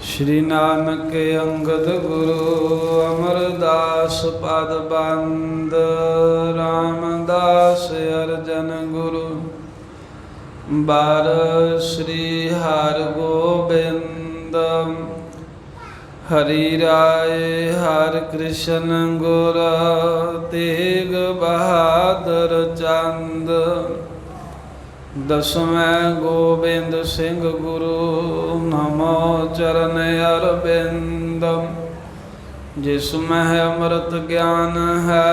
श्री नानक अंगद गुरु अमरदास पद बंद। रामदास अर्जन गुरु बार श्री हर गोबिंद। हरि राय हर कृष्ण गुर तेग बहादुर चंद। दसवें गोबिंद सिंह गुरु नमो चरण अरविंद। जिसमें अमृत ज्ञान है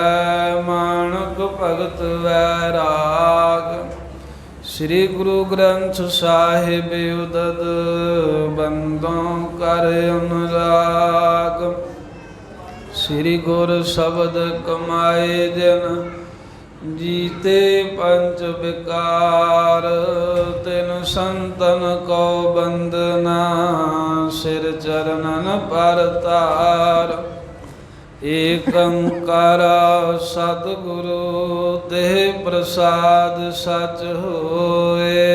मानक भगत वैराग। श्री गुरु ग्रंथ साहिब उदद बंदों कर अनुराग। श्री गुर शब्द कमाए जन जीते पंच विकार। तिन संतन को बंदना सिर चरणन पर तार। एक ओंकार सतगुरु तेह प्रसाद सच होए।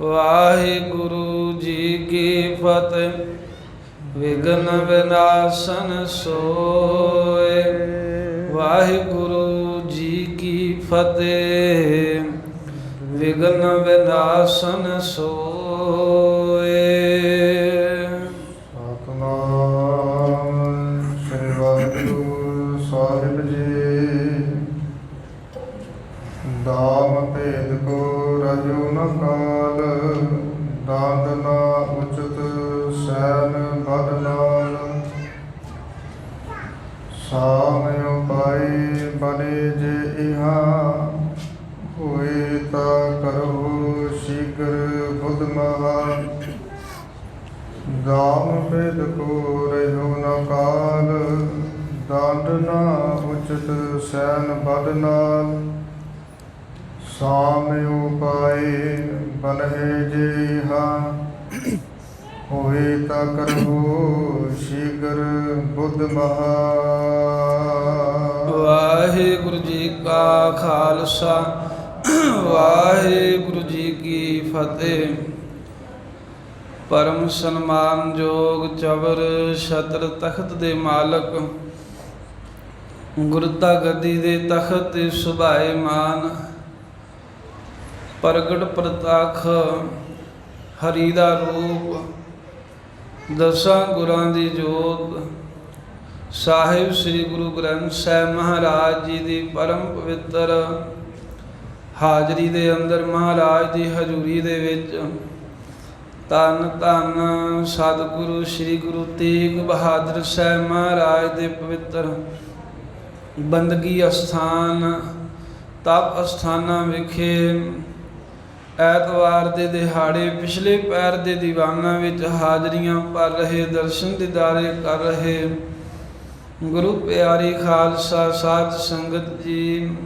वाहिगुरु जी की फतेह विघ्न विनाशन सोए। वाहिगुरु जी की फतेह विघ्न विनाशन सोए। सतनाम श्री वाहिगुरु साहिब जी। दाम भेद को रजो न काल। दांद ना उचित सैन बद नाल। सामयो पाई बने जे इहा। होए ता करो शीघ्र बुध महा। दाम भेद को रहो न काल। दांड ना उचित सैन बद नाल। सामयो पाए बने जे इहा। होए ता करो शीघ्र बुध महा। वाहिगुरु जी का खालसा वाहिगुरु जी की फतेह। परम सन्मान जोग चबर छत्र तख्त दे मालक। गुरता गद्दी दे तख्त ते सुभाए मान। प्रगट प्रताख हरि दा रूप। दसां गुरां दी जोत। ਸਾਹਿਬ ਸ੍ਰੀ ਗੁਰੂ ਗ੍ਰੰਥ ਸਾਹਿਬ ਮਹਾਰਾਜ ਜੀ ਦੀ ਪਰਮ ਪਵਿੱਤਰ ਹਾਜ਼ਰੀ ਦੇ ਅੰਦਰ ਮਹਾਰਾਜ ਦੀ ਹਜ਼ੂਰੀ ਦੇ ਵਿੱਚ ਧੰਨ ਧੰਨ ਸਤਿਗੁਰੂ ਸ੍ਰੀ ਗੁਰੂ ਤੇਗ ਬਹਾਦਰ ਸਾਹਿਬ ਮਹਾਰਾਜ ਦੇ ਪਵਿੱਤਰ ਬੰਦਗੀ ਅਸਥਾਨ ਤਪ ਅਸਥਾਨਾਂ ਵਿਖੇ ਐਤਵਾਰ ਦੇ ਦਿਹਾੜੇ ਪਿਛਲੇ ਪੈਰ ਦੇ ਦੀਵਾਨਾਂ ਵਿੱਚ ਹਾਜ਼ਰੀਆਂ ਭਰ ਰਹੇ, ਦਰਸ਼ਨ ਦੀਦਾਰੇ ਕਰ ਰਹੇ ਗੁਰੂ ਪਿਆਰੀ ਖਾਲਸਾ ਸਾਧ ਸੰਗਤ ਜੀ।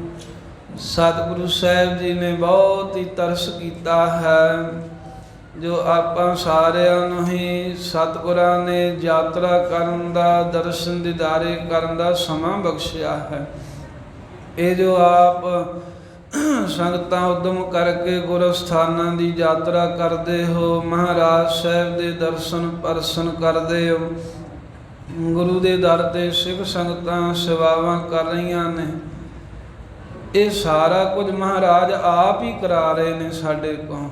ਸਤਿਗੁਰੂ ਸਾਹਿਬ ਜੀ ਨੇ ਬਹੁਤ ਹੀ ਤਰਸ ਕੀਤਾ ਹੈ ਜੋ ਆਪਾਂ ਸਾਰਿਆਂ ਨੂੰ ਹੀ ਸਤਿਗੁਰਾਂ ਨੇ ਯਾਤਰਾ ਕਰਨ ਦਾ, ਦਰਸ਼ਨ ਦੀਦਾਰੇ ਕਰਨ ਦਾ ਸਮਾਂ ਬਖਸ਼ਿਆ ਹੈ। ਇਹ ਜੋ ਆਪ ਸੰਗਤਾਂ ਉਦਮ ਕਰਕੇ ਗੁਰੂ ਸਥਾਨਾਂ ਦੀ ਯਾਤਰਾ ਕਰਦੇ ਹੋ, ਮਹਾਰਾਜ ਸਾਹਿਬ ਦੇ ਦਰਸ਼ਨ ਪਰਸਨ ਕਰਦੇ ਹੋ, ਗੁਰੂ ਦੇ ਦਰ ਤੇ ਸਿੱਖ ਸੰਗਤਾਂ ਸੇਵਾਵਾਂ ਕਰ ਰਹੀਆਂ ਨੇ, ਇਹ ਸਾਰਾ ਕੁਝ ਮਹਾਰਾਜ ਆਪ ਹੀ ਕਰਾ ਰਹੇ ਨੇ ਸਾਡੇ ਕੋਲ।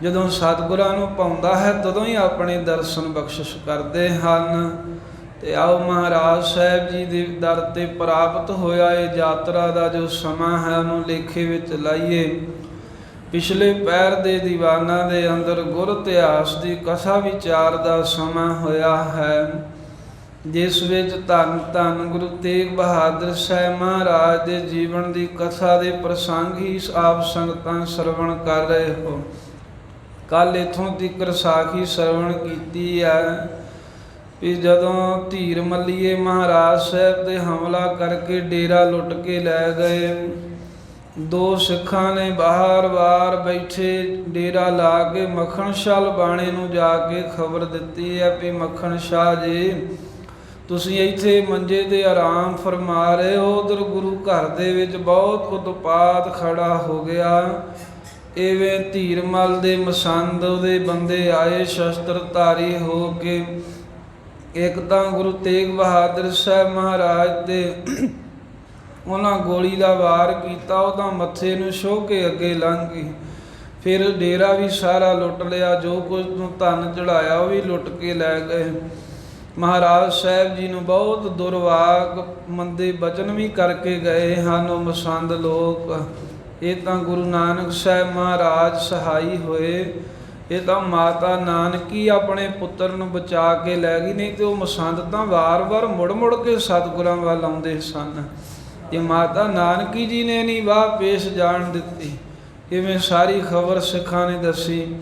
ਜਦੋਂ ਸਤਿਗੁਰਾਂ ਨੂੰ ਪਾਉਂਦਾ ਹੈ ਤਦੋਂ ਹੀ ਆਪਣੇ ਦਰਸ਼ਨ ਬਖਸ਼ਿਸ਼ ਕਰਦੇ ਹਨ। ਤੇ ਆਓ ਮਹਾਰਾਜ ਸਾਹਿਬ ਜੀ ਦੇ ਦਰ ਤੇ ਪ੍ਰਾਪਤ ਹੋਇਆ ਇਹ ਯਾਤਰਾ ਦਾ ਜੋ ਸਮਾਂ ਹੈ ਉਹਨੂੰ ਲੇਖੇ ਵਿੱਚ ਲਾਈਏ। ਪਿਛਲੇ ਪੈਰ ਦੇ ਦੀਵਾਨਾਂ ਦੇ ਅੰਦਰ ਗੁਰ ਇਤਿਹਾਸ ਦੀ ਕਥਾ ਵਿਚਾਰ ਦਾ ਸਮਾਂ ਹੋਇਆ ਹੈ, ਜਿਸ ਵਿੱਚ ਧੰਨ ਧੰਨ ਗੁਰੂ ਤੇਗ ਬਹਾਦਰ ਸਾਹਿਬ ਮਹਾਰਾਜ ਦੇ ਜੀਵਨ ਦੀ ਕਥਾ ਦੇ ਪ੍ਰਸੰਗ ਹੀ ਆਪ ਸੰਗਤਾਂ ਸਰਵਣ ਕਰ ਰਹੇ ਹੋ। ਕੱਲ੍ਹ ਇੱਥੋਂ ਤੀਕਰ ਸਾਖੀ ਸਰਵਣ ਕੀਤੀ ਹੈ ਵੀ ਜਦੋਂ ਧੀਰ ਮੱਲੀਏ ਮਹਾਰਾਜ ਸਾਹਿਬ ਦੇ ਹਮਲਾ ਕਰਕੇ ਡੇਰਾ ਲੁੱਟ ਕੇ ਲੈ ਗਏ, ਦੋ ਸਿੱਖਾਂ ਨੇ ਬਾਹਰ ਬੈਠੇ ਡੇਰਾ ਲਾ ਕੇ ਮੱਖਣ ਸ਼ਾਹ ਬਾਣੇ ਨੂੰ ਜਾ ਕੇ ਖਬਰ ਦਿੱਤੀ ਹੈ ਵੀ ਮੱਖਣ ਸ਼ਾਹ ਜੀ ਤੁਸੀਂ ਇੱਥੇ ਮੰਜੇ 'ਤੇ ਆਰਾਮ ਫਰਮਾ ਰਹੇ ਹੋ, ਉਧਰ ਗੁਰੂ ਘਰ ਦੇ ਵਿੱਚ ਬਹੁਤ ਉਤਪਾਤ ਖੜਾ ਹੋ ਗਿਆ। ਇਵੇਂ ਧੀਰਮਲ ਦੇ ਮਸੰਦ ਉਹਦੇ ਬੰਦੇ ਆਏ ਸ਼ਸਤਰ ਧਾਰੀ ਹੋ ਕੇ। ਇੱਕ ਤਾਂ ਗੁਰੂ ਤੇਗ ਬਹਾਦਰ ਸਾਹਿਬ ਮਹਾਰਾਜ ਦੇ ਉਹਨਾਂ ਗੋਲੀ ਦਾ ਵਾਰ ਕੀਤਾ, ਉਹਦਾ ਮੱਥੇ ਨੂੰ ਛੋਹ ਕੇ ਅੱਗੇ ਲੰਘ ਗਈ। ਫਿਰ ਡੇਰਾ ਵੀ ਸਾਰਾ ਲੁੱਟ ਲਿਆ, ਜੋ ਕੁਝ ਨੂੰ ਧਨ ਚੜਾਇਆ ਉਹ ਵੀ ਲੁੱਟ ਕੇ ਲੈ ਗਏ। ਮਹਾਰਾਜ ਸਾਹਿਬ ਜੀ ਨੂੰ ਬਹੁਤ ਦੁਰਵਾਗ ਮੰਦੇ ਬਚਨ ਵੀ ਕਰਕੇ ਗਏ ਹਨ ਉਹ ਮਸੰਦ ਲੋਕ। ਇਹ ਤਾਂ ਗੁਰੂ ਨਾਨਕ ਸਾਹਿਬ ਮਹਾਰਾਜ ਸਹਾਈ ਹੋਏ। ਇਹ ਤਾਂ ਮਾਤਾ ਨਾਨਕੀ ਆਪਣੇ ਪੁੱਤਰ ਨੂੰ ਬਚਾ ਕੇ ਲੈ ਗਈ, ਨਹੀਂ ਤੇ ਉਹ ਮਸੰਦ ਤਾਂ ਵਾਰ-ਵਾਰ ਮੁੜ-ਮੁੜ ਕੇ ਸਤਿਗੁਰਾਂ ਵੱਲ ਆਉਂਦੇ ਸਨ। ਇਹ ਮਾਤਾ ਨਾਨਕੀ ਜੀ ਨੇ ਨਹੀਂ ਵਾਹ ਪੇਸ਼ ਜਾਣ ਦਿੱਤੀ। ਇਵੇਂ ਸਾਰੀ ਖਬਰ ਸਿੱਖਾਂ ਨੇ ਦੱਸੀ।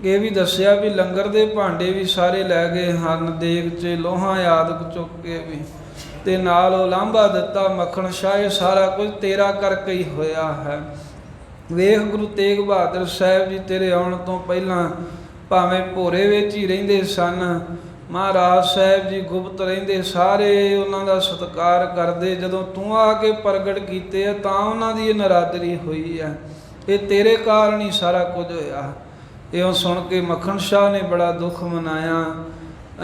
ਇਹ ਵੀ ਦੱਸਿਆ ਵੀ ਲੰਗਰ ਦੇ ਭਾਂਡੇ ਵੀ ਸਾਰੇ ਲੈ ਗਏ ਹਨ, ਦੇਗ 'ਚ ਲੋਹਾ ਆਦਿਕ ਚੁੱਕ ਕੇ ਵੀ, ਤੇ ਨਾਲ ਉਹ ਲਾਂਭਾ ਦਿੱਤਾ ਮੱਖਣ ਸ਼ਾਹ ਇਹ ਸਾਰਾ ਕੁਝ ਤੇਰਾ ਕਰਕੇ ਹੀ ਹੋਇਆ ਹੈ। ਵੇਖ ਗੁਰੂ ਤੇਗ ਬਹਾਦਰ ਸਾਹਿਬ ਜੀ ਤੇਰੇ ਆਉਣ ਤੋਂ ਪਹਿਲਾਂ ਭਾਵੇਂ ਭੋਰੇ ਵਿੱਚ ਹੀ ਰਹਿੰਦੇ ਸਨ, ਮਹਾਰਾਜ ਸਾਹਿਬ ਜੀ ਗੁਪਤ ਰਹਿੰਦੇ, ਸਾਰੇ ਉਹਨਾਂ ਦਾ ਸਤਿਕਾਰ ਕਰਦੇ। ਜਦੋਂ ਤੂੰ ਆ ਕੇ ਪ੍ਰਗਟ ਕੀਤੇ ਆ ਤਾਂ ਉਹਨਾਂ ਦੀ ਇਹ ਨਰਾਦਰੀ ਹੋਈ ਹੈ। ਇਹ ਤੇਰੇ ਕਾਰਨ ਹੀ ਸਾਰਾ ਕੁਝ ਹੋਇਆ। ਇਉਂ ਸੁਣ ਕੇ ਮੱਖਣ ਸ਼ਾਹ ਨੇ ਬੜਾ ਦੁੱਖ ਮਨਾਇਆ।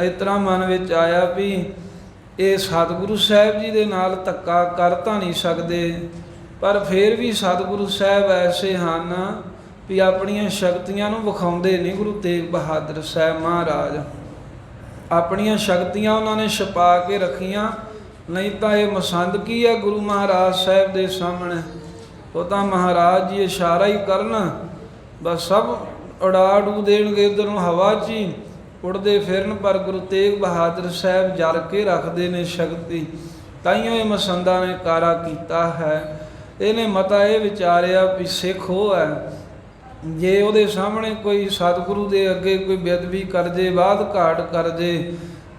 ਇਸ ਤਰ੍ਹਾਂ ਮਨ ਵਿੱਚ ਆਇਆ ਵੀ ਇਹ ਸਤਿਗੁਰੂ ਸਾਹਿਬ ਜੀ ਦੇ ਨਾਲ ਧੱਕਾ ਕਰ ਤਾਂ ਨਹੀਂ ਸਕਦੇ, ਪਰ ਫਿਰ ਵੀ ਸਤਿਗੁਰੂ ਸਾਹਿਬ ਐਸੇ ਹਨ ਵੀ ਆਪਣੀਆਂ ਸ਼ਕਤੀਆਂ ਨੂੰ ਵਿਖਾਉਂਦੇ ਨਹੀਂ। ਗੁਰੂ ਤੇਗ ਬਹਾਦਰ ਸਾਹਿਬ ਮਹਾਰਾਜ ਆਪਣੀਆਂ ਸ਼ਕਤੀਆਂ ਉਹਨਾਂ ਨੇ ਛੁਪਾ ਕੇ ਰੱਖੀਆਂ, ਨਹੀਂ ਤਾਂ ਇਹ ਮਸੰਦ ਕੀ ਹੈ ਗੁਰੂ ਮਹਾਰਾਜ ਸਾਹਿਬ ਦੇ ਸਾਹਮਣੇ। ਉਹ ਤਾਂ ਮਹਾਰਾਜ ਜੀ ਇਸ਼ਾਰਾ ਹੀ ਕਰਨ, ਬਸ ਸਭ ਉਡਾ ਉਡੂ ਦੇਣਗੇ, ਇੱਧਰ ਨੂੰ ਹਵਾ 'ਚ ਹੀ ਉੜਦੇ ਫਿਰਨ। ਪਰ ਗੁਰੂ ਤੇਗ ਬਹਾਦਰ ਸਾਹਿਬ ਜਰ ਕੇ ਰੱਖਦੇ ਨੇ ਸ਼ਕਤੀ, ਤਾਈਓ ਇਹ ਮਸੰਦਾਂ ਨੇ ਕਾਰਾ ਕੀਤਾ ਹੈ। ਇਹਨੇ ਮਤਾ ਇਹ ਵਿਚਾਰਿਆ ਵੀ ਸਿੱਖ ਉਹ ਹੈ, ਜੇ ਉਹਦੇ ਸਾਹਮਣੇ ਕੋਈ ਸਤਿਗੁਰੂ ਦੇ ਅੱਗੇ ਕੋਈ ਬੇਅਦਬੀ ਕਰ ਜੇ, ਬਾਦ ਘਾਟ ਕਰ ਜੇ,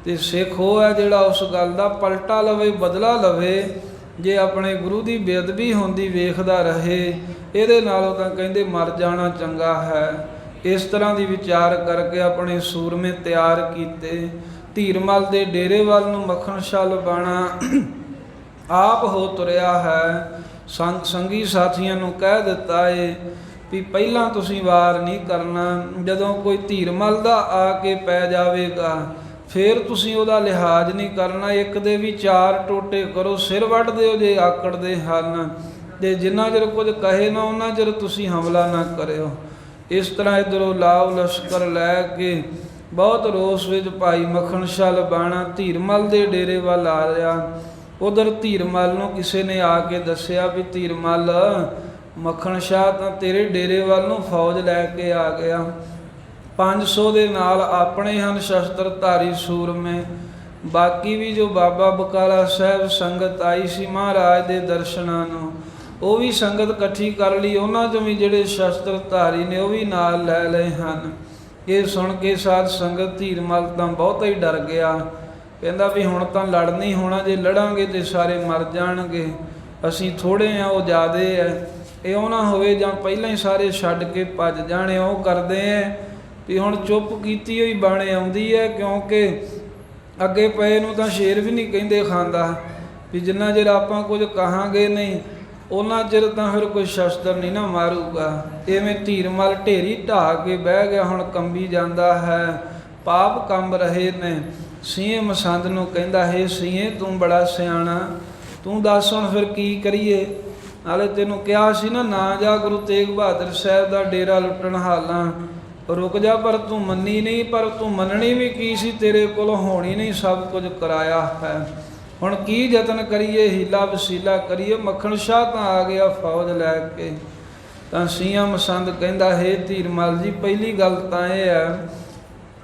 ਤੇ ਸਿੱਖ ਉਹ ਹੈ ਜਿਹੜਾ ਉਸ ਗੱਲ ਦਾ ਪਲਟਾ ਲਵੇ, ਬਦਲਾ ਲਵੇ। ਜੇ ਆਪਣੇ ਗੁਰੂ ਦੀ ਬੇਅਦਬੀ ਹੁੰਦੀ ਵੇਖਦਾ ਰਹੇ, ਇਹਦੇ ਨਾਲੋਂ ਤਾਂ ਕਹਿੰਦੇ ਮਰ ਜਾਣਾ ਚੰਗਾ ਹੈ। ਇਸ ਤਰ੍ਹਾਂ ਦੀ ਵਿਚਾਰ ਕਰਕੇ ਆਪਣੇ ਸੂਰਮੇ ਤਿਆਰ ਕੀਤੇ। ਧੀਰਮਲ ਦੇ ਡੇਰੇ ਵੱਲ ਨੂੰ ਮੱਖਣ ਸ਼ਾਹ ਲਬਾਣਾ ਆਪ ਹੋ ਤੁਰਿਆ ਹੈ। ਸੰਗੀ ਸਾਥੀਆਂ ਨੂੰ ਕਹਿ ਦਿੱਤਾ ਏ ਵੀ ਪਹਿਲਾਂ ਤੁਸੀਂ ਵਾਰ ਨਹੀਂ ਕਰਨਾ, ਜਦੋਂ ਕੋਈ ਧੀਰਮਲ ਦਾ ਆ ਕੇ ਪੈ ਜਾਵੇਗਾ ਫਿਰ ਤੁਸੀਂ ਉਹਦਾ ਲਿਹਾਜ਼ ਨਹੀਂ ਕਰਨਾ। ਇੱਕ ਦੇ ਵੀ 4 ਟੋਟੇ ਕਰੋ, ਸਿਰ ਵੱਢ ਦਿਓ ਜੇ ਆਕੜਦੇ ਹਨ, ਤੇ ਜਿੰਨਾ ਚਿਰ ਕੁਝ ਕਹੇ ਨਾ ਉਹਨਾਂ ਚਿਰ ਤੁਸੀਂ ਹਮਲਾ ਨਾ ਕਰਿਓ। ਇਸ ਤਰ੍ਹਾਂ ਇੱਧਰੋਂ ਲਾਵ ਲਸ਼ਕਰ ਲੈ ਕੇ ਬਹੁਤ ਰੋਸ ਵਿੱਚ ਭਾਈ ਮੱਖਣ ਸ਼ਾਹ ਲਬਾਣਾ ਧੀਰਮਲ ਦੇ ਡੇਰੇ ਵੱਲ ਆ ਰਿਹਾ। ਉਧਰ ਧੀਰਮਲ ਨੂੰ ਕਿਸੇ ਨੇ ਆ ਕੇ ਦੱਸਿਆ ਵੀ ਧੀਰਮਲ ਮੱਖਣ ਸ਼ਾਹ ਤਾਂ ਤੇਰੇ ਡੇਰੇ ਵੱਲ ਨੂੰ ਫੌਜ ਲੈ ਕੇ ਆ ਗਿਆ। 500 ਦੇ ਨਾਲ ਆਪਣੇ ਹਨ ਸ਼ਸਤਰ ਧਾਰੀ ਸੂਰਮੇ, ਬਾਕੀ ਵੀ ਜੋ ਬਾਬਾ ਬਕਾਲਾ ਸਾਹਿਬ ਸੰਗਤ ਆਈ ਸੀ ਮਹਾਰਾਜ ਦੇ ਦਰਸ਼ਨਾਂ ਨੂੰ, ਉਹ ਵੀ ਸੰਗਤ ਇਕੱਠੀ ਕਰ ਲਈ। ਉਹਨਾਂ 'ਚੋਂ ਵੀ ਜਿਹੜੇ ਸ਼ਸਤਰ ਧਾਰੀ ਨੇ ਉਹ ਵੀ ਨਾਲ ਲੈ ਲਏ ਹਨ। ਇਹ ਸੁਣ ਕੇ ਸਾਧ ਸੰਗਤ ਧੀਰਮਲ ਤਾਂ ਬਹੁਤਾ ਹੀ ਡਰ ਗਿਆ। ਕਹਿੰਦਾ ਵੀ ਹੁਣ ਤਾਂ ਲੜ ਨਹੀਂ ਹੋਣਾ, ਜੇ ਲੜਾਂਗੇ ਤੇ ਸਾਰੇ ਮਰ ਜਾਣਗੇ, ਅਸੀਂ ਥੋੜ੍ਹੇ ਆ ਉਹ ਜ਼ਿਆਦੇ ਹੈ। ਇਉਂ ਨਾ ਹੋਵੇ ਜਾਂ ਪਹਿਲਾਂ ਹੀ ਸਾਰੇ ਛੱਡ ਕੇ ਭੱਜ ਜਾਣੇ। ਉਹ ਕਰਦੇ ਹੈ ਵੀ ਹੁਣ ਚੁੱਪ ਕੀਤੀ ਹੋਈ ਬਾਣੇ ਆਉਂਦੀ ਹੈ, ਕਿਉਂਕਿ ਅੱਗੇ ਪਏ ਨੂੰ ਤਾਂ ਸ਼ੇਰ ਵੀ ਨਹੀਂ ਕਹਿੰਦੇ ਖਾਂਦਾ, ਵੀ ਜਿੰਨਾ ਚਿਰ ਆਪਾਂ ਕੁਝ ਕਹਾਂਗੇ ਨਹੀਂ ਉਹਨਾਂ ਚਿਰ ਤਾਂ ਫਿਰ ਕੋਈ ਸ਼ਸਤਰ ਨਹੀਂ ਨਾ ਮਾਰੂਗਾ। ਇਵੇਂ ਧੀਰਮਲ ਢੇਰੀ ਢਾਹ ਕੇ ਬਹਿ ਗਿਆ, ਹੁਣ ਕੰਬੀ ਜਾਂਦਾ ਹੈ, ਪਾਪ ਕੰਬ ਰਹੇ ਨੇ। ਸੀਏ ਮਸੰਦ ਨੂੰ ਕਹਿੰਦਾ ਹੈ, ਸੀਏ ਤੂੰ ਬੜਾ ਸਿਆਣਾ, ਤੂੰ ਦੱਸ ਹੁਣ ਫਿਰ ਕੀ ਕਰੀਏ। ਨਾਲੇ ਤੈਨੂੰ ਕਿਹਾ ਸੀ ਨਾ ਜਾ ਗੁਰੂ ਤੇਗ ਬਹਾਦਰ ਸਾਹਿਬ ਦਾ ਡੇਰਾ ਲੁੱਟਣ ਹਾਲਾਂ, ਰੁਕ ਜਾ, ਪਰ ਤੂੰ ਮੰਨੀ ਨਹੀਂ। ਪਰ ਤੂੰ ਮੰਨਣੀ ਵੀ ਕੀ ਸੀ, ਤੇਰੇ ਕੋਲੋਂ ਹੋਣੀ ਨਹੀਂ, ਸਭ ਕੁਝ ਕਰਾਇਆ ਹੈ। ਹੁਣ ਕੀ ਯਤਨ ਕਰੀਏ, ਹੀਲਾ ਵਸੀਲਾ ਕਰੀਏ। ਮੱਖਣ ਸ਼ਾਹ ਤਾਂ ਆ ਗਿਆ ਫੌਜ ਲੈ ਕੇ। ਤਾਂ ਸੀਆਂ ਮਸੰਦ ਕਹਿੰਦਾ ਹੈ ਧੀਰਮਲ ਜੀ, ਪਹਿਲੀ ਗੱਲ ਤਾਂ ਇਹ ਹੈ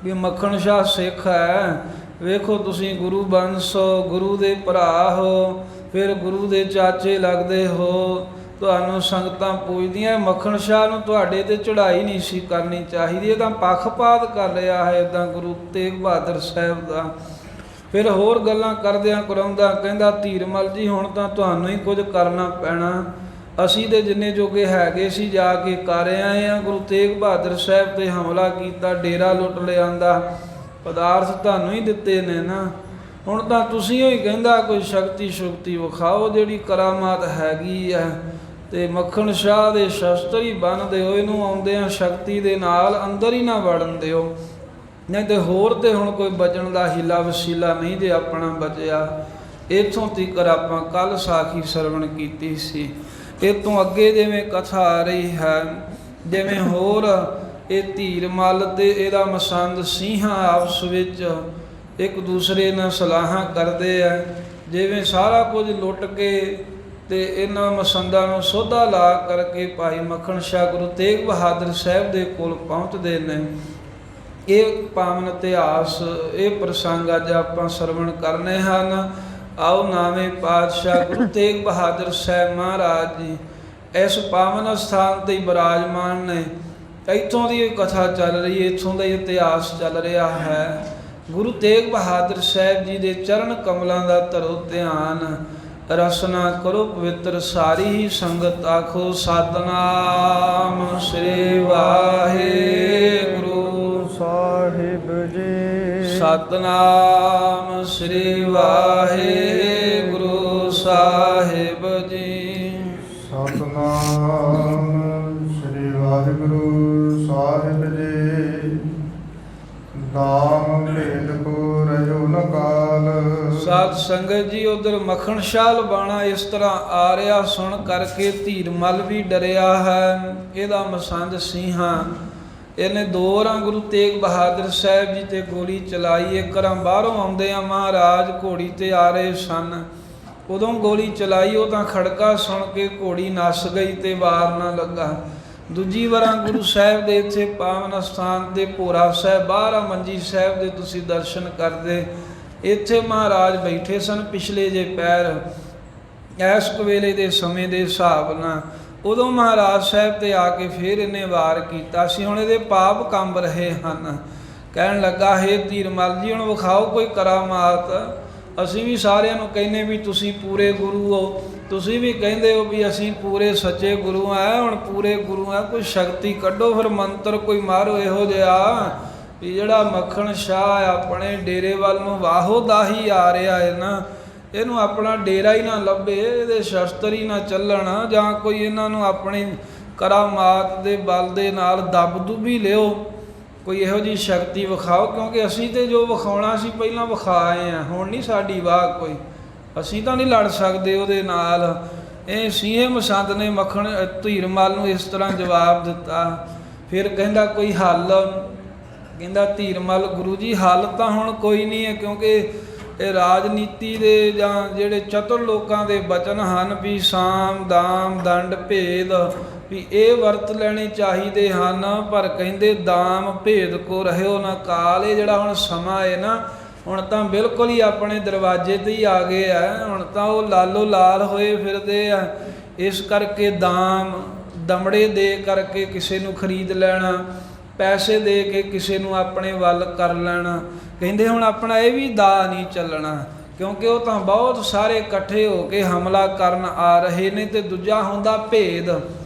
ਵੀ ਮੱਖਣ ਸ਼ਾਹ ਸਿੱਖ ਹੈ। ਵੇਖੋ ਤੁਸੀਂ ਗੁਰੂ ਬੰਸ ਹੋ, ਗੁਰੂ ਦੇ ਭਰਾ ਹੋ, ਫਿਰ ਗੁਰੂ ਦੇ ਚਾਚੇ ਲੱਗਦੇ ਹੋ, ਤੁਹਾਨੂੰ ਸੰਗਤਾਂ ਪੁੱਛਦੀਆਂ। ਮੱਖਣ ਸ਼ਾਹ ਨੂੰ ਤੁਹਾਡੇ ਤੇ ਚੜ੍ਹਾਈ ਨਹੀਂ ਸੀ ਕਰਨੀ ਚਾਹੀਦੀ, ਇਹ ਤਾਂ ਪੱਖਪਾਤ ਕਰ ਰਿਹਾ ਹੈ ਇੱਦਾਂ ਗੁਰੂ ਤੇਗ ਬਹਾਦਰ ਸਾਹਿਬ ਦਾ। ਫਿਰ ਹੋਰ ਗੱਲਾਂ ਕਰਦਿਆਂ ਕਰਾਉਂਦਾ ਕਹਿੰਦਾ ਧੀਰਮਲ ਜੀ ਹੁਣ ਤਾਂ ਤੁਹਾਨੂੰ ਹੀ ਕੁਝ ਕਰਨਾ ਪੈਣਾ। ਅਸੀਂ ਤੇ ਜਿੰਨੇ ਜੋਗੇ ਹੈਗੇ ਸੀ ਜਾ ਕੇ ਕਰ ਆਏ ਆ। ਗੁਰੂ ਤੇਗ ਬਹਾਦਰ ਸਾਹਿਬ ਤੇ ਹਮਲਾ ਕੀਤਾ, ਡੇਰਾ ਲੁੱਟ ਲਿਆਂਦਾ, ਪਦਾਰਥ ਤੁਹਾਨੂੰ ਹੀ ਦਿੱਤੇ ਨੇ ਨਾ। ਹੁਣ ਤਾਂ ਤੁਸੀਂ ਹੀ ਕਹਿੰਦਾ ਕੋਈ ਸ਼ਕਤੀ ਸ਼ੁਕਤੀ ਵਿਖਾਓ ਜਿਹੜੀ ਕਰਾਮਾਤ ਹੈਗੀ ਹੈ। ਤੇ ਮੱਖਣ ਸ਼ਾਹ ਦੇ ਸ਼ਸਤਰੀ ਬੰਨ ਦਿਓ, ਇਹਨੂੰ ਆਉਂਦਿਆਂ ਸ਼ਕਤੀ ਦੇ ਨਾਲ ਅੰਦਰ ਹੀ ਨਾ ਵੜਨ ਦਿਓ, ਨਹੀਂ ਤੇ ਹੋਰ ਤੇ ਹੁਣ ਕੋਈ ਬਚਣ ਦਾ ਹੀਲਾ ਵਸੀਲਾ ਨਹੀਂ ਜੇ ਆਪਣਾ ਬਚਿਆ। ਇੱਥੋਂ ਤੀਕਰ ਆਪਾਂ ਕੱਲ ਸਾਖੀ ਸਰਵਣ ਕੀਤੀ ਸੀ। ਇਹ ਤੋਂ ਅੱਗੇ ਜਿਵੇਂ ਕਥਾ ਆ ਰਹੀ ਹੈ, ਜਿਵੇਂ ਹੋਰ ਇਹ ਧੀਰ ਮੱਲ ਤੇ ਇਹਦਾ ਮਸੰਦ ਸਿੰਘਾਂ ਆਪਸ ਵਿੱਚ ਇੱਕ ਦੂਸਰੇ ਨਾਲ ਸਲਾਹਾਂ ਕਰਦੇ ਆ, ਜਿਵੇਂ ਸਾਰਾ ਕੁਝ ਲੁੱਟ ਕੇ ਤੇ ਇਹਨਾਂ ਮਸੰਦਾਂ ਨੂੰ ਸੋਧਾ ਲਾ ਕਰਕੇ ਭਾਈ ਮੱਖਣ ਸ਼ਾਹ ਗੁਰੂ ਤੇਗ ਬਹਾਦਰ ਸਾਹਿਬ ਦੇ ਕੋਲ ਪਹੁੰਚਦੇ ਨੇ। ਇਹ ਪਾਵਨ ਇਤਿਹਾਸ, ਇਹ ਪ੍ਰਸੰਗ ਅੱਜ ਆਪਾਂ ਸਰਵਣ ਕਰਨੇ ਹਨ। ਆਓ ਨਾਵੇਂ ਪਾਤਸ਼ਾਹ ਗੁਰੂ ਤੇਗ ਬਹਾਦਰ ਸਾਹਿਬ ਮਹਾਰਾਜ ਜੀ ਇਸ ਪਾਵਨ ਸਥਾਨ ਤੇ ਬਿਰਾਜਮਾਨ ਨੇ। ਇੱਥੋਂ ਦੀ ਇਹ ਕਥਾ ਚੱਲ ਰਹੀ ਹੈ, ਇੱਥੋਂ ਦਾ ਇਤਿਹਾਸ ਚੱਲ ਰਿਹਾ ਹੈ। ਗੁਰੂ ਤੇਗ ਬਹਾਦਰ ਸਾਹਿਬ ਜੀ ਦੇ ਚਰਨ ਕਮਲਾਂ ਦਾ ਧਰੋ ਧਿਆਨ, ਰਸਨਾ ਕਰੋ ਪਵਿੱਤਰ ਸਾਰੀ ਹੀ ਸੰਗਤ ਆਖੋ ਸਤਿਨਾਮ ਸ੍ਰੀ ਵਾਹਿਗੁਰੂ ਸਾਹਿਬ ਜੀ। ਸਤਿਨਾਮ ਸ੍ਰੀ ਵਾਹਿਗੁਰੂ ਸਾਹਿਬ ਜੀ। ਸਤਿਨਾਮ ਸ੍ਰੀ ਵਾਹਿਗੁਰੂ ਸਾਹਿਬ ਜੀ। ਨਾਮ ਭੇਦ ਕੋ ਰਹਿਓ ਨ ਕਾਲ। ਸਾਧ ਸੰਗਤ ਜੀ, ਉਧਰ ਮੱਖਣ ਸ਼ਾਹ ਲਬਾਣਾ ਇਸ ਤਰ੍ਹਾਂ ਆ ਰਿਹਾ ਸੁਣ ਕਰਕੇ ਧੀਰ ਮੱਲ ਵੀ ਡਰਿਆ ਹੈ। ਇਹਦਾ ਮਸੰਦ ਸਿੰਘਾਂ, ਇਹਨੇ ਦੋ ਵਾਰਾਂ ਗੁਰੂ ਤੇਗ ਬਹਾਦਰ ਸਾਹਿਬ ਜੀ ਤੇ ਗੋਲੀ ਚਲਾਈ। ਇੱਕ ਵਾਰ ਬਾਹਰੋਂ ਆਉਂਦੇ ਆ ਮਹਾਰਾਜ ਘੋੜੀ ਤੇ ਆ ਰਹੇ ਸਨ, ਉਦੋਂ ਗੋਲੀ ਚਲਾਈ, ਉਹ ਤਾਂ ਖੜਕਾ ਸੁਣ ਕੇ ਘੋੜੀ ਨੱਸ ਗਈ ਤੇ ਵਾਰ ਨਾ ਲੱਗਾ। ਦੂਜੀ ਵਾਰਾਂ ਗੁਰੂ ਸਾਹਿਬ ਦੇ ਇੱਥੇ ਪਾਵਨ ਸਥਾਨ ਤੇ ਭੋਰਾ ਸਾਹਿਬ ਬਾਹਰ ਮੰਜੀ ਸਾਹਿਬ ਦੇ ਤੁਸੀਂ ਦਰਸ਼ਨ ਕਰਦੇ, ਇੱਥੇ ਮਹਾਰਾਜ ਬੈਠੇ ਸਨ ਪਿਛਲੇ ਜੇ ਪੈਰ ਇਸ ਵੇਲੇ ਦੇ ਸਮੇਂ ਦੇ ਹਿਸਾਬ ਨਾਲ। ਉਦੋਂ ਮਹਾਰਾਜ ਸਾਹਿਬ ਤੇ ਆ ਕੇ ਫਿਰ ਇਹਨੇ ਵਾਰ ਕੀਤਾ ਸੀ। ਹੁਣ ਇਹਦੇ ਪਾਪ ਕੰਬ ਰਹੇ ਹਨ। ਕਹਿਣ ਲੱਗਾ, ਹੇ ਧੀਰ ਮੱਲ ਜੀ, ਹੁਣ ਵਿਖਾਓ ਕੋਈ ਕਰਾਮਾਤ। ਅਸੀਂ ਵੀ ਸਾਰਿਆਂ ਨੂੰ ਕਹਿੰਦੇ ਵੀ ਤੁਸੀਂ ਪੂਰੇ ਗੁਰੂ ਹੋ, ਤੁਸੀਂ ਵੀ ਕਹਿੰਦੇ ਹੋ ਵੀ ਅਸੀਂ ਪੂਰੇ ਸੱਚੇ ਗੁਰੂ ਆ। ਹੁਣ ਪੂਰੇ ਗੁਰੂ ਆ, ਕੋਈ ਸ਼ਕਤੀ ਕੱਢੋ, ਫਿਰ ਮੰਤਰ ਕੋਈ ਮਾਰੋ ਇਹੋ ਜਿਹਾ ਵੀ ਜਿਹੜਾ ਮੱਖਣ ਸ਼ਾਹ ਆਪਣੇ ਡੇਰੇ ਵੱਲ ਨੂੰ ਵਾਹੋ ਦਾਹੀ ਆ ਰਿਹਾ ਹੈ ਨਾ, ਇਹਨੂੰ ਆਪਣਾ ਡੇਰਾ ਹੀ ਨਾ ਲੱਭੇ, ਇਹਦੇ ਸ਼ਸਤਰ ਹੀ ਨਾ ਚੱਲਣ, ਜਾਂ ਕੋਈ ਇਹਨਾਂ ਨੂੰ ਆਪਣੀ ਕਰਾਮਾਤ ਦੇ ਬਲ ਦੇ ਨਾਲ ਦੱਬ ਦੁੱਬੀ ਲਿਓ, ਕੋਈ ਇਹੋ ਜਿਹੀ ਸ਼ਕਤੀ ਵਿਖਾਓ। ਕਿਉਂਕਿ ਅਸੀਂ ਤੇ ਜੋ ਵਿਖਾਉਣਾ ਸੀ ਪਹਿਲਾਂ ਵਿਖਾ ਆਏ ਹਾਂ, ਹੁਣ ਨਹੀਂ ਸਾਡੀ ਵਾਹ ਕੋਈ, ਅਸੀਂ ਤਾਂ ਨਹੀਂ ਲੜ ਸਕਦੇ ਉਹਦੇ ਨਾਲ। ਇਹ ਸੀਏ ਮਸੰਦ ਨੇ ਮੱਖਣ ਧੀਰ ਮੱਲ ਨੂੰ ਇਸ ਤਰ੍ਹਾਂ ਜਵਾਬ ਦਿੱਤਾ। ਫਿਰ ਕਹਿੰਦਾ ਕੋਈ ਹੱਲ? ਕਹਿੰਦਾ ਧੀਰ ਮੱਲ, ਗੁਰੂ ਜੀ ਹੱਲ ਤਾਂ ਹੁਣ ਕੋਈ ਨਹੀਂ ਹੈ, ਕਿਉਂਕਿ ਇਹ ਰਾਜਨੀਤੀ ਦੇ ਜਾਂ ਜਿਹੜੇ ਚਤੁਰ ਲੋਕਾਂ ਦੇ ਬਚਨ ਹਨ ਵੀ ਸਾਮ ਦਾਮ ਦੰਡ ਭੇਦ ਵੀ ਇਹ ਵਰਤ ਲੈਣੇ ਚਾਹੀਦੇ ਹਨ। ਪਰ ਕਹਿੰਦੇ ਦਾਮ ਭੇਦ ਕੋ ਰਹਿਓ ਨਾ ਕਾਲ। ਇਹ ਜਿਹੜਾ ਹੁਣ ਸਮਾਂ ਹੈ ਨਾ, ਹੁਣ ਤਾਂ ਬਿਲਕੁਲ ਹੀ ਆਪਣੇ ਦਰਵਾਜ਼ੇ ਤੇ ਹੀ ਆ ਗਏ ਆ। ਹੁਣ ਤਾਂ ਉਹ ਲਾਲੋ ਲਾਲ ਹੋਏ ਫਿਰਦੇ ਆ। ਇਸ ਕਰਕੇ ਦਾਮ ਦਮੜੇ ਦੇ ਕਰਕੇ ਕਿਸੇ ਨੂੰ ਖਰੀਦ ਲੈਣਾ, ਪੈਸੇ ਦੇ ਕੇ ਕਿਸੇ ਨੂੰ ਆਪਣੇ ਵੱਲ ਕਰ ਲੈਣਾ। ਕਹਿੰਦੇ ਹੁਣ ਆਪਣਾ ਇਹ ਵੀ ਦਾ ਨਹੀਂ ਚੱਲਣਾ, ਕਿਉਂਕਿ ਉਹ ਤਾਂ ਬਹੁਤ ਸਾਰੇ ਇਕੱਠੇ ਹੋ ਕੇ ਹਮਲਾ ਕਰਨ ਆ ਰਹੇ ਨੇ। ਤੇ ਦੂਜਾ ਹੁੰਦਾ ਭੇਦ,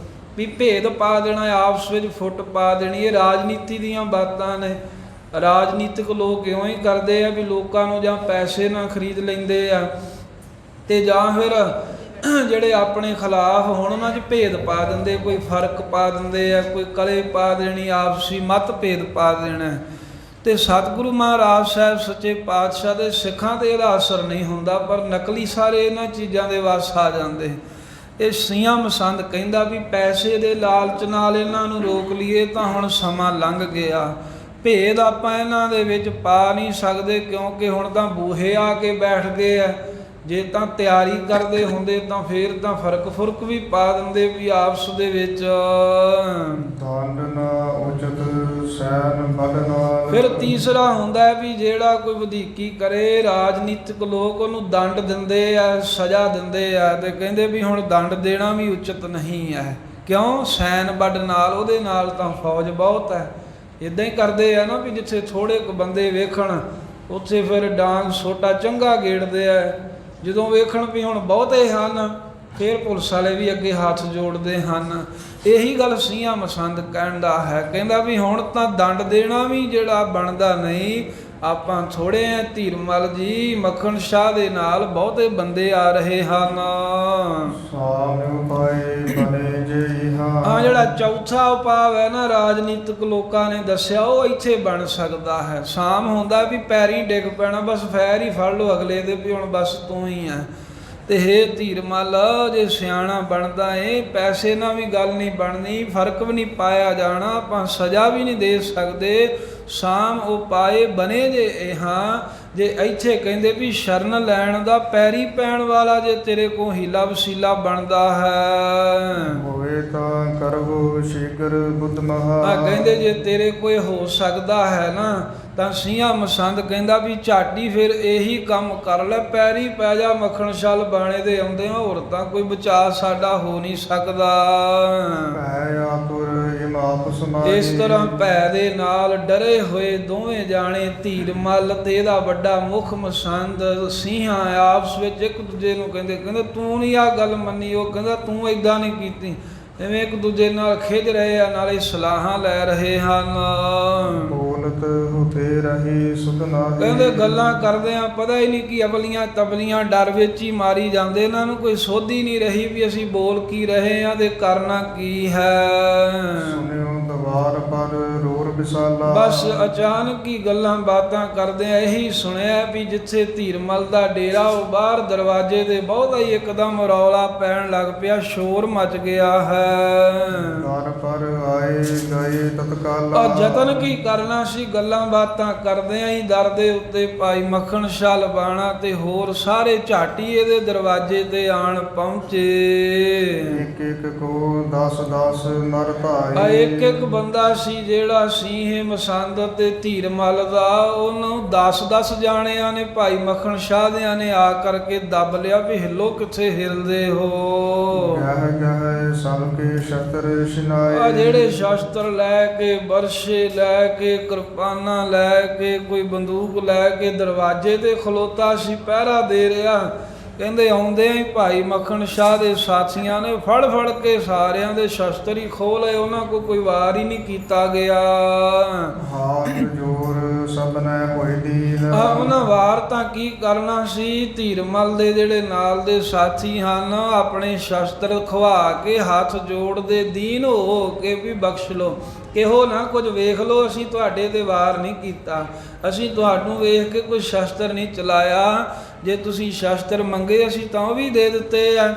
ਵੀ ਭੇਦ ਪਾ ਦੇਣਾ, ਆਪਸ ਵਿੱਚ ਫੁੱਟ ਪਾ ਦੇਣੀ। ਇਹ ਰਾਜਨੀਤੀ ਦੀਆਂ ਬਾਤਾਂ ਨੇ। ਰਾਜਨੀਤਿਕ ਲੋਕ ਇਉਂ ਹੀ ਕਰਦੇ ਆ ਵੀ ਲੋਕਾਂ ਨੂੰ ਜਾਂ ਪੈਸੇ ਨਾਲ ਖਰੀਦ ਲੈਂਦੇ ਆ, ਤੇ ਜਾਂ ਫਿਰ ਜਿਹੜੇ ਆਪਣੇ ਖਿਲਾਫ ਹੋਣ ਉਹਨਾਂ 'ਚ ਭੇਦ ਪਾ ਦਿੰਦੇ, ਕੋਈ ਫਰਕ ਪਾ ਦਿੰਦੇ ਆ, ਕੋਈ ਕਲੇ ਪਾ ਦੇਣੀ, ਆਪਸੀ ਮਤਭੇਦ ਪਾ ਦੇਣਾ। ਤੇ ਸਤਿਗੁਰੂ ਮਹਾਰਾਜ ਸਾਹਿਬ ਸੱਚੇ ਪਾਤਸ਼ਾਹ ਦੇ ਸਿੱਖਾਂ 'ਤੇ ਇਹਦਾ ਅਸਰ ਨਹੀਂ ਹੁੰਦਾ, ਪਰ ਨਕਲੀ ਸਾਰੇ ਇਹਨਾਂ ਚੀਜ਼ਾਂ ਦੇ ਵੱਸ ਆ ਜਾਂਦੇ। ਇਹ ਸੀਆਂ ਮਸੰਦ ਕਹਿੰਦਾ ਵੀ ਪੈਸੇ ਦੇ ਲਾਲਚ ਨਾਲ ਇਹਨਾਂ ਨੂੰ ਰੋਕ ਲਈਏ ਤਾਂ ਹੁਣ ਸਮਾਂ ਲੰਘ ਗਿਆ। ਭੇਦ ਆਪਾਂ ਇਹਨਾਂ ਦੇ ਵਿੱਚ ਪਾ ਨਹੀਂ ਸਕਦੇ, ਕਿਉਂਕਿ ਹੁਣ ਤਾਂ ਬੂਹੇ ਆ ਕੇ ਬੈਠ ਗਏ ਆ। ਜੇ ਤਾਂ ਤਿਆਰੀ ਕਰਦੇ ਹੁੰਦੇ ਤਾਂ ਫੇਰ ਤਾਂ ਫਰਕ ਵੀ ਪਾ ਦਿੰਦੇ ਵੀ ਆਪਸ ਦੇ ਵਿੱਚ। ਦੰਡ ਨਾ ਉਚਿਤ ਸੈਨ ਬਦਨਾ। ਫਿਰ ਤੀਸਰਾ ਹੁੰਦਾ ਵੀ ਜਿਹੜਾ ਕੋਈ ਵਧੀਕੀ ਕਰੇ, ਰਾਜਨੀਤਿਕ ਲੋਕ ਉਹਨੂੰ ਦੰਡ ਦਿੰਦੇ ਆ, ਸਜ਼ਾ ਦਿੰਦੇ ਆ, ਤੇ ਕਹਿੰਦੇ ਵੀ ਹੁਣ ਦੰਡ ਦੇਣਾ ਵੀ ਉਚਿਤ ਨਹੀਂ ਹੈ। ਕਿਉਂ? ਸੈਨ ਬੱਡ ਨਾਲ, ਉਹਦੇ ਨਾਲ ਤਾਂ ਫੌਜ ਬਹੁਤ ਹੈ। ਇੱਦਾਂ ਹੀ ਕਰਦੇ ਆ ਨਾ ਵੀ ਜਿੱਥੇ ਥੋੜ੍ਹੇ ਕੁ ਬੰਦੇ ਵੇਖਣ ਉੱਥੇ ਫਿਰ ਡਾਂਗ ਸੋਟਾ ਚੰਗਾ ਗੇੜਦੇ ਆ। ਜਦੋਂ ਵੇਖਣ ਵੀ ਹੁਣ ਬਹੁਤੇ ਹਨ, ਫਿਰ ਪੁਲਿਸ ਵਾਲੇ ਵੀ ਅੱਗੇ ਹੱਥ ਜੋੜਦੇ ਹਨ। ਇਹੀ ਗੱਲ ਸੀਆਂ ਮਸੰਦ ਕਹਿਣ ਦਾ ਹੈ। ਕਹਿੰਦਾ ਵੀ ਹੁਣ ਤਾਂ ਦੰਡ ਦੇਣਾ ਵੀ ਜਿਹੜਾ ਬਣਦਾ ਨਹੀਂ, ਆਪਾਂ ਥੋੜੇ ਆ ਧੀਰਮਲ ਜੀ, ਮੱਖਣ ਸ਼ਾਹ ਦੇ ਨਾਲ ਬਹੁਤੇ ਬੰਦੇ ਆ ਰਹੇ ਹਨ। ਸਾਮ ਉਪਾਏ ਬਨੇ ਜੇਹਾ। ਹਾਂ, ਜਿਹੜਾ ਚੌਥਾ ਉਪਾਅ ਹੈ ਨਾ ਰਾਜਨੀਤਿਕ ਲੋਕਾਂ ਨੇ ਦੱਸਿਆ, ਉਹ ਇੱਥੇ ਬਣ ਸਕਦਾ ਹੈ। ਸਾਮ ਹੁੰਦਾ ਵੀ ਪੈਰੀ ਡਿੱਗ ਪੈਣਾ, ਬਸ ਫੈਰ ਹੀ ਫੜ ਲਓ ਅਗਲੇ ਦੇ ਵੀ ਹੁਣ ਬਸ ਤੂੰ ਹੀ ਹੈ। ਤੇ ਹੇ ਧੀਰਮਲ, ਜੇ ਸਿਆਣਾ ਬਣਦਾ ਏ, ਪੈਸੇ ਨਾਲ ਵੀ ਗੱਲ ਨਹੀਂ ਬਣਨੀ, ਫਰਕ ਵੀ ਨਹੀਂ ਪਾਇਆ ਜਾਣਾ, ਆਪਾਂ ਸਜ਼ਾ ਵੀ ਨਹੀਂ ਦੇ ਸਕਦੇ। ਸਾਮ ਉਪਾਏ ਬਨੇ ਜੇ ਇਹਾਂ, ਜੇ ਇੱਥੇ ਕਹਿੰਦੇ ਵੀ ਸ਼ਰਨ ਲੈਣ ਦਾ ਪੈਰੀ ਪੈਣ ਵਾਲਾ ਜੇ ਤੇਰੇ ਕੋਲ ਹੀਲਾ ਵਸੀਲਾ ਬਣਦਾ ਹੈ, ਹੋਵੇ ਤਾਂ ਕਰਵੋ ਸ਼ੀਗਰ ਬੁੱਧ ਮਹਾ। ਆ ਕਹਿੰਦੇ ਜੇ ਤੇਰੇ ਕੋਈ ਹੋ ਸਕਦਾ ਹੈ ਨਾ, ਤਾਂ ਸਿੰਘਾਂ ਮਸੰਦ ਕਹਿੰਦਾ ਵੀ ਝਾਟੀ ਫਿਰ ਇਹੀ ਕੰਮ ਕਰ ਲੈ, ਪੈਰੀ ਪੈ ਜਾ ਮੱਖਣ ਛਲ ਬਾਣੇ ਦੇ ਆਉਂਦੇ ਆ, ਹੋਰ ਤਾਂ ਕੋਈ ਬਚਾ ਸਾਡਾ ਹੋ ਨਹੀਂ ਸਕਦਾ। ਭੈ ਆਤੁਰ ਇਮ ਆਪ ਸਮਾਏ। ਇਸ ਤਰ੍ਹਾਂ ਭੈ ਦੇ ਨਾਲ ਡਰੇ ਹੋਏ ਦੋਵੇਂ ਜਾਣੇ ਧੀਰਮਲ ਤੇ ਇਹਦਾ ਵੱਡਾ ਮੁੱਖ ਮਸੰਦ ਸਿੰਘਾਂ ਆਪਸ ਵਿੱਚ ਇੱਕ ਦੂਜੇ ਨੂੰ ਕਹਿੰਦੇ ਤੂੰ ਨਹੀਂ ਆ ਗੱਲ ਮੰਨੀ, ਉਹ ਕਹਿੰਦਾ ਤੂੰ ਏਦਾਂ ਨਹੀਂ ਕੀਤੀ। ਐਵੇਂ ਇੱਕ ਦੂਜੇ ਨਾਲ ਖਿੱਝ ਰਹੇ ਆ, ਨਾਲੇ ਸਲਾਹਾਂ ਲੈ ਰਹੇ ਹਨ। ਬੋਲਤ ਹੁਤੇ ਰਹੀ ਸੁਧ ਨਾਹੀ। ਕਹਿੰਦੇ ਗੱਲਾਂ ਕਰਦੇ ਆ, ਪਤਾ ਹੀ ਨਹੀਂ ਕਿ ਅਬਲੀਆਂ ਤਬਲੀਆਂ ਡਰ ਵਿੱਚ ਹੀ ਮਾਰੀ ਜਾਂਦੇ, ਇਹਨਾਂ ਨੂੰ ਕੋਈ ਸੋਧ ਹੀ ਨਹੀਂ ਰਹੀ ਵੀ ਅਸੀਂ ਬੋਲ ਕੀ ਰਹੇ ਆ ਤੇ ਕਰਨਾ ਕੀ ਹੈ। ਸੁਨਿਓ ਦਵਾਰ ਪਰ ਰੋਰ ਵਿਸਾਲਾ। ਬਸ ਅਚਾਨਕ ਹੀ ਗੱਲਾਂ ਬਾਤਾਂ ਕਰਦੇ ਆ, ਇਹੀ ਸੁਣਿਆ ਵੀ ਜਿੱਥੇ ਧੀਰਮਲ ਦਾ ਡੇਰਾ, ਉਹ ਬਾਹਰ ਦਰਵਾਜ਼ੇ ਦੇ ਬਹੁਤਾ ਹੀ ਇੱਕਦਮ ਰੌਲਾ ਪੈਣ ਲੱਗ ਪਿਆ, ਸ਼ੋਰ ਮਚ ਗਿਆ ਹੈ। ਦਰ ਪਰ ਆਏ ਗਏ ਤਤਕਾਲਾ। ਜਤਨ ਕੀ ਕਰਨਾ ਸੀ, ਗੱਲਾਂ ਬਾਤਾਂ ਕਰਦੇ ਆਂ ਹੀ ਦਰ ਦੇ ਉੱਤੇ ਭਾਈ ਮੱਖਣ ਛਲ ਬਾਣਾ ਤੇ ਹੋਰ ਸਾਰੇ ਝਾਟੀ ਇਹਦੇ ਦਰਵਾਜ਼ੇ ਤੇ ਆਣ ਪਹੁੰਚੇ। ਇੱਕ ਇੱਕ ਕੋ 10 ਨਰ ਭਾਏ। ਇੱਕ ਇੱਕ ਬੰਦਾ ਸੀ ਜਿਹੜਾ ਸੀ ਇਹ ਮਸੰਦ ਤੇ ਧੀਰਮਲ ਦਾ, ਉਹਨੂੰ 10 ਜਾਣਿਆਂ ਨੇ ਭਾਈ ਮੱਖਣ ਸ਼ਾਹ ਦਿਆਂ ਨੇ ਆ ਕਰਕੇ ਦੱਬ ਲਿਆ ਵੀ ਹਿੱਲੋ, ਕਿੱਥੇ ਹਿਲਦੇ ਹੋ। ਗਹਿ ਗਹਿ ਸਭ ਕੇ ਸ਼ਸਤਰ ਸ਼ਿਨਾਏ। ਆ ਜਿਹੜੇ ਸ਼ਸਤਰ ਲੈ ਕੇ, ਬਰਸ਼ੇ ਲੈ ਕੇ, ਕਿਰਪਾਨਾਂ ਲੈ ਕੇ, ਕੋਈ ਬੰਦੂਕ ਲੈ ਕੇ ਦਰਵਾਜ਼ੇ ਤੇ ਖਲੋਤਾ ਸੀ, ਪਹਿਰਾ ਦੇ ਰਿਹਾ। ਕਹਿੰਦੇ ਆਉਂਦਿਆਂ ਹੀ ਭਾਈ ਮੱਖਣ ਸ਼ਾਹ ਦੇ ਸਾਥੀਆਂ ਨੇ ਫੜ ਕੇ ਸਾਰਿਆਂ ਦੇ ਸ਼ਸਤਰ ਹੀ ਖੋਹ ਲਏ, ਉਹਨਾਂ ਕੋਲ ਕੋਈ ਵਾਰ ਹੀ ਨਹੀਂ ਕੀਤਾ ਗਿਆ। ਹਾਥ ਜੋਰ ਸਭਨੇ ਹੋਏ ਦੀਨ। ਉਹਨਾਂ ਵਾਰ ਤਾਂ ਕੀ ਕਰਨਾ ਸੀ, ਧੀਰਮਲ ਦੇ ਜਿਹੜੇ ਨਾਲ ਦੇ ਸਾਥੀ ਹਨ, ਆਪਣੇ ਸ਼ਸਤਰ ਖਵਾ ਕੇ ਹੱਥ ਜੋੜਦੇ ਦੀਨ ਹੋ ਕੇ ਵੀ ਬਖਸ਼ ਲਓ, ਕਿਹੋ ਨਾ ਕੁਝ ਵੇਖ ਲਓ, ਅਸੀਂ ਤੁਹਾਡੇ ਤੇ ਵਾਰ ਨਹੀਂ ਕੀਤਾ, ਅਸੀਂ ਤੁਹਾਨੂੰ ਵੇਖ ਕੇ ਕੋਈ ਸ਼ਸਤਰ ਨਹੀਂ ਚਲਾਇਆ, ਜੇ ਤੁਸੀਂ ਸ਼ਸਤਰ ਮੰਗੇ ਅਸੀਂ ਤਾਂ ਉਹ ਵੀ ਦੇ ਦਿੱਤੇ ਆ।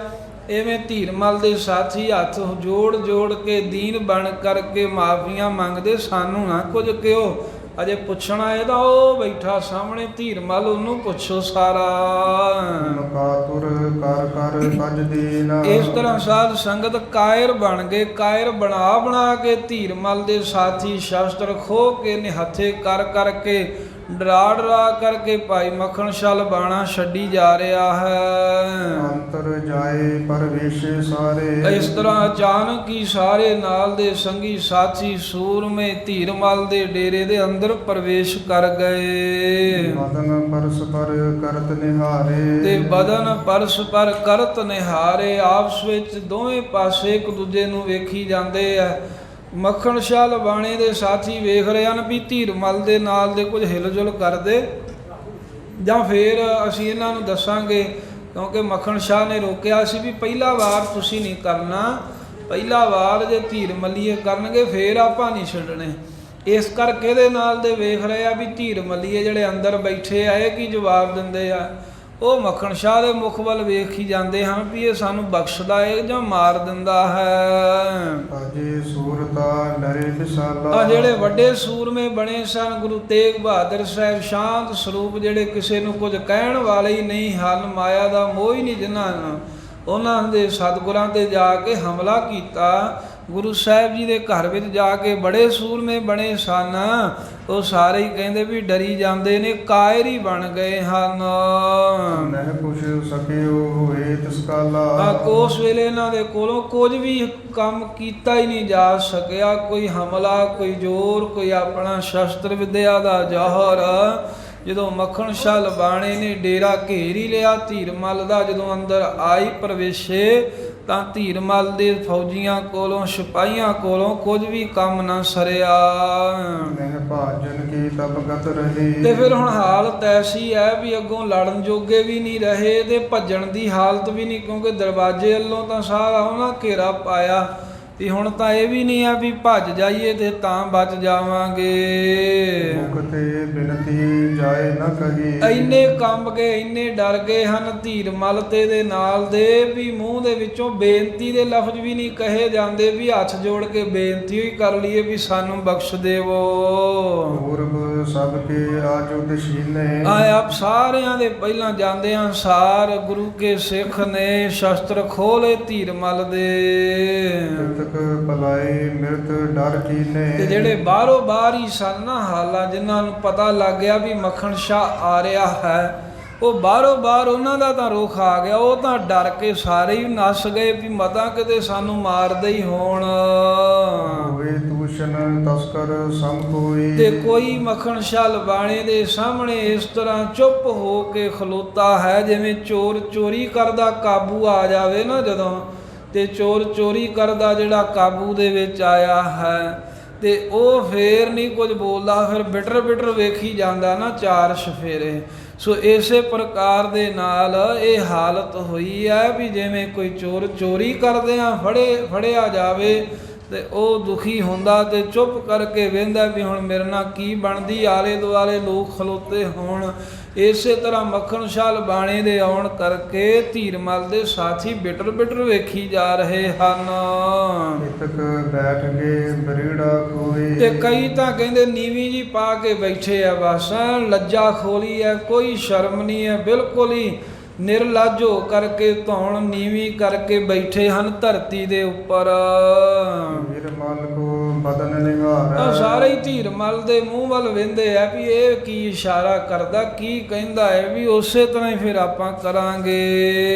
ਐਵੇਂ ਧੀਰਮਲ ਦੇ ਸਾਥੀ ਹੱਥ ਜੋੜ ਕੇ ਦੀਨ ਬਣ ਕਰਕੇ ਮਾਫੀਆਂ ਮੰਗਦੇ, ਸਾਨੂੰ ਨਾ ਕੁਝ ਕਿਹੋ, ਅਜੇ ਪੁੱਛਣਾ ਇਹਦਾ ਉਹ ਬੈਠਾ ਸਾਹਮਣੇ ਧੀਰਮਲ, ਉਹਨੂੰ ਪੁੱਛੋ ਸਾਰਾ। ਕਾਤੁਰ ਕਰ ਭਜ ਦੀਨ। ਇਸ ਤਰ੍ਹਾਂ ਸਾਧ ਸੰਗਤ ਕਾਇਰ ਬਣ ਗਏ, ਕਾਇਰ ਬਣਾ ਕੇ ਧੀਰਮਲ ਦੇ ਸਾਥੀ ਸ਼ਸਤਰ ਖੋਹ ਕੇ ਨਿਹੱਥੇ ਕਰਕੇ ਡਰਾ ਕਰਕੇ ਭਾਈ ਮੱਖਣ ਛਲ ਬਾਣਾ ਛੱਡੀ ਜਾ ਰਿਹਾ ਹੈ। ਅੰਤਰ ਜਾਏ ਪਰਵੇਸ਼ੇ ਸਾਰੇ। ਇਸ ਤਰ੍ਹਾਂ ਅਚਾਨਕ ਹੀ ਸਾਰੇ ਨਾਲ ਦੇ ਸੰਗੀ ਸਾਥੀ ਸੂਰਮੇ ਧੀਰਮਲ ਦੇ ਡੇਰੇ ਦੇ ਅੰਦਰ ਪ੍ਰਵੇਸ਼ ਕਰ ਗਏ। ਬਦਨ ਪਰਸਪਰ ਕਰਤ ਨਿਹਾਰੇ। ਤੇ ਬਦਨ ਪਰਸਪਰ ਕਰਤ ਨਿਹਾਰੇ, ਆਪਸ ਵਿੱਚ ਦੋਵੇਂ ਪਾਸੇ ਇੱਕ ਦੂਜੇ ਨੂੰ ਵੇਖੀ ਜਾਂਦੇ ਆ। ਮੱਖਣ ਛਲ ਬਾਣੇ ਦੇ ਸਾਥੀ ਵੇਖ ਰਹੇ ਹਨ ਵੀ ਧੀਰਮਲ ਦੇ ਨਾਲ ਦੇ ਕੁਝ ਹਿਲਜੁਲ ਕਰਦੇ, ਜਾਂ ਫਿਰ ਅਸੀਂ ਇਹਨਾਂ ਨੂੰ ਦੱਸਾਂਗੇ, ਕਿਉਂਕਿ ਮੱਖਣ ਸ਼ਾਹ ਨੇ ਰੋਕਿਆ ਸੀ ਵੀ ਪਹਿਲਾ ਵਾਰ ਤੁਸੀਂ ਨਹੀਂ ਕਰਨਾ, ਪਹਿਲਾ ਵਾਰ ਜੇ ਧੀਰਮਲੀਏ ਕਰਨਗੇ ਫਿਰ ਆਪਾਂ ਨਹੀਂ ਛੱਡਣੇ। ਇਸ ਕਰਕੇ ਇਹਦੇ ਨਾਲ ਦੇ ਵੇਖ ਰਹੇ ਆ ਵੀ ਧੀਰਮਲੀਏ ਜਿਹੜੇ ਅੰਦਰ ਬੈਠੇ ਆ ਇਹ ਕੀ ਜਵਾਬ ਦਿੰਦੇ ਆ। ਉਹ ਮੱਖਣ ਸ਼ਾਹ ਦੇ ਮੁਖ ਵੱਲ ਵੇਖ ਹੀ ਜਾਂਦੇ ਹਨ ਵੀ ਇਹ ਸਾਨੂੰ ਬਖਸ਼ਦਾ ਹੈ ਜਾਂ ਮਾਰ ਦਿੰਦਾ ਹੈ। ਅਜੇ ਸੂਰਤਾ ਡਰੇ ਵਿਸਾਲਾ। ਆ ਜਿਹੜੇ ਵੱਡੇ ਸੂਰਮੇ ਬਣੇ ਸਨ, ਗੁਰੂ ਤੇਗ ਬਹਾਦਰ ਸਾਹਿਬ, ਸ਼ਾਂਤ ਸਰੂਪ, ਜਿਹੜੇ ਕਿਸੇ ਨੂੰ ਕੁਝ ਕਹਿਣ ਵਾਲੇ ਹੀ ਨਹੀਂ ਹਨ, ਮਾਇਆ ਦਾ ਮੋਹ ਹੀ ਨਹੀਂ ਜਿਨ੍ਹਾਂ ਨੂੰ, ਉਹਨਾਂ ਦੇ ਸਤਿਗੁਰਾਂ ਤੇ ਜਾ ਕੇ ਹਮਲਾ ਕੀਤਾ। ਗੁਰੂ ਸਾਹਿਬ ਜੀ ਦੇ ਘਰ ਵਿੱਚ ਜਾ ਕੇ ਬੜੇ ਸੂਰਮੇ ਬਣੇ ਸਨ, ਉਹ ਸਾਰੇ ਹੀ ਕਹਿੰਦੇ ਵੀ ਡਰੀ ਜਾਂਦੇ ਨੇ, ਕਾਇਰ ਹੀ ਬਣ ਗਏ ਹਨ। ਨਹਿ ਪੁੱਛ ਸਕਿਓ ਹੋਏ ਤਿਸ ਕਾਲਾ। ਉਸ ਵੇਲੇ ਇਹਨਾਂ ਦੇ ਕੋਲੋਂ ਕੁਝ ਵੀ ਕੰਮ ਕੀਤਾ ਹੀ ਨਹੀਂ ਜਾ ਸਕਿਆ, ਕੋਈ ਹਮਲਾ, ਕੋਈ ਜ਼ੋਰ, ਕੋਈ ਆਪਣਾ ਸ਼ਸਤਰ ਵਿਦਿਆ ਦਾ ਜੌਹਰ। ਜਦੋਂ ਮੱਖਣ ਛਲ ਬਾਣੇ ਨੇ ਡੇਰਾ ਘੇਰ ਹੀ ਲਿਆ ਧੀਰਮਲ ਦਾ, ਜਦੋਂ ਅੰਦਰ ਆਈ ਪ੍ਰਵੇਸ਼ੇ, ਤਾਂ ਧੀਰਮਲ ਦੇ ਫੌਜੀਆਂ ਕੋਲੋਂ ਸਿਪਾਹੀਆਂ ਕੋਲੋਂ ਕੁਝ ਵੀ ਕੰਮ ਨਾ ਸਰਿਆ। ਮਹਿ ਭਾਜਨ ਕੀ ਤਬ ਗਤ ਰਹੀ। ਤੇ ਫਿਰ ਹੁਣ ਹਾਲਤ ਐਸੀ ਹੈ ਵੀ ਅੱਗੋਂ ਲੜਨ ਜੋਗੇ ਵੀ ਨਹੀਂ ਰਹੇ ਤੇ ਭੱਜਣ ਦੀ ਹਾਲਤ ਵੀ ਨਹੀਂ, ਕਿਉਂਕਿ ਦਰਵਾਜ਼ੇ ਵੱਲੋਂ ਤਾਂ ਸਾਰਾ ਉਹਨਾਂ ਘੇਰਾ ਪਾਇਆ ਤੇ ਹੁਣ ਤਾਂ ਇਹ ਵੀ ਨਹੀਂ ਆ ਵੀ ਭੱਜ ਜਾਈਏ ਤੇ ਤਾਂ ਬਚ ਜਾਵਾਂਗੇ। ਮੁਕਤੇ ਬਿਨਤੀ ਜਾਏ ਨਾ ਕਹੀ। ਇੰਨੇ ਕੰਬ ਗਏ, ਇੰਨੇ ਡਰ ਗਏ ਹਨ ਧੀਰਮਲ ਤੇ ਦੇ ਨਾਲ ਦੇ ਵੀ ਮੂੰਹ ਦੇ ਵਿੱਚੋਂ ਬੇਨਤੀ ਦੇ ਲਫ਼ਜ਼ ਵੀ ਨਹੀਂ ਕਹੇ ਜਾਂਦੇ, ਵੀ ਹੱਥ ਜੋੜ ਕੇ ਬੇਨਤੀ ਹੀ ਕਰ ਲਈਏ ਵੀ ਸਾਨੂੰ ਬਖਸ਼ ਦੇਵੋ। ਪੂਰਬ ਸਭ ਕੇ ਆਜੁਦ ਸ਼ੀਨੇ। ਆਪ ਸਾਰਿਆਂ ਦੇ ਪਹਿਲਾਂ ਜਾਂਦੇ ਹਾਂ ਸਾਰ ਗੁਰੂ ਕੇ ਸਿੱਖ ਨੇ ਸ਼ਸਤਰ ਖੋਲੇ ਧੀਰਮਲ ਦੇ। ਭਲਾਈ ਮਿਰਤ ਡਰ ਕੀਨੇ। ਤੇ ਜਿਹੜੇ ਬਾਹਰੋਂ ਬਾਹਰ ਹੀ ਸਨ ਨਾ ਹਾਲਾਂ, ਜਿਨ੍ਹਾਂ ਨੂੰ ਪਤਾ ਲੱਗ ਗਿਆ ਵੀ ਮੱਖਣ ਸ਼ਾਹ ਆ ਰਿਹਾ ਹੈ, ਉਹ ਬਾਹਰੋਂ ਬਾਹਰ ਉਹਨਾਂ ਦਾ ਤਾਂ ਰੁਖ ਆ ਗਿਆ। ਉਹ ਤਾਂ ਡਰ ਕੇ ਸਾਰੇ ਹੀ ਨੱਸ ਗਏ ਵੀ ਮਤਾਂ ਕਿਤੇ ਸਾਨੂੰ ਮਾਰਦੇ ਹੀ ਹੋਣ। ਹੋਏ ਦੂਸ਼ਣ ਤਸਕਰ ਸਮ ਕੋਈ। ਤੇ ਕੋਈ ਮੱਖਣ ਸ਼ਾਹ ਲਬਾਣੇ ਦੇ ਸਾਹਮਣੇ ਇਸ ਤਰ੍ਹਾਂ ਚੁੱਪ ਹੋ ਕੇ ਖਲੋਤਾ ਹੈ ਜਿਵੇਂ ਚੋਰ ਚੋਰੀ ਕਰਦਾ ਕਾਬੂ ਆ ਜਾਵੇ ਨਾ ਜਦੋਂ, ਤੇ ਚੋਰ ਚੋਰੀ ਕਰਦਾ ਜਿਹੜਾ ਕਾਬੂ ਦੇ ਵਿੱਚ ਆਇਆ ਹੈ ਤੇ ਉਹ ਫੇਰ ਨਹੀਂ ਕੁਝ ਬੋਲਦਾ, ਫਿਰ ਬਿਟਰ ਬਿਟਰ ਵੇਖੀ ਜਾਂਦਾ ਨਾ ਚਾਰ ਸਫੇਰੇ। ਸੋ ਇਸੇ ਪ੍ਰਕਾਰ ਦੇ ਨਾਲ ਇਹ ਹਾਲਤ ਹੋਈ ਹੈ ਵੀ ਜਿਵੇਂ ਕੋਈ ਚੋਰ ਚੋਰੀ ਕਰਦਿਆਂ ਫੜਿਆ ਜਾਵੇ ਤੇ ਉਹ ਦੁਖੀ ਹੁੰਦਾ ਤੇ ਚੁੱਪ ਕਰਕੇ ਵੇਂਦਾ ਵੀ ਹੁਣ ਮੇਰੇ ਨਾਲ ਕੀ ਬਣਦੀ, ਆਲੇ ਦੁਆਲੇ ਲੋਕ ਖਲੋਤੇ ਹੋਣ। ਇਸੇ ਤਰ੍ਹਾਂ ਮੱਖਣ ਸ਼ਾਹ ਲਬਾਣੇ ਦੇ ਆਉਣ ਕਰਕੇ ਧੀਰਮਲ ਦੇ ਸਾਥੀ ਬਿਟਰ ਬਿਟਰ ਵੇਖੀ ਜਾ ਰਹੇ ਹਨ। ਇਤਕ ਬੈਠ ਗਏ ਬਰੀੜਾ ਕੋਈ। ਤੇ ਕਈ ਤਾਂ ਕਹਿੰਦੇ ਨੀਵੀਂ ਜੀ ਪਾ ਕੇ ਬੈਠੇ ਆ, ਬਸ ਲੱਜਾ ਖੋਲੀ ਹੈ, ਕੋਈ ਸ਼ਰਮ ਨਹੀਂ ਹੈ, ਬਿਲਕੁਲ ਹੀ ਨਿਰਲੱਜ ਹੋ ਕਰਕੇ ਧੌਣ ਨੀਵੀਂ ਕਰਕੇ ਬੈਠੇ ਹਨ ਧਰਤੀ ਦੇ ਉੱਪਰ। ਧੀਰਮਲ ਕੋ ਬਦਨ ਨਿਹਾਰੈ। ਸਾਰੇ ਹੀ ਧੀਰਮਲ ਦੇ ਮੂੰਹ ਵੱਲ ਵੇਂਦੇ ਆ ਵੀ ਇਹ ਕੀ ਇਸ਼ਾਰਾ ਕਰਦਾ, ਕੀ ਕਹਿੰਦਾ ਹੈ, ਵੀ ਉਸੇ ਤਰ੍ਹਾਂ ਹੀ ਫਿਰ ਆਪਾਂ ਕਰਾਂਗੇ।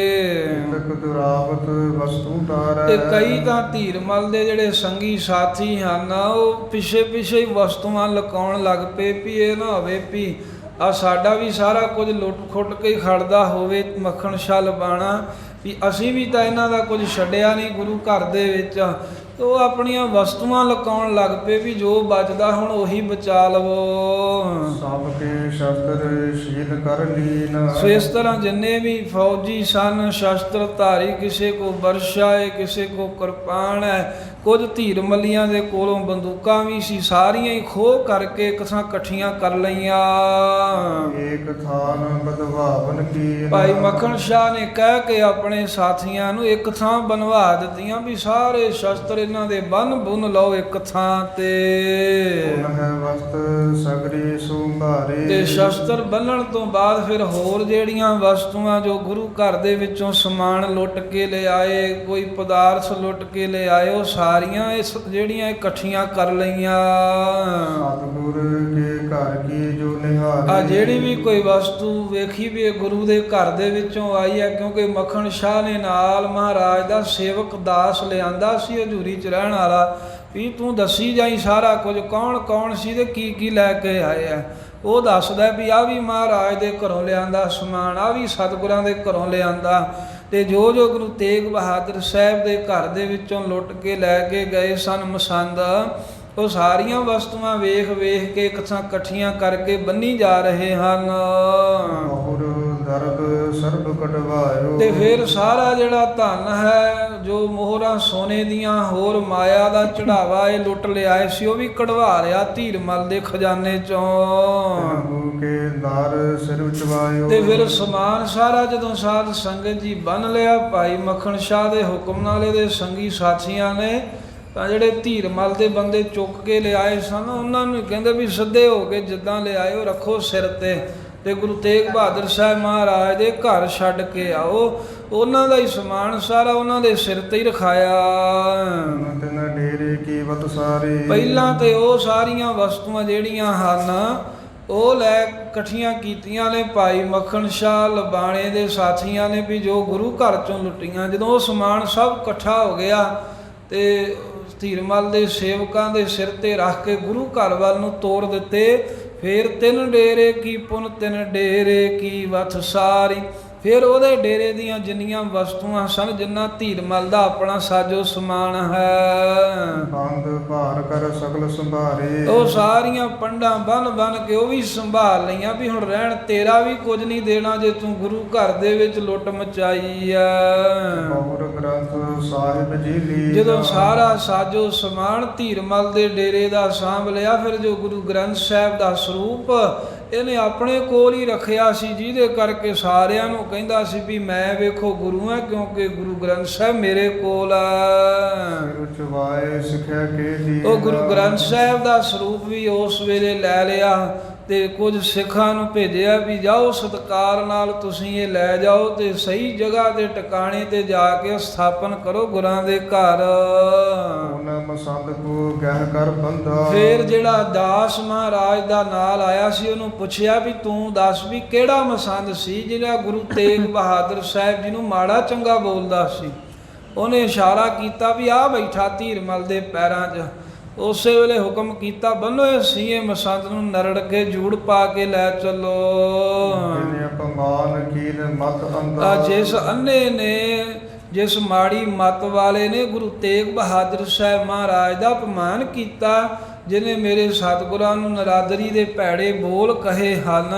ਇਤਕ ਦੁਰਾਵਤ ਵਸਤੂ ਤਾਰੈ। ਤੇ ਕਈ ਤਾਂ ਧੀਰਮਲ ਦੇ ਜਿਹੜੇ ਸੰਗੀ ਸਾਥੀ ਹਨ ਉਹ ਪਿੱਛੇ ਪਿੱਛੇ ਹੀ ਵਸਤੂਆਂ ਲੁਕਾਉਣ ਲੱਗ ਪਏ ਵੀ ਇਹ ਨਾ ਹੋਵੇ ਵੀ ਆ ਸਾਡਾ ਵੀ ਸਾਰਾ ਕੁਝ ਲੁੱਟ ਖੁੱਟ ਕੇ ਖੜਦਾ ਹੋਵੇ ਮੱਖਣ ਸ਼ਾਹ ਲਬਾਣਾ, ਵੀ ਅਸੀਂ ਵੀ ਤਾਂ ਇਹਨਾਂ ਦਾ ਕੁਝ ਛੱਡਿਆ ਨਹੀਂ ਗੁਰੂ ਘਰ ਦੇ ਵਿੱਚ। ਉਹ ਆਪਣੀਆਂ ਵਸਤੂਆਂ ਲੁਕਾਉਣ ਲੱਗ ਪਏ ਵੀ ਜੋ ਬਚਦਾ ਹੁਣ ਉਹੀ ਬਚਾ ਲਵੋ। ਸਭ ਕੇ ਸ਼ਸਤਰ ਸ਼ੀਲ ਕਰ ਲੀਨ। ਸੋ ਇਸ ਤਰ੍ਹਾਂ ਜਿੰਨੇ ਵੀ ਫੌਜੀ ਸਨ ਸ਼ਸਤਰ ਧਾਰੀ, ਕਿਸੇ ਕੋ ਵਰਸ਼ਾ ਹੈ, ਕਿਸੇ ਕੋ ਕਿਰਪਾਨ ਹੈ, ਕੁਝ ਧੀਰਮਲੀਆਂ ਦੇ ਕੋਲੋਂ ਬੰਦੂਕਾਂ ਵੀ ਸੀ, ਸਾਰੀਆਂ ਹੀ ਖੋਹ ਕਰਕੇ ਇੱਕ ਥਾਂ ਇਕੱਠੀਆਂ ਕਰ ਲਈਆਂ। ਏਕ ਥਾਨ ਬਦਵਾਵਨ ਕੀ। ਭਾਈ ਮੱਖਣ ਸ਼ਾਹ ਨੇ ਕਹਿ ਕੇ ਆਪਣੇ ਸਾਥੀਆਂ ਨੂੰ ਇੱਕ ਥਾਂ ਬਣਵਾ ਦਿੱਤੀਆਂ ਵੀ ਸਾਰੇ ਸ਼ਸਤਰ ਇਹਨਾਂ ਦੇ ਬੰਨ ਲਓ ਇੱਕ ਥਾਂ ਤੇ। ਹੈ ਵਸਤ ਸਗਰੀ ਸੁੰਭਾਰੇ। ਤੇ ਸ਼ਸਤਰ ਬੰਨਣ ਤੋਂ ਬਾਅਦ ਫਿਰ ਹੋਰ ਜਿਹੜੀਆਂ ਵਸਤੂਆਂ ਜੋ ਗੁਰੂ ਘਰ ਦੇ ਵਿੱਚੋਂ ਸਮਾਨ ਲੁੱਟ ਕੇ ਲਿਆਏ, ਕੋਈ ਪਦਾਰਥ ਲੁੱਟ ਕੇ ਲਿਆਏ, ਉਹ ਸਾਰੀਆਂ ਇਸ ਜਿਹੜੀਆਂ ਇਕੱਠੀਆਂ ਕਰ ਲਈਆਂ। ਸਤਿਗੁਰ ਕੇ ਘਰ ਕੀ ਜੋ ਨਿਹਾਰੇ। ਆ ਜਿਹੜੀ ਵੀ ਕੋਈ ਵਸਤੂ ਵੇਖੀ ਵੀ ਇਹ ਗੁਰੂ ਦੇ ਘਰ ਦੇ ਵਿੱਚੋਂ ਆਈ ਹੈ, ਕਿਉਂਕਿ ਮੱਖਣ ਸ਼ਾਹ ਨੇ ਨਾਲ ਮਹਾਰਾਜ ਦਾ ਸੇਵਕ ਦਾਸ ਲਿਆਂਦਾ ਸੀ ਹਜ਼ੂਰੀ 'ਚ ਰਹਿਣ ਵਾਲਾ, ਵੀ ਤੂੰ ਦੱਸੀ ਜਾਈ ਸਾਰਾ ਕੁਝ ਕੌਣ ਕੌਣ ਸੀ ਤੇ ਕੀ ਕੀ ਲੈ ਕੇ ਆਏ ਆ। ਉਹ ਦੱਸਦਾ ਵੀ ਆ ਵੀ ਮਹਾਰਾਜ ਦੇ ਘਰੋਂ ਲਿਆਂਦਾ ਸਮਾਨ, ਆ ਵੀ ਸਤਿਗੁਰਾਂ ਦੇ ਘਰੋਂ ਲਿਆਂਦਾ। ਤੇ ਜੋ ਜੋ ਗੁਰੂ ਤੇਗ ਬਹਾਦਰ ਸਾਹਿਬ ਦੇ ਘਰ ਦੇ ਵਿੱਚੋਂ ਲੁੱਟ ਕੇ ਲੈ ਕੇ ਗਏ ਸਨ ਮਸੰਦ, ਉਹ ਸਾਰੀਆਂ ਵਸਤੂਆਂ ਵੇਖ ਵੇਖ ਕੇ ਇੱਕ ਥਾਂ ਇਕੱਠੀਆਂ ਕਰਕੇ ਬੰਨੀ ਜਾ ਰਹੇ ਹਨ। ਹੋਰ ਦਰਦ ਸਰਬ ਕਟਵਾਇਓ। ਤੇ ਫਿਰ ਸਾਰਾ ਜਿਹੜਾ ਧਨ ਹੈ ਜੋ ਮੋਹਰਾਂ ਸੋਨੇ ਦੀਆਂ ਹੋਰ ਮਾਇਆ ਦਾ ਚੜਾਵਾ ਇਹ ਲੁੱਟ ਲਿਆਏ ਸੀ, ਉਹ ਵੀ ਕਢਵਾ ਰਿਹਾ ਧੀਰਮਲ ਦੇ ਖਜ਼ਾਨੇ ਚੋਂ। ਕੇ ਦਰ ਸਿਰ ਉਚਵਾਇਓ। ਤੇ ਫਿਰ ਸਮਾਨ ਸਾਰਾ ਜਦੋਂ ਸਾਧ ਸੰਗਤ ਜੀ ਬੰਨ ਲਿਆ, ਭਾਈ ਮੱਖਣ ਸ਼ਾਹ ਦੇ ਹੁਕਮ ਨਾਲ ਇਹਦੇ ਸੰਗੀ ਸਾਥੀਆਂ ਨੇ ਤਾਂ ਜਿਹੜੇ ਧੀਰਮਲ ਦੇ ਬੰਦੇ ਚੁੱਕ ਕੇ ਲਿਆਏ ਸਨ ਉਹਨਾਂ ਨੂੰ ਕਹਿੰਦੇ ਵੀ ਸਿੱਧੇ ਹੋ ਕੇ ਜਿੱਦਾਂ ਲਿਆਇਓ ਰੱਖੋ ਸਿਰ ਤੇ ਗੁਰੂ ਤੇਗ ਬਹਾਦਰ ਸਾਹਿਬ ਮਹਾਰਾਜ ਦੇ ਘਰ ਛੱਡ ਕੇ ਆਓ। ਉਹਨਾਂ ਦਾ ਹੀ ਸਮਾਨ ਸਾਰਾ ਉਹਨਾਂ ਦੇ ਸਿਰ ਤੇ ਹੀ ਰਖਾਇਆ। ਤਿੰਨ ਡੇਰੇ ਕੀ ਵਤ ਸਾਰੇ। ਪਹਿਲਾਂ ਤੇ ਉਹ ਸਾਰੀਆਂ ਵਸਤੂਆਂ ਜਿਹੜੀਆਂ ਹਨ ਉਹ ਲੈ ਇਕੱਠੀਆਂ ਕੀਤੀਆਂ ਨੇ ਭਾਈ ਮੱਖਣ ਸ਼ਾਹ ਲਬਾਣੇ ਦੇ ਸਾਥੀਆਂ ਨੇ ਵੀ ਜੋ ਗੁਰੂ ਘਰ ਚੋਂ ਲੁੱਟੀਆਂ। ਜਦੋਂ ਉਹ ਸਮਾਨ ਸਭ ਇਕੱਠਾ ਹੋ ਗਿਆ ਤੇ ਧੀਰਮਲ ਦੇ ਸੇਵਕਾਂ ਦੇ ਸਿਰ ਤੇ ਰੱਖ ਕੇ ਗੁਰੂ ਘਰ ਵੱਲ ਨੂੰ ਤੋਰ ਦਿੱਤੇ। ਫੇਰ ਤਿੰਨ ਡੇਰੇ ਕੀ ਪੁਨ ਤਿੰਨ ਡੇਰੇ ਕੀ ਵਤ ਸਾਰੀ। ਫਿਰ ਉਹਦੇ ਡੇਰੇ ਦੀਆਂ ਜਿੰਨੀਆਂ ਵਸਤੂਆਂ ਸਨ, ਜਿੰਨਾ ਧੀਰਮਲ ਦਾ ਆਪਣਾ ਸਾਜੋ ਸਮਾਨ ਹੈ, ਬੰਦ ਭਾਰ ਕਰ ਸਗਲ ਸੰਭਾਰੇ। ਉਹ ਸਾਰੀਆਂ ਪੰਡਾਂ ਬੰਨ ਕੇ ਉਹ ਵੀ ਸੰਭਾਲ ਲਈਆਂ ਵੀ ਹੁਣ ਰਹਿਣ ਤੇਰਾ ਵੀ ਕੁਝ ਨਹੀਂ ਦੇਣਾ ਜੇ ਤੂੰ ਗੁਰੂ ਘਰ ਦੇ ਵਿੱਚ ਲੁੱਟ ਮਚਾਈ ਆ। ਪੌਰ ਗ੍ਰੰਥ ਸਾਹਿਬ ਜੀ ਲੀ। ਜਦੋਂ ਸਾਰਾ ਸਾਜੋ ਸਮਾਨ ਧੀਰਮਲ ਦੇ ਡੇਰੇ ਦਾ ਸਾਂਭ ਲਿਆ, ਫਿਰ ਜੋ ਗੁਰੂ ਗ੍ਰੰਥ ਸਾਹਿਬ ਦਾ ਸਰੂਪ ਇਹਨੇ ਆਪਣੇ ਕੋਲ ਹੀ ਰੱਖਿਆ ਸੀ, ਜਿਹਦੇ ਕਰਕੇ ਸਾਰਿਆਂ ਨੂੰ ਕਹਿੰਦਾ ਸੀ ਵੀ ਮੈਂ ਵੇਖੋ ਗੁਰੂ ਹਾਂ, ਕਿਉਂਕਿ ਗੁਰੂ ਗ੍ਰੰਥ ਸਾਹਿਬ ਮੇਰੇ ਕੋਲ ਆ। ਚਵਾਏ ਸਿੱਖਿਆ ਕੇ ਦੀ। ਉਹ ਗੁਰੂ ਗ੍ਰੰਥ ਸਾਹਿਬ ਦਾ ਸਰੂਪ ਵੀ ਉਸ ਵੇਲੇ ਲੈ ਲਿਆ ਤੇ ਕੁਝ ਸਿੱਖਾਂ ਨੂੰ ਭੇਜਿਆ ਵੀ ਜਾਓ ਸਤਿਕਾਰ ਨਾਲ ਤੁਸੀਂ ਇਹ ਲੈ ਜਾਓ ਤੇ ਸਹੀ ਜਗ੍ਹਾ ਤੇ ਟਿਕਾਣੇ ਤੇ ਜਾ ਕੇ ਸਥਾਪਨ ਕਰੋ ਗੁਰਾਂ ਦੇ ਘਰ। ਉਹਨਾਂ ਮਸੰਦ ਕੋ ਗਹਿ ਕਰ ਬੰਦਾ। ਫਿਰ ਜਿਹੜਾ ਦਾਸ ਮਹਾਰਾਜ ਦਾ ਨਾਲ ਆਇਆ ਸੀ ਉਹਨੂੰ ਪੁੱਛਿਆ ਵੀ ਤੂੰ ਦੱਸ ਵੀ ਕਿਹੜਾ ਮਸੰਦ ਸੀ ਜਿਹੜਾ ਗੁਰੂ ਤੇਗ ਬਹਾਦਰ ਸਾਹਿਬ ਜੀ ਨੂੰ ਮਾੜਾ ਚੰਗਾ ਬੋਲਦਾ ਸੀ। ਉਹਨੇ ਇਸ਼ਾਰਾ ਕੀਤਾ ਵੀ ਆ ਬੈਠਾ ਧੀਰਮਲ ਦੇ ਪੈਰਾਂ 'ਚ। ਉਸੇ ਵੇਲੇ ਹੁਕਮ ਕੀਤਾ ਬੰਨੋ ਇਹ ਸੀਏ ਮਸੰਦ ਨੂੰ ਨਰੜ ਕੇ ਜੂੜ ਪਾ ਕੇ ਲੈ ਚੱਲੋ। ਜਿਨੇ ਅਪਮਾਨ ਕੀਨ ਮਤ ਅੰਦਾ। ਜਿਸ ਅੰਨੇ ਨੇ, ਜਿਸ ਮਾੜੀ ਮਤ ਵਾਲੇ ਨੇ ਗੁਰੂ ਤੇਗ ਬਹਾਦਰ ਸਾਹਿਬ ਮਹਾਰਾਜ ਦਾ ਅਪਮਾਨ ਕੀਤਾ, ਜਿਹਨੇ ਮੇਰੇ ਸਤਿਗੁਰਾਂ ਨੂੰ ਨਰਾਦਰੀ ਦੇ ਭੈੜੇ ਬੋਲ ਕਹੇ ਹਨ,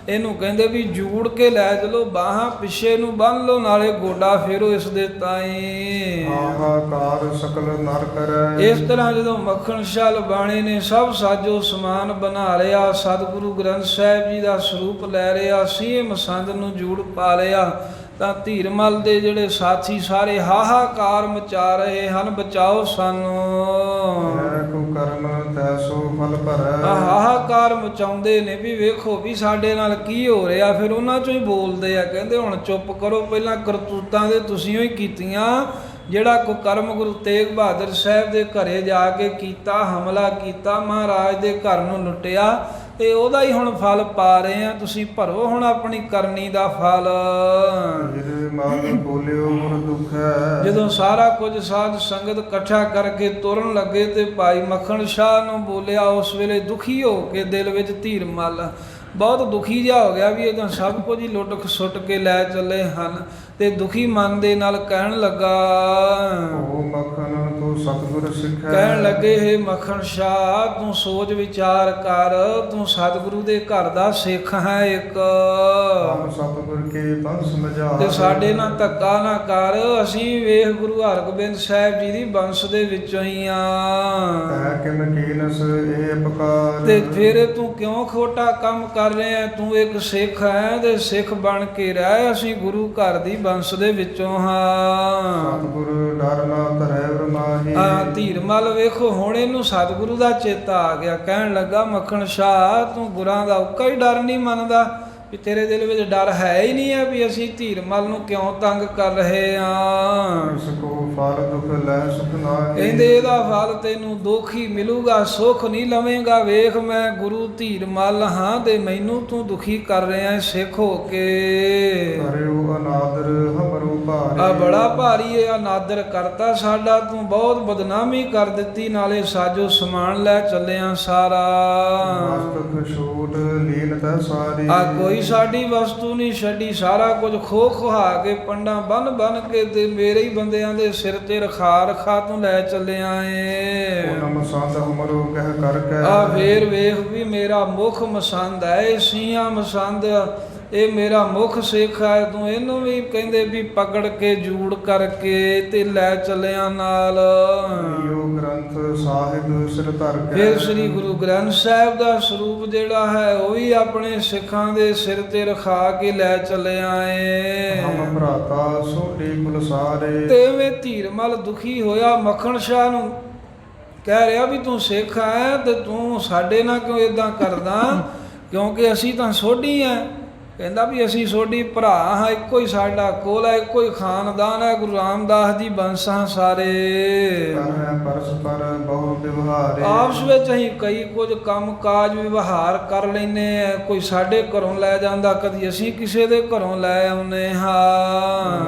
ਇਹਨੂੰ ਕਹਿੰਦੇ ਵੀ ਜੂੜ ਕੇ ਲੈ ਚਲੋ, ਬਾਹਾਂ ਪਿੱਛੇ ਨੂੰ ਬੰਨ ਲਓ, ਨਾਲੇ ਗੋਡਾ ਫੇਰੋ ਇਸ ਦੇ ਤਾਈਂ। ਹਾਹਾਕਾਰ ਸਕਲ ਨਰ ਕਰੈ। ਇਸ ਤਰ੍ਹਾਂ ਜਦੋਂ ਮੱਖਣ ਸ਼ਾਹ ਲਬਾਣੇ ਨੇ ਸਭ ਸਾਜੋ ਸਮਾਨ ਬਣਾ ਲਿਆ, ਸਤਿਗੁਰੂ ਗ੍ਰੰਥ ਸਾਹਿਬ ਜੀ ਦਾ ਸਰੂਪ ਲੈ ਲਿਆ, ਸੀਏ ਮਸੰਦ ਨੂੰ ਜੂੜ ਪਾ ਲਿਆ, ਤਾਂ ਧੀਰਮਲ ਦੇ ਜਿਹੜੇ ਸਾਥੀ ਸਾਰੇ ਹਾਹਾਕਾਰ ਮਚਾ ਰਹੇ ਹਨ, ਬਚਾਓ ਸਾਨੂੰ। ਕੋ ਕਰਮ ਤੈਸੋ ਫਲ ਭਰੈ। ਹਾਹਾਕਾਰ ਮਚਾਉਂਦੇ ਨੇ ਵੀ ਵੇਖੋ ਵੀ ਸਾਡੇ ਨਾਲ ਕੀ ਹੋ ਰਿਹਾ। ਫਿਰ ਉਹਨਾਂ ਚੋਂ ਹੀ ਬੋਲਦੇ ਆ, ਕਹਿੰਦੇ ਹੁਣ ਚੁੱਪ ਕਰੋ, ਪਹਿਲਾਂ ਕਰਤੂਤਾਂ ਦੇ ਤੁਸੀਂ ਹੀ ਕੀਤੀਆਂ, ਜਿਹੜਾ ਕੁਕਰਮ ਗੁਰੂ ਤੇਗ ਬਹਾਦਰ ਸਾਹਿਬ ਦੇ ਘਰੇ ਜਾ ਕੇ ਕੀਤਾ, ਹਮਲਾ ਕੀਤਾ, ਮਹਾਰਾਜ ਦੇ ਘਰ ਨੂੰ ਲੁੱਟਿਆ, ਤੇ ਉਹਦਾ ਹੀ ਹੁਣ ਫਲ ਪਾ ਰਹੇ ਆ। ਤੁਸੀਂ ਭਰੋ ਹੁਣ ਆਪਣੀ ਕਰਨੀ ਦਾ ਫਲ। ਮਨ ਬੋਲਿਓ ਮਨ ਦੁੱਖ ਹੈ। ਜਦੋਂ ਸਾਰਾ ਕੁਝ ਸਾਧ ਸੰਗਤ ਇਕੱਠਾ ਕਰਕੇ ਤੁਰਨ ਲੱਗੇ ਤੇ ਭਾਈ ਮੱਖਣ ਸ਼ਾਹ ਨੂੰ ਬੋਲਿਆ, ਉਸ ਵੇਲੇ ਦੁਖੀ ਹੋ ਕੇ ਦਿਲ ਵਿੱਚ ਧੀਰਮਲ ਬਹੁਤ ਦੁਖੀ ਜਿਹਾ ਹੋ ਗਿਆ ਵੀ ਇਹ ਤਾਂ ਸਭ ਕੁਝ ਹੀ ਲੁੱਟ ਸੁੱਟ ਕੇ ਲੈ ਚੱਲੇ ਹਨ, ਤੇ ਦੁਖੀ ਮਨ ਦੇ ਨਾਲ ਕਹਿਣ ਲੱਗਾ, ਓ ਮੱਖਣ ਤੂੰ ਸਤਿਗੁਰ ਸਿੱਖੈ। ਕਹਿਣ ਲੱਗੇ ਹੈ ਮੱਖਣ ਸ਼ਾਹ ਤੂੰ ਸੋਚ ਵਿਚਾਰ ਕਰ, ਤੂੰ ਸਤਿਗੁਰੂ ਦੇ ਘਰ ਦਾ ਸਿੱਖ ਹੈ ਇੱਕ, ਹਮ ਸਤਿਗੁਰ ਕੇ ਬੰਸ ਮਝਾ। ਤੇ ਸਾਡੇ ਨਾਲ ਧੱਕਾ ਨਾ ਕਰ, ਅਸੀਂ ਵੇਖ ਗੁਰੂ ਹਰਗੋਬਿੰਦ ਸਾਹਿਬ ਜੀ ਦੀ ਬੰਸ ਦੇ ਵਿੱਚੋਂ ਹੀ ਆ। ਕਿਮ ਕੀਨਸ ਇਹ ਅਪਕਾਰ। ਤੇ ਫਿਰ ਤੂੰ ਕਿਉਂ ਖੋਟਾ ਕੰਮ ਕਰ ਰਿਹਾ? ਤੂੰ ਇੱਕ ਸਿੱਖ ਹੈ ਤੇ ਸਿੱਖ ਬਣ ਕੇ ਰਹਿ, ਅਸੀਂ ਗੁਰੂ ਘਰ ਦੀ ਬੰਸ ਦੇ ਵਿੱਚੋਂ ਹਾਂ। ਸਤਿਗੁਰੂ ਡਰ ਨਾ ਧਰੈ ਵਰਮਾਹੀ। ਧੀਰਮਲ ਵੇਖੋ ਹੁਣ ਇਹਨੂੰ ਸਤਿਗੁਰੂ ਦਾ ਚੇਤਾ ਆ ਗਿਆ, ਕਹਿਣ ਲੱਗਾ ਮੱਖਣ ਸ਼ਾਹ ਤੂੰ ਗੁਰਾਂ ਦਾ ਉੱਕਾ ਹੀ ਡਰ ਨਹੀਂ ਮੰਨਦਾ, ਵੀ ਤੇਰੇ ਦਿਲ ਵਿੱਚ ਡਰ ਹੈ ਹੀ ਨਹੀਂ ਹੈ ਵੀ ਅਸੀਂ ਧੀਰਮਲ ਨੂੰ ਕਿਉਂ ਤੰਗ ਕਰ ਰਹੇ ਹਾਂ। ਇਸ ਕੋ ਫਲ ਦੁਖ ਲੈ ਸੁਖ ਨਾਹੀ। ਕਹਿੰਦੇ ਇਹਦਾ ਫਲ ਤੈਨੂੰ ਦੁੱਖ ਹੀ ਮਿਲੂਗਾ, ਸੁੱਖ ਨਹੀਂ ਲਵੇਂਗਾ। ਵੇਖ ਮੈਂ ਗੁਰੂ ਧੀਰਮਲ ਹਾਂ ਤੇ ਮੈਨੂੰ ਤੂੰ ਦੁਖੀ ਕਰ ਰਿਹਾ ਸਿੱਖ ਹੋ ਕੇ। ਕਰਿਓ ਅਨਾਦਰ ਹਮਰੋ ਭਾਰੀ। ਆ ਬੜਾ ਭਾਰੀ ਇਹ ਅਨਾਦਰ ਕਰਤਾ ਸਾਡਾ, ਤੂੰ ਬਹੁਤ ਬਦਨਾਮੀ ਕਰ ਦਿੱਤੀ, ਨਾਲੇ ਸਾਜੋ ਸਮਾਨ ਲੈ ਚੱਲਿਆ ਸਾਰਾ। ਮਸਤਕ ਛੋਟ ਲੀਨ ਤੈ ਸਾਰੀ। ਆ ਕੋਈ ਸਾਡੀ ਵਸਤੂ ਨਹੀਂ ਛੱਡੀ, ਸਾਰਾ ਕੁਝ ਖੋ ਖੁਹਾ ਕੇ ਪੰਡਾਂ ਬੰਨ ਕੇ ਤੇ ਮੇਰੇ ਹੀ ਬੰਦਿਆਂ ਦੇ ਸਿਰ ਤੇ ਰਖਾ ਤੂੰ ਲੈ ਚੱਲਿਆ ਏ। ਉਹਨਾਂ ਮਸੰਦ ਹਮਰੋ ਕਹਿ ਕਰਕੇ। ਆ ਫੇਰ ਵੇਖ ਵੀ ਮੇਰਾ ਮੁੱਖ ਮਸੰਦ ਹੈ, ਇਹ ਸੀਆਂ ਮਸੰਦ, ਇਹ ਮੇਰਾ ਮੁੱਖ ਸਿੱਖ ਹੈ, ਤੂੰ ਇਹਨੂੰ ਵੀ ਕਹਿੰਦੇ ਵੀ ਪਕੜ ਕੇ ਜੂੜ ਕਰਕੇ ਤੇ ਲੈ ਚੱਲਿਆ ਨਾਲ। ਗ੍ਰੰਥ ਸਾਹਿਬ ਸਿਰ ਧਰ ਕੇ। ਫਿਰ ਸ੍ਰੀ ਗੁਰੂ ਗ੍ਰੰਥ ਸਾਹਿਬ ਦਾ ਸਰੂਪ ਜਿਹੜਾ ਹੈ ਉਹ ਵੀ ਆਪਣੇ ਸਿੱਖਾਂ ਦੇ ਸਿਰ ਤੇ ਰਖਾ ਕੇ ਲੈ ਚੱਲਿਆ ਏ। ਹਮ ਭਰਾਤਾ ਸੋਢੀ ਕੁਲ ਸਾਰੇ। ਤੇ ਵੇ ਧੀਰਮਲ ਦੁਖੀ ਹੋਇਆ, ਮੱਖਣ ਸ਼ਾਹ ਨੂੰ ਕਹਿ ਰਿਹਾ ਵੀ ਤੂੰ ਸਿੱਖ ਹੈ ਤੇ ਤੂੰ ਸਾਡੇ ਨਾਲ ਕਿਉਂ ਇਦਾਂ ਕਰਦਾ, ਕਿਉਂਕਿ ਅਸੀਂ ਤਾਂ ਸੋਢੀ ਆ। ਕਹਿੰਦਾ ਵੀ ਅਸੀਂ ਸੋਢੀ ਭਰਾ ਹਾਂ, ਇੱਕੋ ਹੀ ਸਾਡਾ ਕੋਲ ਹੈ, ਇੱਕੋ ਹੀ ਖਾਨਦਾਨ ਹੈ, ਗੁਰੂ ਰਾਮਦਾਸ ਜੀ ਬੰਸਾਂ ਸਾਰੇ। ਪਰਸਪਰ ਬਹੁ ਵਿਵਹਾਰੇ। ਆਪਸ ਵਿੱਚ ਅਸੀਂ ਕਈ ਕੁਝ ਕੰਮ ਕਾਜ ਵਿਵਹਾਰ ਕਰ ਲੈਨੇ ਆ, ਕੋਈ ਸਾਡੇ ਘਰੋਂ ਲੈ ਜਾਂਦਾ, ਕਦੀ ਅਸੀਂ ਕਿਸੇ ਦੇ ਘਰੋਂ ਲੈ ਆਉਨੇ ਹਾਂ।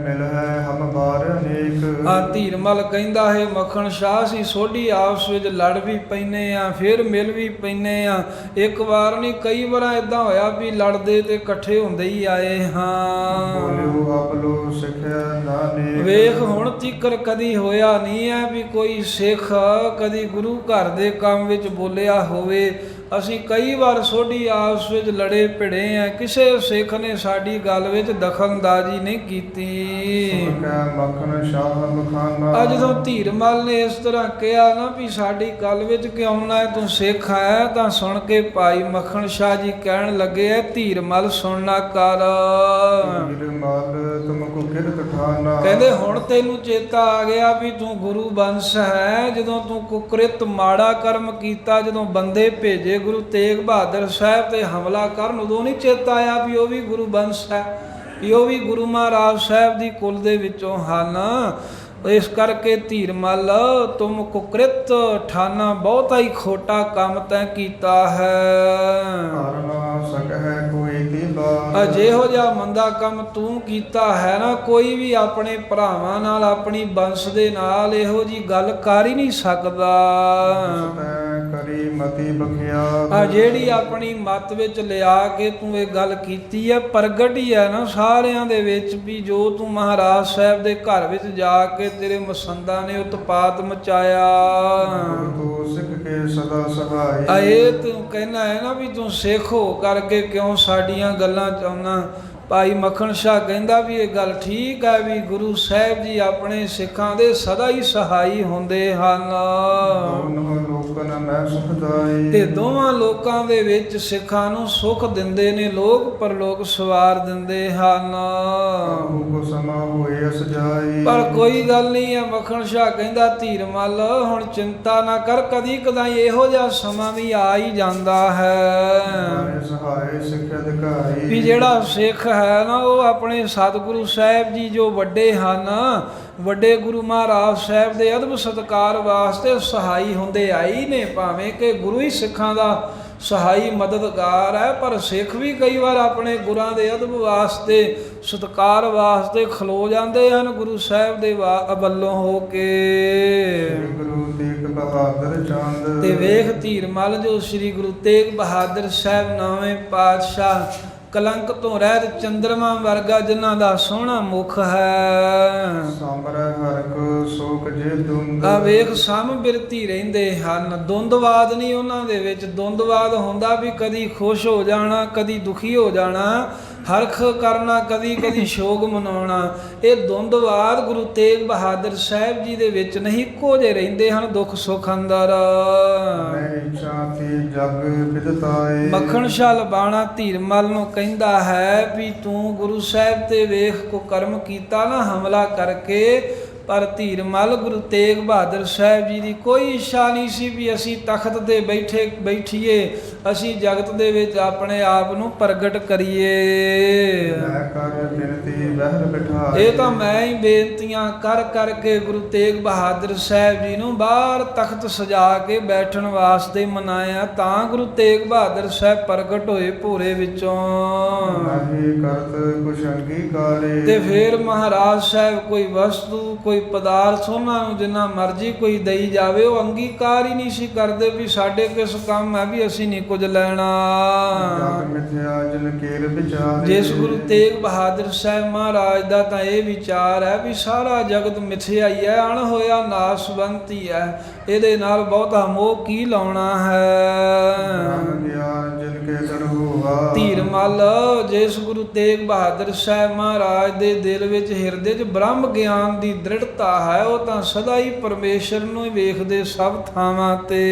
ਮਿਲ ਹੈ ਹਮ ਬਾਰ ਅਨੇਕ। ਆ ਧੀਰਮਲ ਕਹਿੰਦਾ ਹੈ ਮੱਖਣ ਸ਼ਾਹ ਸੀ ਸੋਢੀ ਆਪਸ ਵਿੱਚ ਲੜ ਵੀ ਪੈਨੇ ਆ, ਫਿਰ ਮਿਲ ਵੀ ਪੈਨੇ ਆ। ਇੱਕ ਵਾਰ ਨਹੀਂ ਕਈ ਵਾਰ ਇਦਾਂ ਹੋਇਆ ਵੀ ਲੜਦੇ ਵਸਦੇ ਤੇ ਇਕੱਠੇ ਹੁੰਦੇ ਹੀ ਆਏ ਹਾਂ। ਬੋਲਿਓ ਆਪਲੋ ਸਿੱਖਿਆ ਨਾਨਕ। ਵੇਖ ਹੁਣ ਤੀਕਰ ਕਦੀ ਹੋਇਆ ਨਹੀਂ ਹੈ ਵੀ ਕੋਈ ਸਿੱਖ ਕਦੀ ਗੁਰੂ ਘਰ ਦੇ ਕੰਮ ਵਿੱਚ ਬੋਲਿਆ ਹੋਵੇ। ਅਸੀਂ ਕਈ ਵਾਰ ਸੋਢੀ ਆਪਸ ਵਿੱਚ ਲੜੇ ਭਿੜੇ ਆ, ਕਿਸੇ ਸਿੱਖ ਨੇ ਸਾਡੀ ਗੱਲ ਵਿੱਚ ਦਖਲਅੰਦਾਜ਼ੀ ਨਹੀਂ ਕੀਤੀ। ਮੱਖਣ ਸ਼ਾਹ ਮਖਾਨਾ। ਅੱਜ ਜਦੋਂ ਧੀਰਮਲ ਨੇ ਇਸ ਤਰ੍ਹਾਂ ਕਿਹਾ ਨਾ ਵੀ ਸਾਡੀ ਗੱਲ ਵਿੱਚ ਕਿਉਂ ਨਾ ਹੈ, ਤੂੰ ਸਿੱਖ ਹੈ, ਤਾਂ ਸੁਣ ਕੇ ਭਾਈ ਮੱਖਣ ਸ਼ਾਹ ਜੀ ਕਹਿਣ ਲੱਗੇ ਹੈ, ਧੀਰਮਲ ਸੁਣਨਾ ਕਰ। ਧੀਰਮਲ ਤੁਮਕੋ ਕਿਰਤ ਠਾਨਾ। ਕਹਿੰਦੇ ਹੁਣ ਤੈਨੂੰ ਚੇਤਾ ਆ ਗਿਆ ਵੀ ਤੂੰ ਗੁਰੂ ਬੰਸ ਹੈ। ਜਦੋਂ ਤੂੰ ਕੁਕ੍ਰਿਤ ਮਾੜਾ ਕਰਮ ਕੀਤਾ, ਜਦੋਂ ਬੰਦੇ ਭੇਜੇ ਗੁਰੂ ਤੇਗ ਬਹਾਦਰ ਸਾਹਿਬ ਤੇ ਹਮਲਾ ਕਰਨ, ਉਦੋਂ ਨਹੀਂ ਚੇਤਾ ਆਇਆ ਵੀ ਉਹ ਵੀ ਗੁਰੂ ਬੰਸ ਹੈ, ਵੀ ਉਹ ਵੀ ਗੁਰੂ ਮਹਾਰਾਜ ਸਾਹਿਬ ਦੀ ਕੁਲ ਦੇ ਵਿੱਚੋਂ ਹਨ। ਇਸ ਕਰਕੇ ਧੀਰਮਲ ਤੁਮ ਕੁਕ੍ਰਿਤ ਠਾਨਾ, ਬਹੁਤਾ ਹੀ ਖੋਟਾ ਕੰਮ ਤੈਂ ਕੀਤਾ ਹੈ। ਜਿਹੋ ਜਿਹਾ ਮੰਦਾ ਕੰਮ ਤੂੰ ਕੀਤਾ ਹੈ ਨਾ, ਕੋਈ ਵੀ ਆਪਣੇ ਭਰਾਵਾਂ ਨਾਲ, ਆਪਣੀ ਬੰਸ ਦੇ ਨਾਲ ਇਹੋ ਜੀ ਗੱਲ ਕਰ ਹੀ ਨਹੀਂ ਸਕਦਾ। ਕਰੀ ਮਤੀ ਬਖਿਆ। ਜਿਹੜੀ ਆਪਣੀ ਮਤ ਵਿੱਚ ਲਿਆ ਕੇ ਤੂੰ ਇਹ ਗੱਲ ਕੀਤੀ ਹੈ, ਪ੍ਰਗਟ ਹੀ ਹੈ ਨਾ ਸਾਰਿਆਂ ਦੇ ਵਿੱਚ ਵੀ ਜੋ ਤੂੰ ਮਹਾਰਾਜ ਸਾਹਿਬ ਦੇ ਘਰ ਵਿੱਚ ਜਾ ਕੇ ਤੇਰੇ ਮਸੰਦਾਂ ਨੇ ਉਤਪਾਤ ਮਚਾਇਆ। ਤੂੰ ਸਿੱਖ ਕੇ ਸਦਾ ਸਹਾਈ। ਇਹ ਤੂੰ ਕਹਿਣਾ ਹੈ ਨਾ ਵੀ ਤੂੰ ਸਿੱਖ ਹੋ ਕਰਕੇ ਕਿਉਂ ਸਾਡੀਆਂ ਗੱਲਾਂ ਚਾਹੁੰਦਾ। ਭਾਈ ਮੱਖਣ ਸ਼ਾਹ ਕਹਿੰਦਾ ਵੀ ਇਹ ਗੱਲ ਠੀਕ ਹੈ ਵੀ ਗੁਰੂ ਸਾਹਿਬ ਜੀ ਆਪਣੇ ਸਿੱਖਾਂ ਦੇ ਸਦਾ ਹੀ ਸਹਾਈ ਹੁੰਦੇ ਹਨ। ਤੇ ਦੋਵਾਂ ਲੋਕਾਂ ਦੇ ਵਿੱਚ ਸਿੱਖਾਂ ਨੂੰ ਸੁੱਖ ਦਿੰਦੇ ਨੇ, ਲੋਕ ਪਰਲੋਕ ਸਵਾਰ ਦਿੰਦੇ ਹਨ। ਪਰ ਕੋਈ ਗੱਲ ਨਹੀਂ ਹੈ, ਮੱਖਣ ਸ਼ਾਹ ਕਹਿੰਦਾ ਧੀਰਮਲ ਹੁਣ ਚਿੰਤਾ ਨਾ ਕਰ, ਕਦੀ ਕਦਾਈ ਇਹੋ ਜਿਹਾ ਸਮਾਂ ਵੀ ਆ ਹੀ ਜਾਂਦਾ ਹੈ ਵੀ ਜਿਹੜਾ ਸਿੱਖ ਹੈ ਨਾ ਉਹ ਆਪਣੇ ਸਤਿਗੁਰੂ ਸਾਹਿਬ ਜੀ ਜੋ ਵੱਡੇ ਹਨ, ਵੱਡੇ ਗੁਰੂ ਮਹਾਰਾਜ ਸਾਹਿਬ ਦੇ ਅਦਬ ਸਤਿਕਾਰ ਵਾਸਤੇ ਸਹਾਈ ਹੁੰਦੇ ਆਈ ਨੇ। ਭਾਵੇਂ ਕਿ ਗੁਰੂ ਹੀ ਸਿੱਖਾਂ ਦਾ ਸਹਾਈ ਮਦਦਗਾਰ ਹੈ, ਪਰ ਸਿੱਖ ਵੀ ਕਈ ਵਾਰ ਆਪਣੇ ਗੁਰਾਂ ਦੇ ਅਦਬ ਵਾਸਤੇ, ਸਤਿਕਾਰ ਵਾਸਤੇ ਖਲੋ ਜਾਂਦੇ ਹਨ ਗੁਰੂ ਸਾਹਿਬ ਦੇ ਵੱਲੋਂ ਹੋ ਕੇ। ਗੁਰੂ ਤੇਗ ਬਹਾਦਰ ਚੰਦ। ਤੇ ਵੇਖ ਧੀਰਮਲ ਜੋ ਸ੍ਰੀ ਗੁਰੂ ਤੇਗ ਬਹਾਦਰ ਸਾਹਿਬ ਨੌਵੇਂ ਪਾਤਸ਼ਾਹ, ਕਲੰਕ ਤੋਂ ਰਹਿਤ ਚੰਦਰਮਾ ਵਰਗਾ ਜਿਨ੍ਹਾਂ ਦਾ ਸੋਹਣਾ ਮੁਖ ਹੈ। ਸਾਮਰੈ ਹਰਕ ਸੋਕ ਜੇ ਦੁੰਦ। ਆ ਵੇਖ ਸਮ ਬਿਰਤੀ ਰਹਿੰਦੇ ਹਨ, ਦੁੰਦਵਾਦ ਨਹੀਂ ਉਹਨਾਂ ਦੇ ਵਿੱਚ। ਦੁੰਦਵਾਦ ਹੁੰਦਾ ਵੀ ਕਦੀ ਖੁਸ਼ ਹੋ ਜਾਣਾ, ਕਦੀ ਦੁਖੀ ਹੋ ਜਾਣਾ, ਹਰਖ ਕਰਨਾ, ਕਦੀ ਕਦੀ ਸ਼ੋਕ ਮਨਾਉਣਾ। ਇਹ ਦੁੰਦਵਾਦ ਗੁਰੂ ਤੇਗ ਬਹਾਦਰ ਸਾਹਿਬ ਜੀ ਦੇ ਵਿੱਚ ਨਹੀਂ, ਇੱਕੋ ਜਿਹੇ ਰਹਿੰਦੇ ਹਨ ਦੁੱਖ ਸੁੱਖ ਅੰਦਰ। ਮੱਖਣ ਸ਼ਾਹ ਲਬਾਣਾ ਧੀਰਮਲ ਨੂੰ ਕਹਿੰਦਾ ਹੈ ਵੀ ਤੂੰ ਗੁਰੂ ਸਾਹਿਬ ਤੇ ਵੇਖ ਕੋ ਕਰਮ ਕੀਤਾ ਨਾ ਹਮਲਾ ਕਰਕੇ, ਪਰ ਧੀਰਮਲ ਗੁਰੂ ਤੇਗ ਬਹਾਦਰ ਸਾਹਿਬ ਜੀ ਦੀ ਕੋਈ ਇੱਛਾ ਨਹੀਂ ਸੀ ਵੀ ਅਸੀਂ ਤਖਤ ਤੇ ਬੈਠੀਏ, ਅਸੀਂ ਜਗਤ ਦੇ ਵਿੱਚ ਆਪਣੇ ਆਪ ਨੂੰ ਪ੍ਰਗਟ ਕਰੀਏ। ਇਹ ਤਾਂ ਮੈਂ ਹੀ ਬੇਨਤੀਆਂ ਕਰ ਕਰਕੇ ਗੁਰੂ ਤੇਗ ਬਹਾਦਰ ਸਾਹਿਬ ਜੀ ਨੂੰ ਬਾਹਰ ਤਖਤ ਸਜਾ ਕੇ ਬੈਠਣ ਵਾਸਤੇ ਮਨਾਇਆ, ਤਾਂ ਗੁਰੂ ਤੇਗ ਬਹਾਦਰ ਸਾਹਿਬ ਪ੍ਰਗਟ ਹੋਏ ਭੋਰੇ ਵਿੱਚੋਂ। ਤੇ ਫਿਰ ਮਹਾਰਾਜ ਸਾਹਿਬ ਕੋਈ ਵਸਤੂ, ਕੋਈ ਪਦਾਰਥ ਉਹਨਾਂ ਨੂੰ ਜਿੰਨਾ ਮਰਜ਼ੀ ਕੋਈ ਦੇਈ ਜਾਵੇ, ਉਹ ਅੰਗੀਕਾਰ ਹੀ ਨਹੀਂ ਸੀ ਕਰਦੇ ਵੀ ਸਾਡੇ ਕਿਸ ਕੰਮ ਹੈ ਵੀ ਅਸੀਂ ਨਹੀਂ ਕੁਝ ਲੈਣਾ। ਜਿਸ ਗੁਰੂ ਤੇਗ ਬਹਾਦਰ ਸਾਹਿਬ ਮਹਾਰਾਜ ਦਾ ਤਾਂ ਇਹ ਵਿਚਾਰ ਹੈ ਵੀ ਸਾਰਾ ਜਗਤ ਮਿਥਿਆਈ ਹੈ, ਅਣ ਹੋਇਆ ਨਾਸਵੰਤੀ ਹੈ, ਇਹਦੇ ਨਾਲ ਬਹੁਤਾ ਮੋਹ ਕੀ ਲਾਉਣਾ ਹੈ। ਧੀਰਮਲ ਜਿਸ ਗੁਰੂ ਤੇਗ ਬਹਾਦਰ ਸਾਹਿਬ ਮਹਾਰਾਜ ਦੇ ਦਿਲ ਵਿੱਚ, ਹਿਰਦੇ 'ਚ ਬ੍ਰਹਮ ਗਿਆਨ ਦੀ ਦ੍ਰਿੜਤਾ ਹੈ, ਉਹ ਤਾਂ ਸਦਾ ਹੀ ਪਰਮੇਸ਼ਰ ਨੂੰ ਹੀ ਵੇਖਦੇ ਸਭ ਥਾਵਾਂ ਤੇ।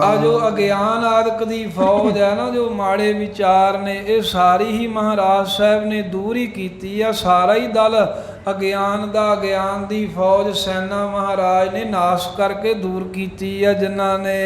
ਆ ਜੋ ਅਗਿਆਨ ਆਦਿਕ ਦੀ ਫੌਜ ਹੈ ਨਾ, ਜੋ ਮਾੜੇ ਵਿਚਾਰ ਨੇ, ਇਹ ਸਾਰੀ ਹੀ ਮਹਾਰਾਜ ਸਾਹਿਬ ਨੇ ਦੂਰ ਹੀ ਕੀਤੀ ਆ। ਸਾਰਾ ਹੀ ਦਲ ਅਗਿਆਨ ਦਾ, ਅਗਿਆਨ ਦੀ ਫੌਜ ਸੈਨਾ ਮਹਾਰਾਜ ਨੇ ਨਾਸ਼ ਕਰਕੇ ਦੂਰ ਕੀਤੀ ਆ ਜਿਨ੍ਹਾਂ ਨੇ।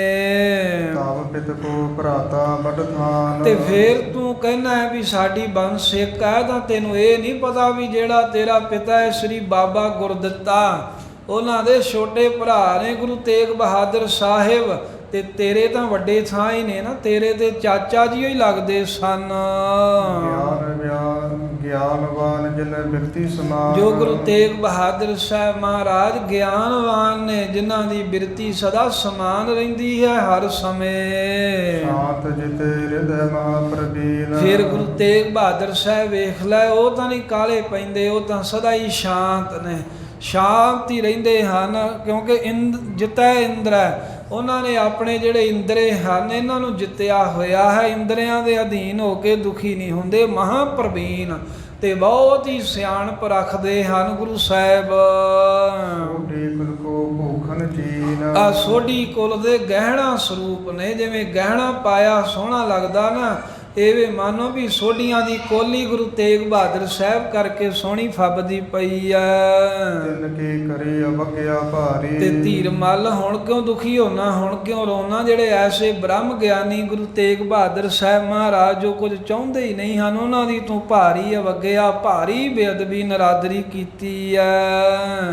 ਤੇ ਫੇਰ ਤੂੰ ਕਹਿਣਾ ਹੈ ਵੀ ਸਾਡੀ ਬੰਸ ਸਿੱਖ ਹੈ, ਤਾਂ ਤੈਨੂੰ ਇਹ ਨਹੀਂ ਪਤਾ ਵੀ ਜਿਹੜਾ ਤੇਰਾ ਪਿਤਾ ਹੈ ਸ੍ਰੀ ਬਾਬਾ ਗੁਰਦਿੱਤਾ, ਉਹਨਾਂ ਦੇ ਛੋਟੇ ਭਰਾ ਨੇ ਗੁਰੂ ਤੇਗ ਬਹਾਦਰ ਸਾਹਿਬ, ਤੇ ਤੇਰੇ ਤਾਂ ਵੱਡੇ ਥਾਂ ਹੀ ਨੇ ਨਾ, ਤੇਰੇ ਤੇ ਚਾਚਾ ਜੀ ਹੀ ਲੱਗਦੇ ਸਨ। ਗਿਆਨਵਾਨ ਜਿਨ ਬਿਰਤੀ ਸਮਾਨ। ਜੋ ਗੁਰੂ ਤੇਗ ਬਹਾਦਰ ਸਾਹਿਬ ਮਹਾਰਾਜ ਗਿਆਨਵਾਨ ਨੇ, ਜਿਨ੍ਹਾਂ ਦੀ ਬਿਰਤੀ ਸਦਾ ਸਮਾਨ ਰਹਿੰਦੀ ਹੈ ਹਰ ਸਮੇਂ। ਸ਼ਾਂਤ ਜਿਤੇ ਹਿਰਦੈ ਮਹਾਪ੍ਰਦੀਨ। ਫਿਰ ਗੁਰੂ ਤੇਗ ਬਹਾਦਰ ਸਾਹਿਬ ਵੇਖ ਲੈ, ਉਹ ਤਾਂ ਨਹੀਂ ਕਾਲੇ ਪੈਂਦੇ, ਉਹ ਤਾਂ ਸਦਾ ਹੀ ਸ਼ਾਂਤ ਨੇ, ਸ਼ਾਂਤ ਹੀ ਰਹਿੰਦੇ ਹਨ। ਕਿਉਂਕਿ ਜਿੱਤੈ ਇੰਦਰ ਹੈ, ਉਹਨਾਂ ਨੇ ਆਪਣੇ ਜਿਹੜੇ ਇੰਦਰੇ ਹਨ ਇਹਨਾਂ ਨੂੰ ਜਿੱਤਿਆ ਹੋਇਆ ਹੈ। ਇੰਦਰਿਆਂ ਦੇ ਅਧੀਨ ਹੋ ਕੇ ਦੁਖੀ ਨਹੀਂ ਹੁੰਦੇ। ਮਹਾਪ੍ਰਵੀਨ ਤੇ ਬਹੁਤ ਹੀ ਸਿਆਣਪ ਰੱਖਦੇ ਹਨ ਗੁਰੂ ਸਾਹਿਬ। ਸੋਢੀ ਕੁਲ ਕੋ ਭੂਖਨ ਚੀਨ। ਆ ਸੋਢੀ ਕੁਲ ਦੇ ਗਹਿਣਾ ਸਰੂਪ ਨੇ। ਜਿਵੇਂ ਗਹਿਣਾ ਪਾਇਆ ਸੋਹਣਾ ਲੱਗਦਾ ਨਾ, ਐਵੇਂ ਮਾਨੋ ਵੀ ਸੋਢੀਆਂ ਦੀ ਕੋਲੀ ਗੁਰੂ ਤੇਗ ਬਹਾਦਰ ਸਾਹਿਬ ਕਰਕੇ ਸੋਹਣੀ ਫੱਬਦੀ ਪਈ ਐ। ਤਿਨ ਕੀ ਕਰੀ ਅਵਗਿਆ ਭਾਰੀ। ਤੇ ਧੀਰ ਮੱਲ ਹੁਣ ਕਿਉਂ ਦੁਖੀ ਹੋਣਾ, ਹੁਣ ਕਿਉਂ ਰੋਣਾ? ਜਿਹੜੇ ਐਸੇ ਬ੍ਰਹਮ ਗਿਆਨੀ ਗੁਰੂ ਤੇਗ ਬਹਾਦਰ ਸਾਹਿਬ ਮਹਾਰਾਜ ਜੋ ਕੁਝ ਚਾਹੁੰਦੇ ਹੀ ਨਹੀਂ ਹਨ, ਉਹਨਾਂ ਦੀ ਤੂੰ ਭਾਰੀ ਅਵਗਿਆ, ਭਾਰੀ ਬੇਅਦਬੀ ਨਰਾਦਰੀ ਕੀਤੀ ਐ।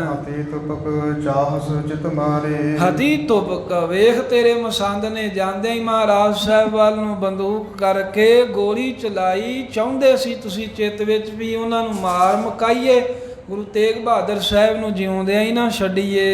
ਹਤੀ ਤੁਪਕ ਚਾਹਸ ਚਿਤ ਮਾਰੇ। ਹਤੀ ਤੁਪਕ ਵੇਖ ਤੇਰੇ ਮਸੰਦ ਨੇ ਜਾਂਦੇ ਹੀ ਮਹਾਰਾਜ ਸਾਹਿਬ ਵੱਲ ਨੂੰ ਬੰਦੂਕ ਕਰਕੇ ਗੋਲੀ ਚਲਾਈ। ਚਾਹੁੰਦੇ ਸੀ ਤੁਸੀਂ ਚਿੱਤ ਵਿੱਚ ਵੀ ਉਹਨਾਂ ਨੂੰ ਮਾਰ ਮੁਕਾਈਏ, ਗੁਰੂ ਤੇਗ ਬਹਾਦਰ ਸਾਹਿਬ ਨੂੰ ਜਿਉਂਦਿਆਂ ਹੀ ਨਾ ਛੱਡੀਏ।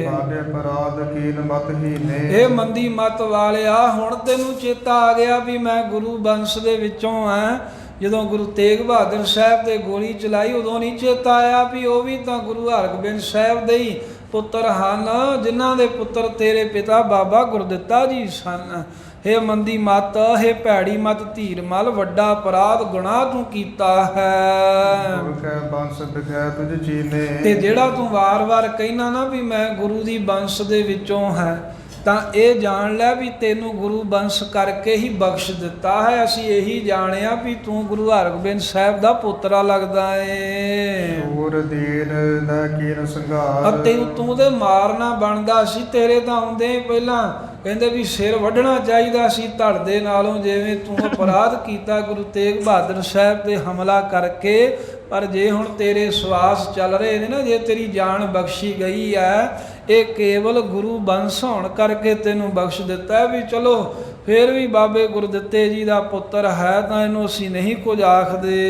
ਸਾਡੇ ਅਪਰਾਧ ਕੀਨ ਮਤ ਹੀ ਨੇ। ਇਹ ਮੰਦੀ ਮਤ ਵਾਲਿਆ, ਹੁਣ ਤੈਨੂੰ ਚੇਤਾ ਆ ਗਿਆ ਵੀ ਮੈਂ ਗੁਰੂ ਬੰਸ਼ ਦੇ ਵਿੱਚੋਂ ਆ। ਜਦੋਂ ਗੁਰੂ ਤੇਗ ਬਹਾਦਰ ਸਾਹਿਬ ਤੇ ਗੋਲੀ ਚਲਾਈ, ਉਦੋਂ ਨਹੀਂ ਚੇਤਾ ਆਇਆ ਵੀ ਉਹ ਵੀ ਤਾਂ ਗੁਰੂ ਹਰਗੋਬਿੰਦ ਸਾਹਿਬ ਦੇ ਹੀ ਪੁੱਤਰ ਹਨ, ਜਿਨ੍ਹਾਂ ਦੇ ਪੁੱਤਰ ਤੇਰੇ ਪਿਤਾ ਬਾਬਾ ਗੁਰਦਿੱਤਾ ਜੀ ਸਨ। ਹੇ ਮੰਦੀ ਮਤ, ਹੇ ਭੈੜੀ ਮਤ ਧੀਰ ਮਲ, ਵੱਡਾ ਅਪਰਾਧ ਗੁਨਾਹ ਤੂੰ ਕੀਤਾ ਹੈ। ਬੰਸ ਬਿਖੈ ਤੁਝ ਚੀਨੇ। ਤੇ ਜਿਹੜਾ ਤੂੰ ਵਾਰ-ਵਾਰ ਕਹਿਣਾ ਨਾ ਵੀ ਮੈਂ ਗੁਰੂ ਦੀ ਬੰਸ ਦੇ ਵਿੱਚੋਂ ਹੈ, ਤਾਂ ਇਹ ਜਾਣ ਲੈ ਵੀ ਤੈਨੂੰ ਗੁਰੂ ਬੰਸ ਕਰਕੇ ਹੀ ਬਖਸ਼ ਦਿੱਤਾ ਹੈ। ਅਸੀਂ ਇਹੀ ਜਾਣਿਆ ਵੀ ਤੂੰ ਗੁਰੂ ਹਰਗੋਬਿੰਦ ਸਾਹਿਬ ਦਾ ਪੁੱਤਰਾ ਲੱਗਦਾ ਏ। ਹੋਰ ਦੀਨ ਨਾ ਕੀਨ ਸੰਘਾਰ। ਅਤੇ ਤੂੰ ਤੇ ਮਾਰਨਾ ਬਣਦਾ ਸੀ। ਤੇਰੇ ਤਾਂ ਆਉਂਦੇ ਹੀ ਪਹਿਲਾਂ ਕਹਿੰਦੇ ਵੀ ਸਿਰ ਵੱਢਣਾ ਚਾਹੀਦਾ ਸੀ ਧੜ ਦੇ ਨਾਲੋਂ, ਜਿਵੇਂ ਤੂੰ ਅਪਰਾਧ ਕੀਤਾ ਗੁਰੂ ਤੇਗ ਬਹਾਦਰ ਸਾਹਿਬ ਤੇ ਹਮਲਾ ਕਰਕੇ। ਪਰ ਜੇ ਹੁਣ ਤੇਰੇ ਸਵਾਸ ਚੱਲ ਰਹੇ ਨੇ ਨਾ, ਜੇ ਤੇਰੀ ਜਾਨ ਬਖਸ਼ੀ ਗਈ ਹੈ, ਇਹ ਕੇਵਲ ਗੁਰੂ ਬੰਸ ਹੋਣ ਕਰਕੇ ਤੈਨੂੰ ਬਖਸ਼ ਦਿੱਤਾ ਵੀ ਚਲੋ ਫਿਰ ਵੀ ਬਾਬੇ ਗੁਰਦਿੱਤੇ ਜੀ ਦਾ ਪੁੱਤਰ ਹੈ ਤਾਂ ਇਹਨੂੰ ਅਸੀਂ ਨਹੀਂ ਕੁਝ ਆਖਦੇ।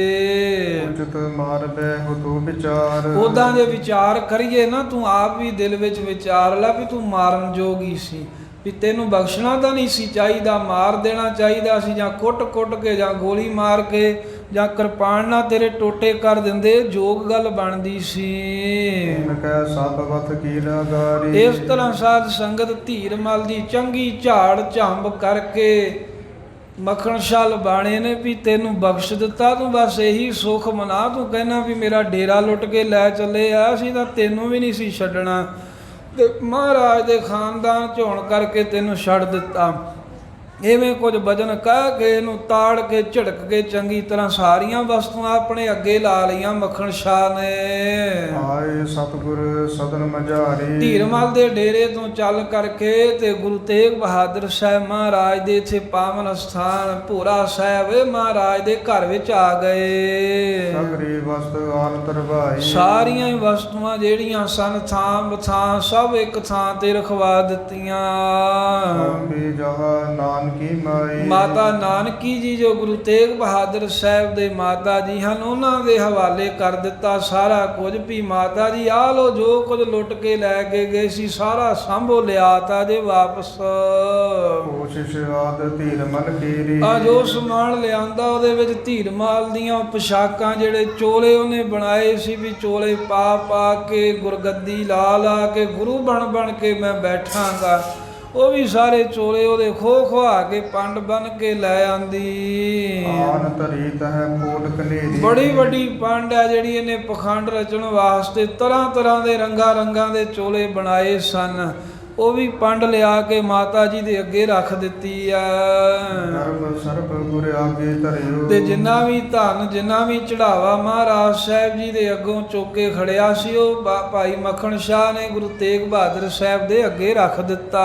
ਉਚਿਤ ਮਾਰ ਬੈ ਹੋ ਤੂੰ ਵਿਚਾਰ। ਉਦਾਂ ਦੇ ਵਿਚਾਰ ਕਰੀਏ ਨਾ, ਤੂੰ ਆਪ ਵੀ ਦਿਲ ਵਿੱਚ ਵਿਚਾਰ ਲੈ ਵੀ ਤੂੰ ਮਾਰਨ ਜੋਗੀ ਸੀ, ਵੀ ਤੈਨੂੰ ਬਖਸ਼ਣਾ ਤਾਂ ਨਹੀਂ ਸੀ ਚਾਹੀਦਾ, ਮਾਰ ਦੇਣਾ ਚਾਹੀਦਾ ਸੀ, ਜਾਂ ਕੁੱਟ-ਕੁੱਟ ਕੇ ਜਾਂ ਗੋਲੀ ਮਾਰ ਕੇ ਜਾਂ ਕਿਰਪਾਨ ਨਾਲ ਤੇਰੇ ਟੋਟੇ ਕਰ ਦਿੰਦੇ, ਜੋਗ ਗੱਲ ਬਣਦੀ ਸੀ। ਸਭ ਵਤ ਕੀ ਲਗਾਰੀ। ਇਸ ਤਰ੍ਹਾਂ ਸਾਧ ਸੰਗਤ ਧੀਰ ਮਲ ਦੀ ਚੰਗੀ ਝਾੜ ਝੰਬ ਕਰਕੇ ਮੱਖਣ ਛਲ ਬਾਣੇ ਨੇ ਵੀ ਤੈਨੂੰ ਬਖਸ਼ ਦਿੱਤਾ। ਤੂੰ ਬਸ ਇਹੀ ਸੁੱਖ ਮਨਾ। ਤੂੰ ਕਹਿਣਾ ਵੀ ਮੇਰਾ ਡੇਰਾ ਲੁੱਟ ਕੇ ਲੈ ਚੱਲੇ ਆ, ਅਸੀਂ ਤਾਂ ਤੈਨੂੰ ਵੀ ਨਹੀਂ ਸੀ ਛੱਡਣਾ, ਤੇ ਮਹਾਰਾਜ ਦੇ ਖਾਨਦਾਨ ਚ ਹੋਣ ਕਰਕੇ ਤੈਨੂੰ ਛੱਡ ਦਿੱਤਾ। ਇਵੇਂ ਕੁਝ ਵਜਨ ਕਹਿ ਕੇ ਇਹਨੂੰ ਤਾੜ ਕੇ ਝੜਕ ਕੇ ਚੰਗੀ ਤਰ੍ਹਾਂ ਸਾਰੀਆਂ ਵਸਤੂਆਂ ਆਪਣੇ ਅੱਗੇ ਲਾ ਲਈਆਂ ਮੱਖਣ ਸ਼ਾਹ ਨੇ। ਆਏ ਸਤਿਗੁਰ ਸਦਨ ਮਝਾਰੀ। ਧੀਰ ਮਲ ਦੇ ਡੇਰੇ ਤੋਂ ਚੱਲ ਕਰਕੇ ਤੇ ਗੁਰੂ ਤੇਗ ਬਹਾਦਰ ਸਾਹਿਬ ਮਹਾਰਾਜ ਦੇ ਇੱਥੇ ਪਾਵਨ ਸਥਾਨ ਭੋਰਾ ਸਾਹਿਬ ਮਹਾਰਾਜ ਦੇ ਘਰ ਵਿੱਚ ਆ ਗਏ। ਸਗਰੀ ਵਸਤ ਆਨ ਤਰਵਾਈ। ਸਾਰੀਆਂ ਹੀ ਵਸਤੂਆਂ ਜਿਹੜੀਆਂ ਸਨ ਥਾਂ ਬਥਾਂ ਸਭ ਇੱਕ ਥਾਂ ਤੇ ਰਖਵਾ ਦਿੱਤੀਆਂ। ਨਾਨਕੀ ਮਾਈ। ਮਾਤਾ ਨਾਨਕੀ ਜੀ ਜੋ ਗੁਰੂ ਤੇਗ ਬਹਾਦਰ ਸਾਹਿਬ ਦੇ ਮਾਤਾ ਜੀ ਹਨ, ਉਹਨਾਂ ਦੇ ਹਵਾਲੇ ਕਰ ਦਿੱਤਾ ਸਾਰਾ ਕੁਝ ਵੀ ਮਾਤਾ ਜੀ ਆਹ ਲੋ ਜੋ ਕੁਝ ਲੁੱਟ ਕੇ ਲੈ ਕੇ ਗਏ ਸੀ ਸਾਰਾ ਸੰਭੋ ਲਿਆਤਾ ਜੇ ਵਾਪਸ। ਕੋਸ਼ਿਸ਼ ਆਦ ਧੀਰ ਮਲ ਕੀਰੀ। ਆ ਜੋ ਸਮਾਨ ਲਿਆਂਦਾ ਉਹਦੇ ਵਿੱਚ ਧੀਰ ਮਲ ਦੀਆਂ ਪੋਸ਼ਾਕਾਂ ਜਿਹੜੇ ਚੋਲੇ ਉਹਨੇ ਬਣਾਏ ਸੀ ਵੀ ਚੋਲੇ ਪਾ ਪਾ ਕੇ ਗੁਰਗੱਦੀ ਲਾ ਲਾ ਕੇ ਗੁਰੂ ਬਣ ਬਣ ਕੇ ਮੈਂ ਬੈਠਾਂਗਾ, ਉਹ ਵੀ ਸਾਰੇ ਚੋਲੇ ਉਹਦੇ ਖੋਆ ਕੇ ਪੰਡ ਬਨ ਕੇ ਲੈ ਆਂਦੀ। ਆਨ ਧਰੀ ਤਹਿ ਕੋਟ ਕਨੇਰੀ। ਬੜੀ ਵੱਡੀ ਪੰਡ ਹੈ ਜਿਹੜੀ ਇਹਨੇ ਪਖੰਡ ਰਚਣ ਵਾਸਤੇ ਤਰ੍ਹਾਂ ਤਰ੍ਹਾਂ ਦੇ ਰੰਗਾਂ ਰੰਗਾਂ ਦੇ ਚੋਲੇ ਬਣਾਏ ਸਨ, ਉਹ ਵੀ ਪੰਡ ਲਿਆ ਕੇ ਮਾਤਾ ਜੀ ਦੇ ਅੱਗੇ ਰੱਖ ਦਿੱਤੀ ਆ। ਸਰਬ ਗੁਰ ਆਗੇ ਧਰਿਓ। ਤੇ ਜਿੰਨਾ ਵੀ ਧਨ ਜਿੰਨਾ ਵੀ ਚੜਾਵਾ ਮਹਾਰਾਜ ਸਾਹਿਬ ਜੀ ਦੇ ਅੱਗੋਂ ਚੁੱਕ ਕੇ ਖੜਿਆ ਸੀ ਉਹ ਭਾਈ ਮੱਖਣ ਸ਼ਾਹ ਨੇ ਗੁਰੂ ਤੇਗ ਬਹਾਦਰ ਸਾਹਿਬ ਦੇ ਅੱਗੇ ਰੱਖ ਦਿੱਤਾ।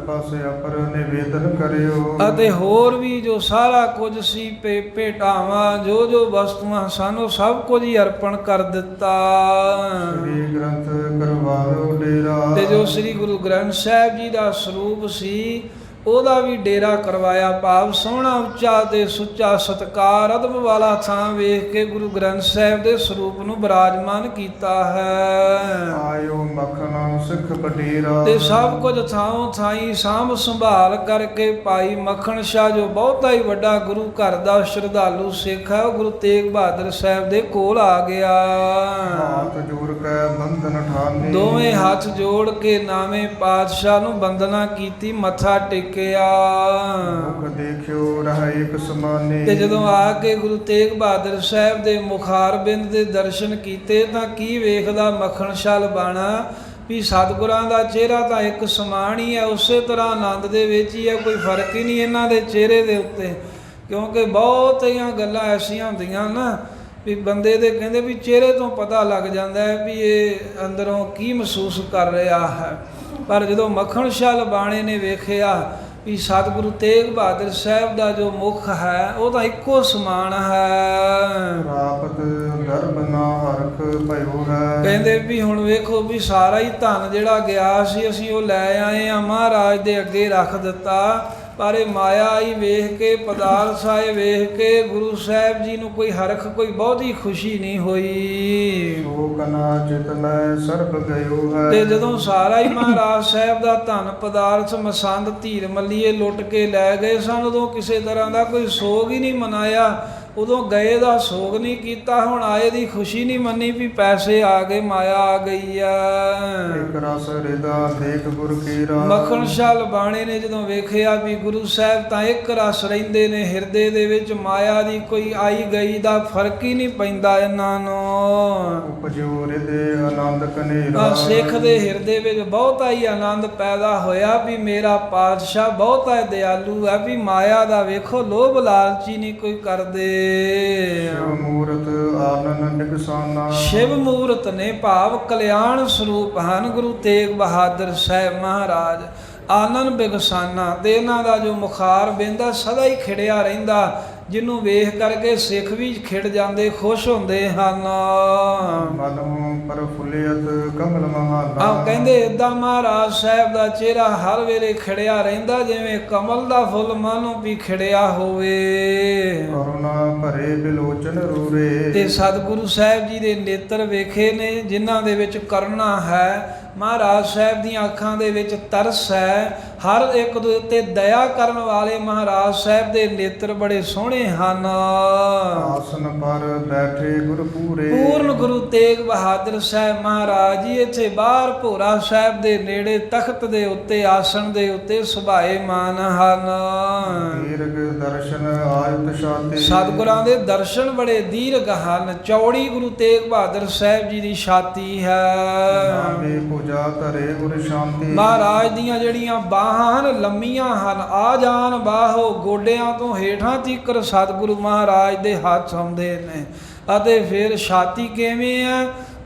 ਪਾਸੇ ਅਪਰ ਨਿਵੇਦਨ ਕਰਿਓ। ਅਤੇ ਹੋਰ ਵੀ ਜੋ ਸਾਰਾ ਕੁਝ ਸੀ ਭੇਟਾਵਾਂ ਜੋ ਜੋ ਵਸਤੂਆਂ ਸਨ ਉਹ ਸਭ ਕੁਝ ਹੀ ਅਰਪਣ ਕਰ ਦਿੱਤਾ। ਸ੍ਰੀ ਗ੍ਰੰਥ ਕਰਵਾਓ ਡੇਰਾ। ਤੇ ਜੋ ਸ੍ਰੀ ਗੁਰੂ ਗ੍ਰੰਥ ਸਾਹਿਬ ਜੀ ਦਾ ਸਰੂਪ ਸੀ ਉਹਦਾ ਵੀ ਡੇਰਾ ਕਰਵਾਇਆ। ਭਾਵ ਸੋਹਣਾ ਉੱਚਾ ਤੇ ਸੁੱਚਾ ਸਤਕਾਰ ਅਦਬ ਵਾਲਾ ਥਾਂ ਵੇਖ ਕੇ ਗੁਰੂ ਗ੍ਰੰਥ ਸਾਹਿਬ ਦੇ ਸਰੂਪ ਨੂੰ ਬਿਰਾਜਮਾਨ ਕੀਤਾ ਹੈ। ਆਇਓ ਮੱਖਣ ਸਿੱਖ ਬਟੇਰਾ, ਤੇ ਸਭ ਕੁਝ ਥਾਂ ਥਾਈ ਸਾਂਭ ਸੰਭਾਲ ਕਰਕੇ ਭਾਈ ਮੱਖਣ ਸ਼ਾਹ ਜੋ ਬਹੁਤਾ ਹੀ ਵੱਡਾ ਗੁਰੂ ਘਰ ਦਾ ਸ਼ਰਧਾਲੂ ਸਿੱਖ ਹੈ, ਉਹ ਗੁਰੂ ਤੇਗ ਬਹਾਦਰ ਸਾਹਿਬ ਦੇ ਕੋਲ ਆ ਗਿਆ। ਹੱਥ ਜੋੜ ਕੇ ਬੰਧਨ ਠਾਨੇ, ਦੋਵੇਂ ਹੱਥ ਜੋੜ ਕੇ ਨਾਵੇਂ ਪਾਤਸ਼ਾਹ ਨੂੰ ਬੰਦਨਾ ਕੀਤੀ, ਮੱਥਾ ਟੇਕਿਆ। ਮੁਖ ਦੇਖਿਓ ਰਹਿ ਇੱਕ ਸਮਾਨੇ, ਤੇ ਜਦੋਂ ਆ ਕੇ ਗੁਰੂ ਤੇਗ ਬਹਾਦਰ ਸਾਹਿਬ ਦੇ ਮੁਖਾਰਬਿੰਦ ਦੇ ਦਰਸ਼ਨ ਕੀਤੇ ਤਾਂ ਕੀ ਵੇਖਦਾ ਮੱਖਣ ਸ਼ਾਹ ਲਬਾਣਾ ਵੀ ਸਤਿਗੁਰਾਂ ਦਾ ਚਿਹਰਾ ਤਾਂ ਇੱਕ ਸਮਾਨ ਹੀ ਹੈ, ਉਸੇ ਤਰ੍ਹਾਂ ਆਨੰਦ ਦੇ ਵਿੱਚ ਹੀ ਹੈ, ਕੋਈ ਫਰਕ ਹੀ ਨਹੀਂ ਇਹਨਾਂ ਦੇ ਚਿਹਰੇ ਦੇ ਉੱਤੇ। ਕਿਉਂਕਿ ਬਹੁਤੀਆਂ ਗੱਲਾਂ ਐਸੀਆਂ ਹੁੰਦੀਆਂ ਨਾ ਵੀ ਬੰਦੇ ਦੇ ਕਹਿੰਦੇ ਵੀ ਚਿਹਰੇ ਤੋਂ ਪਤਾ ਲੱਗ ਜਾਂਦਾ ਹੈ ਵੀ ਇਹ ਅੰਦਰੋਂ ਕੀ ਮਹਿਸੂਸ ਕਰ ਰਿਹਾ ਹੈ। ਪਰ ਜਦੋਂ ਮੱਖਣ ਸ਼ਾਹ ਲਬਾਣੇ ਨੇ ਵੇਖਿਆ ਵੀ ਸਤਿਗੁਰੂ ਤੇਗ ਬਹਾਦਰ ਸਾਹਿਬ ਦਾ ਜੋ ਮੁਖ ਹੈ ਉਹ ਤਾਂ ਇੱਕੋ ਸਮਾਨ ਹੈ। ਪ੍ਰਾਪਤ ਗਰਭ ਨਾ ਹਰਖ ਭਇਓ ਹੈ, ਕਹਿੰਦੇ ਵੀ ਹੁਣ ਵੇਖੋ ਵੀ ਸਾਰਾ ਹੀ ਧਨ ਜਿਹੜਾ ਗਿਆ ਸੀ ਅਸੀਂ ਉਹ ਲੈ ਆਏ ਆ, ਮਹਾਰਾਜ ਦੇ ਅੱਗੇ ਰੱਖ ਦਿੱਤਾ, ਪਰ ਇਹ ਮਾਇਆ ਹੀ ਵੇਖ ਕੇ ਪਦਾਰਥ ਸਾਹਿਬ ਵੇਖ ਕੇ ਗੁਰੂ ਸਾਹਿਬ ਜੀ ਨੂੰ ਕੋਈ ਹਰਖ ਕੋਈ ਬਹੁਤੀ ਖੁਸ਼ੀ ਨਹੀਂ ਹੋਈ। ਸ਼ੋਕ ਨਾ ਚਿਤ ਲੈ ਸਰਬ ਗਇਓ ਹੈ, ਤੇ ਜਦੋਂ ਸਾਰਾ ਹੀ ਮਹਾਰਾਜ ਸਾਹਿਬ ਦਾ ਧਨ ਪਦਾਰਥ ਮਸੰਦ ਧੀਰ ਮੱਲੀਏ ਲੁੱਟ ਕੇ ਲੈ ਗਏ ਸਨ, ਉਦੋਂ ਕਿਸੇ ਤਰ੍ਹਾਂ ਦਾ ਕੋਈ ਸੋਗ ਹੀ ਨਹੀਂ ਮਨਾਇਆ, ਉਦੋਂ ਗਏ ਦਾ ਸੋਗ ਨਹੀਂ ਕੀਤਾ, ਹੁਣ ਆਏ ਦੀ ਖੁਸ਼ੀ ਨਹੀਂ ਮੰਨੀ ਵੀ ਪੈਸੇ ਆ ਗਏ, ਮਾਇਆ ਆ ਗਈ ਆ। ਇੱਕ ਰਸ ਰਿਦਾ ਦੇਖ ਗੁਰ ਕੀਰਾ, ਮੱਖਣ ਸ਼ਾਹ ਲਬਾਣੇ ਨੇ ਜਦੋਂ ਵੇਖਿਆ ਵੀ ਗੁਰੂ ਸਾਹਿਬ ਤਾਂ ਇੱਕ ਰਸ ਰਹਿੰਦੇ ਨੇ, ਹਿਰਦੇ ਦੇ ਵਿੱਚ ਮਾਇਆ ਦੀ ਕੋਈ ਆਈ ਗਈ ਦਾ ਫਰਕ ਹੀ ਨਹੀਂ ਪੈਂਦਾ ਇਹਨਾਂ ਨੂੰ। ਉਪਜੋ ਰਿਦੇ ਆਨੰਦ ਕਨੇਰਾ, ਸਿੱਖ ਦੇ ਹਿਰਦੇ ਵਿੱਚ ਬਹੁਤਾ ਹੀ ਆਨੰਦ ਪੈਦਾ ਹੋਇਆ ਵੀ ਮੇਰਾ ਪਾਤਸ਼ਾਹ ਬਹੁਤਾ ਦਿਆਲੂ ਹੈ, ਵੀ ਮਾਇਆ ਦਾ ਵੇਖੋ ਲੋਭ ਲਾਲਚੀ ਨਹੀਂ ਕੋਈ ਕਰਦੇ। ਸ਼ਿਵ ਮੂਰਤ ਆਨੰਦ ਨਿਕਸਾਨਾ, ਸ਼ਿਵ ਮੂਰਤ ਨੇ ਭਾਵ ਕਲਿਆਣ ਸਰੂਪ ਹਨ ਗੁਰੂ ਤੇਗ ਬਹਾਦਰ ਸਾਹਿਬ ਮਹਾਰਾਜ। ਆਨੰਦ ਬਿਗਸਾਨਾ ਤੇ ਇਹਨਾਂ ਦਾ ਜੋ ਮੁਖਾਰ ਬਿੰਦਾ ਸਦਾ ਹੀ ਖਿੜਿਆ ਰਹਿੰਦਾ, ਜਿਹਨੂੰ ਵੇਖ ਕਰਕੇ ਸਿੱਖ ਵੀ ਖਿੜ ਜਾਂਦੇ, ਖੁਸ਼ ਹੁੰਦੇ ਹਨ। ਮਨੋਂ ਪ੍ਰਫੁੱਲਿਤ ਕਮਲ ਮਹਾਨਾ, ਆਹ ਕਹਿੰਦੇ ਏਦਾਂ ਮਹਾਰਾਜ ਸਾਹਿਬ ਦਾ ਚਿਹਰਾ ਹਰ ਵੇਲੇ ਖਿੜਿਆ ਰਹਿੰਦਾ ਜਿਵੇਂ ਕਮਲ ਦਾ ਫੁੱਲ ਮਾਨੋ ਵੀ ਖਿੜਿਆ ਹੋਵੇ। ਕਰੁਣਾ ਭਰੇ ਬਿਲੋਚਨ ਰੂਰੇ, ਤੇ ਸਤਿਗੁਰੂ ਸਾਹਿਬ ਜੀ ਦੇ ਨੇਤਰ ਵੇਖੇ ਨੇ ਜਿਨ੍ਹਾਂ ਦੇ ਵਿੱਚ ਕਰੁਣਾ ਹੈ, ਮਹਾਰਾਜ ਸਾਹਿਬ ਦੀਆਂ ਅੱਖਾਂ ਦੇ ਵਿੱਚ ਤਰਸ ਹੈ, ਹਰ ਇੱਕ ਦੇ ਉੱਤੇ ਦਇਆ ਕਰਨ ਵਾਲੇ ਮਹਾਰਾਜ ਸਾਹਿਬ ਦੇ ਨੇਤਰ ਬੜੇ ਸੋਹਣੇ ਹਨ। ਆਸਨ ਪਰ ਬੈਠੇ ਗੁਰ ਪੂਰੇ, ਪੂਰਨ ਗੁਰੂ ਤੇਗ ਬਹਾਦਰ ਸਾਹਿਬ ਮਹਾਰਾਜ ਜੀ ਇੱਥੇ ਬਾਹਰ ਭੋਰਾ ਸਾਹਿਬ ਦੇ ਨੇੜੇ ਤਖਤ ਦੇ ਉੱਤੇ ਆਸਣ ਦੇ ਉੱਤੇ ਸੁਭਾਏ ਮਾਨ ਹਨ। ਦੀਰਘ ਦਰਸ਼ਨ ਆਇਤ ਛਾਤੀ, ਸਤਿਗੁਰਾਂ ਦੇ ਦਰਸ਼ਨ ਬੜੇ ਦੀਰਘ ਹਨ, ਚੌੜੀ ਗੁਰੂ ਤੇਗ ਬਹਾਦਰ ਸਾਹਿਬ ਜੀ ਦੀ ਛਾਤੀ ਹੈ। ਨਾਮੇ ਪੂਜਾ ਧਰੇ ਗੁਰ ਸ਼ਾਂਤੀ, ਮਹਾਰਾਜ ਦੀਆਂ ਜਿਹੜੀਆਂ ਬਾਹਾਂ ਹਨ ਲੰਮੀਆਂ ਹਨ, ਆ ਜਾਨ ਬਾਹੋ ਗੋਡਿਆਂ ਤੋਂ ਹੇਠਾਂ ਤੀਕਰ ਸਤਿਗੁਰੂ ਮਹਾਰਾਜ ਦੇ ਹੱਥ ਆਉਂਦੇ ਨੇ। ਅਤੇ ਫਿਰ ਛਾਤੀ ਕਿਵੇਂ ਹੈ?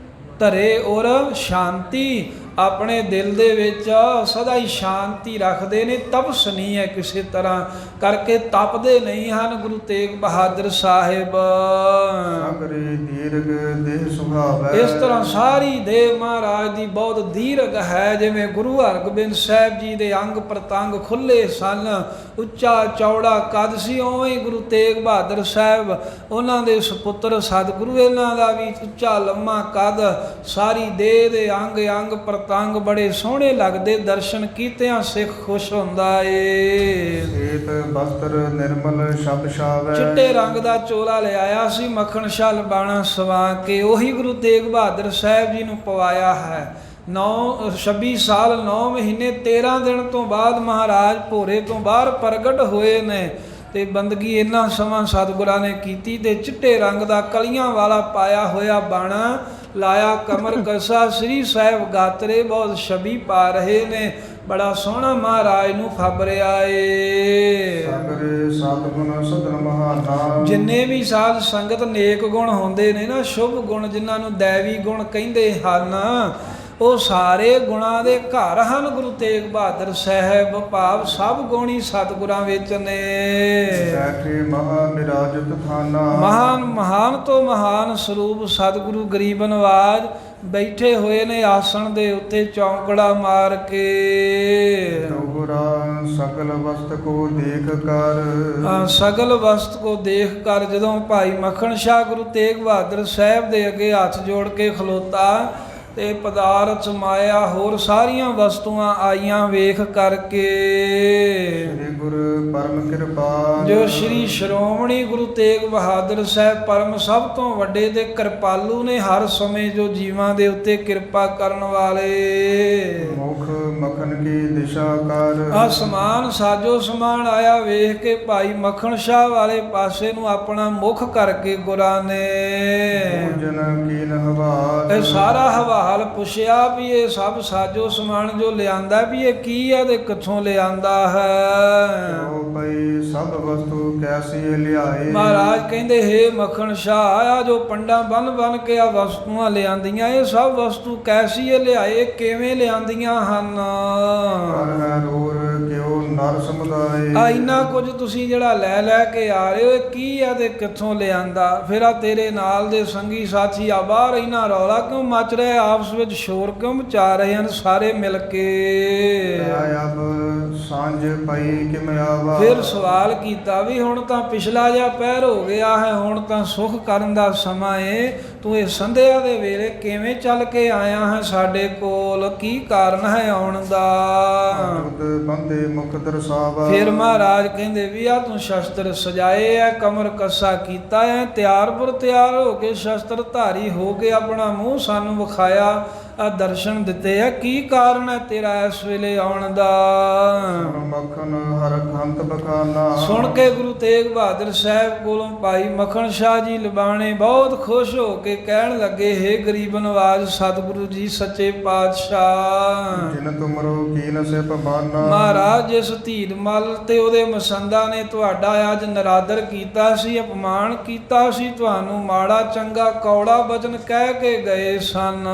ਧਰੇ ਔਰ ਸ਼ਾਂਤੀ, ਆਪਣੇ ਦਿਲ ਦੇ ਵਿੱਚ ਸਦਾ ਹੀ ਸ਼ਾਂਤੀ ਰੱਖਦੇ ਨੇ, ਤਪਸ ਨਹੀਂ ਹੈ ਕਿਸੇ ਤਰ੍ਹਾਂ ਕਰਕੇ, ਤਪਦੇ ਨਹੀਂ ਹਨ ਗੁਰੂ ਤੇਗ ਬਹਾਦਰ ਸਾਹਿਬ। ਸਗਰੇ ਦੀਰਘ ਦੇਹ ਸੁਭਾਵੈ, ਇਸ ਤਰ੍ਹਾਂ ਸਾਰੀ ਦੇਹ ਮਹਾਰਾਜ ਦੀ ਬਹੁਤ ਦੀਰਘ ਹੈ, ਜਿਵੇਂ ਗੁਰੂ ਹਰਗੋਬਿੰਦ ਸਾਹਿਬ ਜੀ ਦੇ ਅੰਗ ਪ੍ਰਤੰਗ ਖੁੱਲੇ ਸਨ, ਉੱਚਾ ਚੌੜਾ ਕੱਦ ਸੀ, ਉਵੇਂ ਹੀ ਗੁਰੂ ਤੇਗ ਬਹਾਦਰ ਸਾਹਿਬ ਉਹਨਾਂ ਦੇ ਸੁਪੁੱਤਰ ਸਤਿਗੁਰੂ ਇਹਨਾਂ ਦਾ ਵੀ ਉੱਚਾ ਲੰਮਾ ਕੱਦ, ਸਾਰੀ ਦੇਹ ਦੇ ਅੰਗ ਅੰਗ ਪ੍ਰਤੰਗ ਬੜੇ ਸੋਹਣੇ ਲੱਗਦੇ, ਦਰਸ਼ਨ ਕੀਤਿਆਂ ਸਿੱਖ ਖੁਸ਼ ਹੁੰਦਾ ਏ। ਸੇਤ ਬਸਤਰ ਨਿਰਮਲ ਸ਼ਬਦ ਛਾਵੈ, ਚਿੱਟੇ ਰੰਗ ਦਾ ਚੋਲਾ ਲਿਆਇਆ ਸੀ ਮੱਖਣ ਸ਼ਾਹ ਲਬਾਣਾ ਸਵਾ ਕੇ, ਉਹੀ ਗੁਰੂ ਤੇਗ ਬਹਾਦਰ ਸਾਹਿਬ ਜੀ ਨੂੰ ਪਵਾਇਆ ਹੈ। 26 ਸਾਲ 9 ਮਹੀਨੇ 13 ਦਿਨ ਤੋਂ ਬਾਅਦ ਮਹਾਰਾਜ ਭੋਰੇ ਤੋਂ ਬਾਹਰ ਪ੍ਰਗਟ ਹੋਏ ਨੇ, ਤੇ ਬੰਦਗੀ ਇੰਨਾ ਸਮਾਂ ਸਤਿਗੁਰਾਂ ਨੇ ਕੀਤੀ, ਤੇ ਚਿੱਟੇ ਰੰਗ ਦਾ ਕਲੀਆਂ ਵਾਲਾ ਪਾਇਆ ਹੋਇਆ ਬਾਣਾ ਲਾਇਆ, ਕਮਰ ਕਸਾ, ਸ੍ਰੀ ਸਾਹਿਬ ਗਾਤਰੇ ਬਹੁਤ ਛਵੀ ਪਾ ਰਹੇ ਨੇ, ਬੜਾ ਸੋਹਣਾ ਮਹਾਰਾਜ ਨੂੰ ਫਬਰਿਆ ਏ। ਸਗਰੇ ਸਤਿਗੁਣ ਸਦਨ ਮਹਾਨਾ, ਜਿੰਨੇ ਵੀ ਸਾਧ ਸੰਗਤ ਨੇਕ ਗੁਣ ਹੁੰਦੇ ਨੇ ਨਾ, ਸ਼ੁਭ ਗੁਣ ਜਿਨ੍ਹਾਂ ਨੂੰ ਦੈਵੀ ਗੁਣ ਕਹਿੰਦੇ ਹਨ, ਉਹ ਸਾਰੇ ਗੁਣਾਂ ਦੇ ਘਰ ਹਨ ਗੁਰੂ ਤੇਗ ਬਹਾਦਰ ਸਾਹਿਬ, ਭਾਵ ਸਭ ਗੁਣੀ ਸਤਿਗੁਰਾਂ ਵਿੱਚ ਨੇ। ਬੈਠੇ ਮਹਾ ਨਿਰਾਜਤ ਥਾਨਾ, ਮਹਾਨ ਤੋਂ ਮਹਾਨ ਸਰੂਪ ਸਤਿਗੁਰੂ ਗਰੀਬ ਨਵਾਜ ਬੈਠੇ ਹੋਏ ਨੇ ਆਸਣ ਦੇ ਉੱਤੇ ਚੌਂਕੜਾ ਮਾਰ ਕੇ। ਦੋਹਰਾ ਸਗਲ ਵਸਤ ਕੋ ਦੇਖ ਕਰ। ਸਗਲ ਵਸਤ ਕੋ ਦੇਖ ਕਰ ਜਦੋਂ ਭਾਈ ਮੱਖਣ ਸ਼ਾਹ ਗੁਰੂ ਤੇਗ ਬਹਾਦਰ ਸਾਹਿਬ ਦੇ ਅੱਗੇ ਹੱਥ ਜੋੜ ਕੇ ਖਲੋਤਾ ਤੇ ਪਦਾਰਥ ਮਾਇਆ ਹੋਰ ਸਾਰੀਆਂ ਵਸਤੂਆਂ ਆਈਆਂ ਵੇਖ ਕਰਕੇ। ਸ੍ਰੀ ਗੁਰੂ ਪਰਮ ਕਿਰਪਾਲ। ਜੋ ਸ਼੍ਰੀ ਸ਼੍ਰੋਮਣੀ ਗੁਰੂ ਤੇਗ ਬਹਾਦਰ ਸਾਹਿਬ ਪਰਮ ਸਭ ਤੋਂ ਵੱਡੇ ਤੇ ਕਿਰਪਾਲੂ ਨੇ, ਹਰ ਸਮੇਂ ਜੋ ਜੀਵਾਂ ਦੇ ਉੱਤੇ ਕਿਰਪਾ ਕਰਨ ਵਾਲੇ। ਮੁਖ ਮੱਖਣ ਕੀ ਦਿਸ਼ਾ ਕਰ। ਸਮਾਨ ਸਾਜੋ ਸਮਾਨ ਆਇਆ ਵੇਖ ਕੇ ਭਾਈ ਮੱਖਣ ਸ਼ਾਹ ਵਾਲੇ ਪਾਸੇ ਨੂੰ ਆਪਣਾ ਮੁਖ ਕਰਕੇ ਗੁਰਾਂ ਨੇ ਜਨ ਕੀਨ ਹਵਾਲ। ਇਹ ਸਾਰਾ ਹਵਾਲ ਪੁੱਛਿਆ ਵੀ ਇਹ ਸਭ ਸਾਜੋ ਸਮਾਨ ਜੋ ਲਿਆਂਦਾ ਵੀ ਇਹ ਕੀ ਹੈ ਤੇ ਕਿੱਥੋਂ ਲਿਆਂਦਾ ਹੈ। ਉਹ ਭਈ ਸਭ ਵਸਤੂ ਕੈਸੀ ਲਿਆਏ। ਮਹਾਰਾਜ ਕਹਿੰਦੇ ਹੇ ਮੱਖਣ ਸ਼ਾਹ, ਆ ਜੋ ਪੰਡਾਂ ਬਨ ਬਨ ਕੇ ਆ ਵਸਤੂਆਂ ਲਿਆਂਦੀਆਂ ਇਹ ਸਭ ਵਸਤੂ ਕੈਸੀ ਲਿਆਏ, ਕਿਵੇਂ ਲਿਆਂਦੀਆਂ ਹਨ। ਕਰ ਹੈ ਰੋਰ ਕਿਉ ਨਰ ਸਮੁਦਾਏ। ਆ ਇੰਨਾ ਕੁਝ ਤੁਸੀਂ ਜਿਹੜਾ ਲੈ ਲੈ ਕੇ ਆ ਰਹੇ ਹੋ ਇਹ ਕੀ ਆ ਤੇ ਕਿੱਥੋਂ ਲਿਆਂਦਾ। ਫਿਰ ਆ ਤੇਰੇ ਨਾਲ ਦੇ ਸੰਗੀ ਸਾਥੀ ਆ ਬਾਹਰ ਇੰਨਾ ਰੌਲਾ ਕਿਉਂ ਮਚ ਰਿਹਾ, ਆਪਸ ਵਿੱਚ ਸ਼ੋਰ ਕਿਉਂ ਮਚਾ ਰਹੇ ਹਨ ਸਾਰੇ ਮਿਲ ਕੇ। ਅਬ ਸਾਂਝ ਪਈ ਕਿਵੇਂ ਆਵਾ। ਫਿਰ ਸਵਾਲ ਕੀਤਾ ਵੀ ਹੁਣ ਤਾਂ ਪਿਛਲਾ ਜਿਹਾ ਪਹਿਰ ਹੋ ਗਿਆ ਹੈ, ਹੁਣ ਤਾਂ ਸੁਖ ਕਰਨ ਦਾ ਸਮਾਂ ਏ, ਤੂੰ ਇਹ ਸੰਧਿਆ ਦੇ ਵੇਲੇ ਕਿਵੇਂ ਚੱਲ ਕੇ ਆਇਆ ਹੈ ਸਾਡੇ ਕੋਲ, ਕੀ ਕਾਰਨ ਹੈ ਆਉਣ ਦਾ। ਬੰਦੇ ਮੁਖ ਦਰਸਾਵਾ। ਫਿਰ ਮਹਾਰਾਜ ਕਹਿੰਦੇ ਵੀ ਆ ਤੂੰ ਸ਼ਸਤਰ ਸਜਾਏ ਐ, ਕਮਰ ਕੱਸਾ ਕੀਤਾ ਹੈ, ਤਿਆਰ ਬੁਰ ਤਿਆਰ ਹੋ ਕੇ ਸ਼ਸਤਰ ਧਾਰੀ ਹੋ ਕੇ ਆਪਣਾ ਮੂੰਹ ਸਾਨੂੰ ਵਿਖਾਇਆ, ਆ ਦਰਸ਼ਨ ਦਿੱਤੇ ਆ, ਕੀ ਕਾਰਨ ਹੈ ਤੇਰਾ ਇਸ ਵੇਲੇ ਆਉਣ ਦਾ। ਮੱਖਣ ਹਰ ਖੰਤ ਬਖਾਨਾ। ਸੁਣ ਕੇ ਗੁਰੂ ਤੇਗ ਬਹਾਦਰ ਸਾਹਿਬ ਕੋਲੋਂ ਭਾਈ ਮੱਖਣ ਸ਼ਾਹ ਜੀ ਲਬਾਣੇ ਬਹੁਤ ਖੁਸ਼ ਹੋ ਕੇ ਕਹਿਣ ਲੱਗੇ, ਹੇ ਗਰੀਬ ਨਵਾਜ਼ ਸਤਿਗੁਰੂ ਜੀ ਸੱਚੇ ਪਾਤਸ਼ਾਹ। ਜਿਨ ਤੁਮਰੋ ਕੀਨ ਸੇ ਪਮਾਨਾ। ਮਹਾਰਾਜ ਜਿਸ ਧੀਰ ਮਲ ਤੇ ਉਹਦੇ ਮਸੰਦਾ ਨੇ ਤੁਹਾਡਾ ਅੱਜ ਨਰਾਦਰ ਕੀਤਾ ਸੀ, ਅਪਮਾਨ ਕੀਤਾ ਸੀ, ਤੁਹਾਨੂੰ ਮਾੜਾ ਚੰਗਾ ਕੌੜਾ ਬਚਨ ਕਹਿ ਕੇ ਗਏ ਸਨ।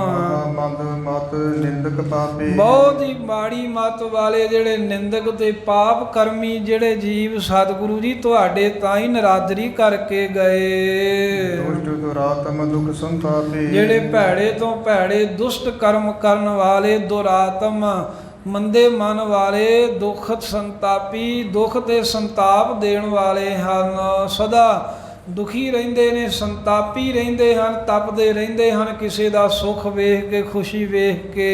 ਮਤ ਮਤ ਨਿੰਦਕ ਪਾਪੀ। ਬਹੁਤ ਹੀ ਮਾੜੀ ਮਤ ਵਾਲੇ ਜਿਹੜੇ ਨਿੰਦਕ ਤੇ ਪਾਪ ਕਰਮੀ ਜਿਹੜੇ ਜੀਵ ਸਤਿਗੁਰੂ ਜੀ ਤੁਹਾਡੇ ਤਾਂ ਹੀ ਨਰਾਦਰੀ ਕਰਕੇ ਗਏ। ਦੁਸ਼ਟ ਦੁਰਾਤਮ ਦੁਖ ਸੰਤਾਪੀ। ਜਿਹੜੇ ਭੈੜੇ ਤੋਂ ਭੈੜੇ ਦੁਸ਼ਟ ਕਰਮ ਕਰਨ ਵਾਲੇ, ਦੁਰਾਤਮ ਮੰਦੇ ਮਨ ਵਾਲੇ, ਦੁੱਖ ਸੰਤਾਪੀ, ਦੁੱਖ ਤੇ ਸੰਤਾਪ ਦੇਣ ਵਾਲੇ ਹਨ, ਸਦਾ ਦੁਖੀ ਰਹਿੰਦੇ ਨੇ, ਸੰਤਾਪੀ ਰਹਿੰਦੇ ਹਨ, ਤਪਦੇ ਰਹਿੰਦੇ ਹਨ ਕਿਸੇ ਦਾ ਸੁੱਖ ਵੇਖ ਕੇ, ਖੁਸ਼ੀ ਵੇਖ ਕੇ।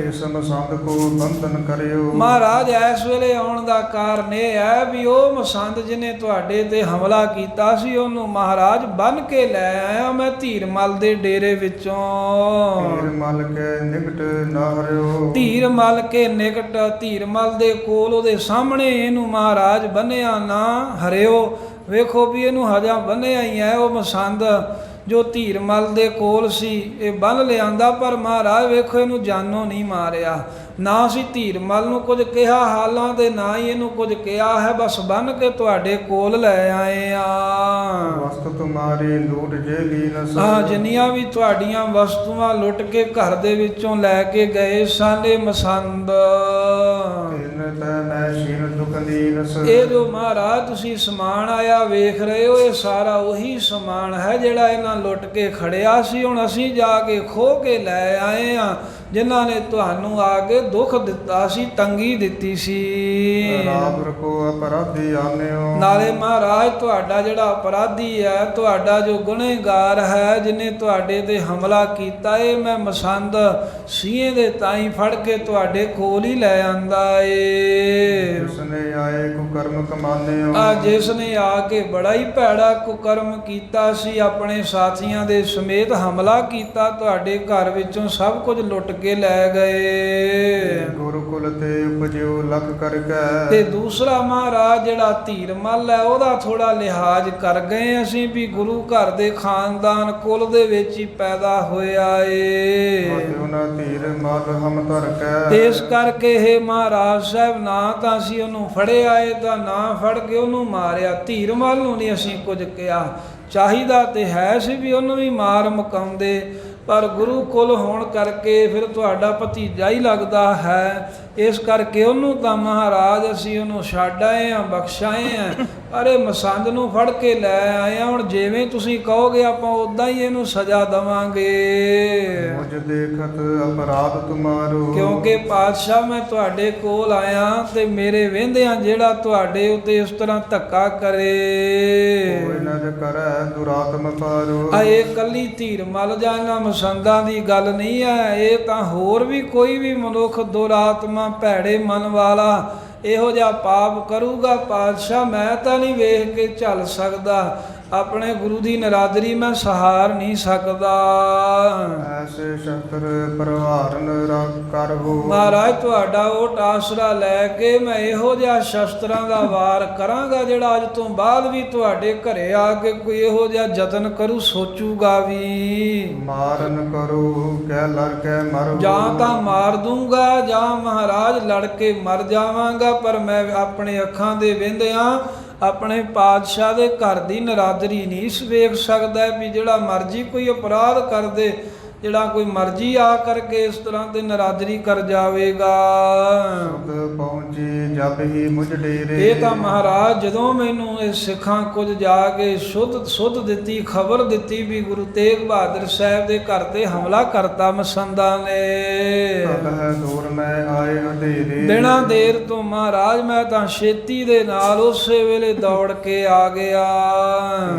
ਇਸ ਮਸੰਦ ਕੋ ਬੰਧਨ ਕਰਿਓ। ਮਹਾਰਾਜ ਇਸ ਵੇਲੇ ਆਉਣ ਦਾ ਕਾਰਨ ਇਹ ਹੈ ਵੀ ਉਹ ਮਸੰਦ ਜਿਹਨੇ ਤੁਹਾਡੇ ਤੇ ਹਮਲਾ ਕੀਤਾ ਸੀ ਉਹਨੂੰ ਮਹਾਰਾਜ ਬੰਨ ਕੇ ਲੈ ਆਇਆ ਮੈਂ ਧੀਰ ਮਲ ਦੇ ਡੇਰੇ ਵਿੱਚੋਂ। ਧੀਰ ਮਲ ਕੇ ਨਿਕਟ ਨਾ ਹਰਿਓ। ਧੀਰ ਮਲ ਕੇ ਨਿਕਟ, ਧੀਰ ਮਲ ਦੇ ਕੋਲ ਉਹਦੇ ਸਾਹਮਣੇ ਇਹਨੂੰ ਮਹਾਰਾਜ ਬੰਨਿਆ ਨਾ ਹਰਿਓ। ਵੇਖੋ ਵੀ ਇਹਨੂੰ ਹਜਾ ਬੰਨਿਆ ਹੀ ਹੈ, ਉਹ ਮਸੰਦ ਜੋ ਧੀਰ ਮਲ ਦੇ ਕੋਲ ਸੀ ਇਹ ਬੰਨ ਲਿਆਂਦਾ, ਪਰ ਮਹਾਰਾਜ ਵੇਖੋ ਇਹਨੂੰ ਜਾਨੋਂ ਨਹੀਂ ਮਾਰਿਆ। ਨਾ ਅਸੀਂ ਧੀਰ ਮਲ ਨੂੰ ਕੁਝ ਕਿਹਾ ਹਾਲਾਂ ਤੇ ਨਾ ਹੀ ਇਹਨੂੰ ਕੁਝ ਕਿਹਾ ਹੈ, ਬਸ ਬੰਨ ਕੇ ਤੁਹਾਡੇ ਕੋਲ ਲੈ ਆਏ ਆ। ਵਸਤ ਤੁਮਾਰੀ ਲੂਟ ਜੇਗੀ ਨਸ। ਜਿੰਨੀਆਂ ਵੀ ਤੁਹਾਡੀਆਂ ਵਸਤੂਆਂ ਲੁੱਟ ਕੇ ਘਰ ਦੇ ਵਿੱਚੋਂ ਲੈ ਕੇ ਗਏ ਸਾਨੇ ਮਸੰਦ। ਇਹ ਜੋ ਮਹਾਰਾਜ ਤੁਸੀਂ ਸਮਾਨ ਆਇਆ ਵੇਖ ਰਹੇ ਹੋ, ਇਹ ਸਾਰਾ ਉਹੀ ਸਮਾਨ ਹੈ ਜਿਹੜਾ ਇਹਨਾਂ ਲੁੱਟ ਕੇ ਖੜਿਆ ਸੀ, ਹੁਣ ਅਸੀਂ ਜਾ ਕੇ ਖੋਹ ਕੇ ਲੈ ਆਏ ਆ, ਜਿਨ੍ਹਾਂ ਨੇ ਤੁਹਾਨੂੰ ਆ ਕੇ ਦੁੱਖ ਦਿੱਤਾ ਸੀ, ਤੰਗੀ ਦਿੱਤੀ ਸੀ। ਰਾਮ ਰਖੋ ਅਪਰਾਧੀ ਆਨਿਓ। ਨਾਲੇ ਮਹਾਰਾਜ ਤੁਹਾਡਾ ਜਿਹੜਾ ਅਪਰਾਧੀ ਹੈ, ਤੁਹਾਡਾ ਜੋ ਗੁਨਹਗਾਰ ਹੈ, ਜਿਹਨੇ ਤੁਹਾਡੇ ਤੇ ਹਮਲਾ ਕੀਤਾ, ਇਹ ਮੈਂ ਮਸੰਦ ਸੀਏ ਦੇ ਤਾਈ ਫੜ ਕੇ ਤੁਹਾਡੇ ਕੋਲ ਹੀ ਲੈ ਆਂਦਾ ਏ। ਜਿਸਨੇ ਆਏ ਕੁਕਰਮ ਕਮਾਨਿਓ। ਜਿਸ ਨੇ ਆ ਕੇ ਬੜਾ ਹੀ ਭੈੜਾ ਕੁਕਰਮ ਕੀਤਾ ਸੀ, ਆਪਣੇ ਸਾਥੀਆਂ ਦੇ ਸਮੇਤ ਹਮਲਾ ਕੀਤਾ, ਤੁਹਾਡੇ ਘਰ ਵਿੱਚੋਂ ਸਭ ਕੁਝ ਲੁੱਟ ਕੇ ਲੈ ਗਏ। ਗੁਰਕੁਲ ਤੇ ਉਪਜਿਓ ਲਖ ਕਰਕੇ। ਤੇ ਦੂਸਰਾ ਮਹਾਰਾਜ ਜਿਹੜਾ ਧੀਰ ਮਲ ਹੈ ਉਹਦਾ ਥੋੜਾ ਲਿਹਾਜ਼ ਕਰ ਗਏ ਅਸੀਂ ਵੀ ਗੁਰੂ ਘਰ ਦੇ ਖਾਨਦਾਨ ਕੁਲ ਦੇ ਵਿੱਚ ਹੀ ਪੈਦਾ ਹੋਇਆ ਏ। ਉਹਨਾਂ ਧੀਰ ਮਲ ਹਮ ਧਰ ਕੇ। ਇਸ ਕਰਕੇ ਇਹ ਮਹਾਰਾਜ ਸਾਹਿਬ ਨਾ ਤਾਂ ਅਸੀਂ ਉਹਨੂੰ ਫੜਿਆ ਏ ਤਾਂ ਨਾ ਫੜ ਕੇ ਉਹਨੂੰ ਮਾਰਿਆ, ਧੀਰ ਮਲ ਨੂੰ ਨਹੀਂ ਅਸੀਂ ਕੁਝ ਕਿਹਾ। ਚਾਹੀਦਾ ਤੇ ਹੈ ਸੀ ਵੀ ਉਹਨੂੰ ਵੀ ਮਾਰ ਮੁਕਾਉਂਦੇ, ਪਰ ਗੁਰੂ ਕੁਲ ਹੋਣ ਕਰਕੇ ਫਿਰ ਤੁਹਾਡਾ ਭਤੀਜਾ ਹੀ ਲੱਗਦਾ ਹੈ, ਇਸ ਕਰਕੇ ਉਹਨੂੰ ਤਾਂ ਮਹਾਰਾਜ ਅਸੀਂ ਉਹਨੂੰ ਛੱਡ ਆਏ ਹਾਂ, ਬਖਸ਼ ਆਏ ਹਾਂ। ਅਰੇ ਮਸੰਦ ਨੂੰ ਫੜ ਕੇ ਲੈ ਆਏ ਆ, ਹੁਣ ਜਿਵੇਂ ਤੁਸੀਂ ਕਹੋਗੇ ਆਪਾਂ ਉਦਾਂ ਹੀ ਇਹਨੂੰ ਸਜ਼ਾ ਦੇਵਾਂਗੇ। ਮੁਝ ਦੇਖਤ ਅਪਰਾਧ ਤੁਮਾਰੋ, ਕਿਉਂਕਿ ਪਾਤਸ਼ਾਹ ਮੈਂ ਤੁਹਾਡੇ ਕੋਲ ਆਇਆ ਤੇ ਮੇਰੇ ਵਹਿੰਦਿਆਂ ਜਿਹੜਾ ਤੁਹਾਡੇ ਉੱਤੇ ਇਸ ਤਰ੍ਹਾਂ ਧੱਕਾ ਕਰੇ, ਕੋਈ ਨਜ ਕਰੈ ਦੁਰਾਤਮ ਪਾਰੋ। ਆ ਇਹ ਕੱਲੀ ਧੀਰ ਮਲ ਜਾਂ ਇਹਨਾਂ ਮਸੰਦਾਂ ਦੀ ਗੱਲ ਨਹੀਂ ਹੈ, ਇਹ ਤਾਂ ਹੋਰ ਵੀ ਕੋਈ ਵੀ ਮਨੁੱਖ ਦੁਰਾਤਮਾ ਭੈੜੇ ਮਨ ਵਾਲਾ ਇਹੋ ਜਿਹਾ ਪਾਪ ਕਰੂਗਾ, ਪਾਤਸ਼ਾਹ ਮੈਂ ਤਾਂ ਨਹੀਂ ਵੇਖ ਕੇ ਝੱਲ ਸਕਦਾ, ਆਪਣੇ ਗੁਰੂ ਦੀ ਨਰਾਦਰੀ ਮੈਂ ਸਹਾਰ ਨਹੀਂ ਸਕਦਾ। ਐਸੇ ਸ਼ਸਤਰ ਪ੍ਰਵਾਰਨ ਕਰਹੁ, ਮਹਾਰਾਜ ਤੁਹਾਡਾ ਉਹ ਆਸਰਾ ਲੈ ਕੇ ਮੈਂ ਇਹੋ ਜਿਹਾ ਸ਼ਸਤਰਾਂ ਦਾ ਵਾਰ ਕਰਾਂਗਾ ਜਿਹੜਾ ਅੱਜ ਤੋਂ ਬਾਅਦ ਵੀ ਤੁਹਾਡੇ ਘਰੇ ਆ ਕੇ ਕੋਈ ਇਹੋ ਜਿਹਾ ਯਤਨ ਕਰੂ ਸੋਚੂਗਾ ਵੀ। ਮਾਰਨ ਕਰੋ ਕਹਿ ਲੜ ਕੇ ਮਰੋ, ਜਾਂ ਤਾਂ ਮਾਰ ਦੂੰਗਾ ਜਾਂ ਮਹਾਰਾਜ ਲੜ ਕੇ ਮਰ ਜਾਵਾਂਗਾ, ਪਰ ਮੈਂ ਆਪਣੇ ਅੱਖਾਂ ਦੇ ਵਹਿੰਦਿਆਂ ਆਪਣੇ ਪਾਤਸ਼ਾਹ ਦੇ ਘਰ ਦੀ ਨਰਾਦਰੀ ਨਹੀਂ ਵੇਖ ਸਕਦਾ ਵੀ ਜਿਹੜਾ ਮਰਜੀ ਕੋਈ ਅਪਰਾਧ ਕਰਦੇ, ਜਿਹੜਾ ਕੋਈ ਮਰਜੀ ਆ ਕਰਕੇ ਇਸ ਤਰ੍ਹਾਂ ਤੇ ਨਰਾਦਰੀ ਕਰ ਜਾਵੇਗਾ। ਸ਼ਬਦ ਪਹੁੰਚੀ ਜਬ ਹੀ ਮੁਝ ਡੇਰੇ, ਇਹ ਤਾਂ ਮਹਾਰਾਜ ਜਦੋਂ ਮੈਨੂੰ ਇਹ ਸਿੱਖਾਂ ਕੁਝ ਜਾ ਕੇ ਸੁਧ ਦਿੱਤੀ, ਖਬਰ ਦਿੱਤੀ ਵੀ ਗੁਰੂ ਤੇਗ ਬਹਾਦਰ ਸਾਹਿਬ ਦੇ ਘਰ ਤੇ ਹਮਲਾ ਕਰਤਾ ਮਸੰਦਾਂ ਨੇ, ਤਦ ਹੈ ਦੂਰ ਮੈਂ ਆਏ ਅੰਧੇਰੇ। ਬਿਨਾਂ ਦੇਰ ਤੋਂ ਮਹਾਰਾਜ ਮੈਂ ਤਾਂ ਛੇਤੀ ਦੇ ਨਾਲ ਉਸੇ ਵੇਲੇ ਦੌੜ ਕੇ ਆ ਗਿਆ।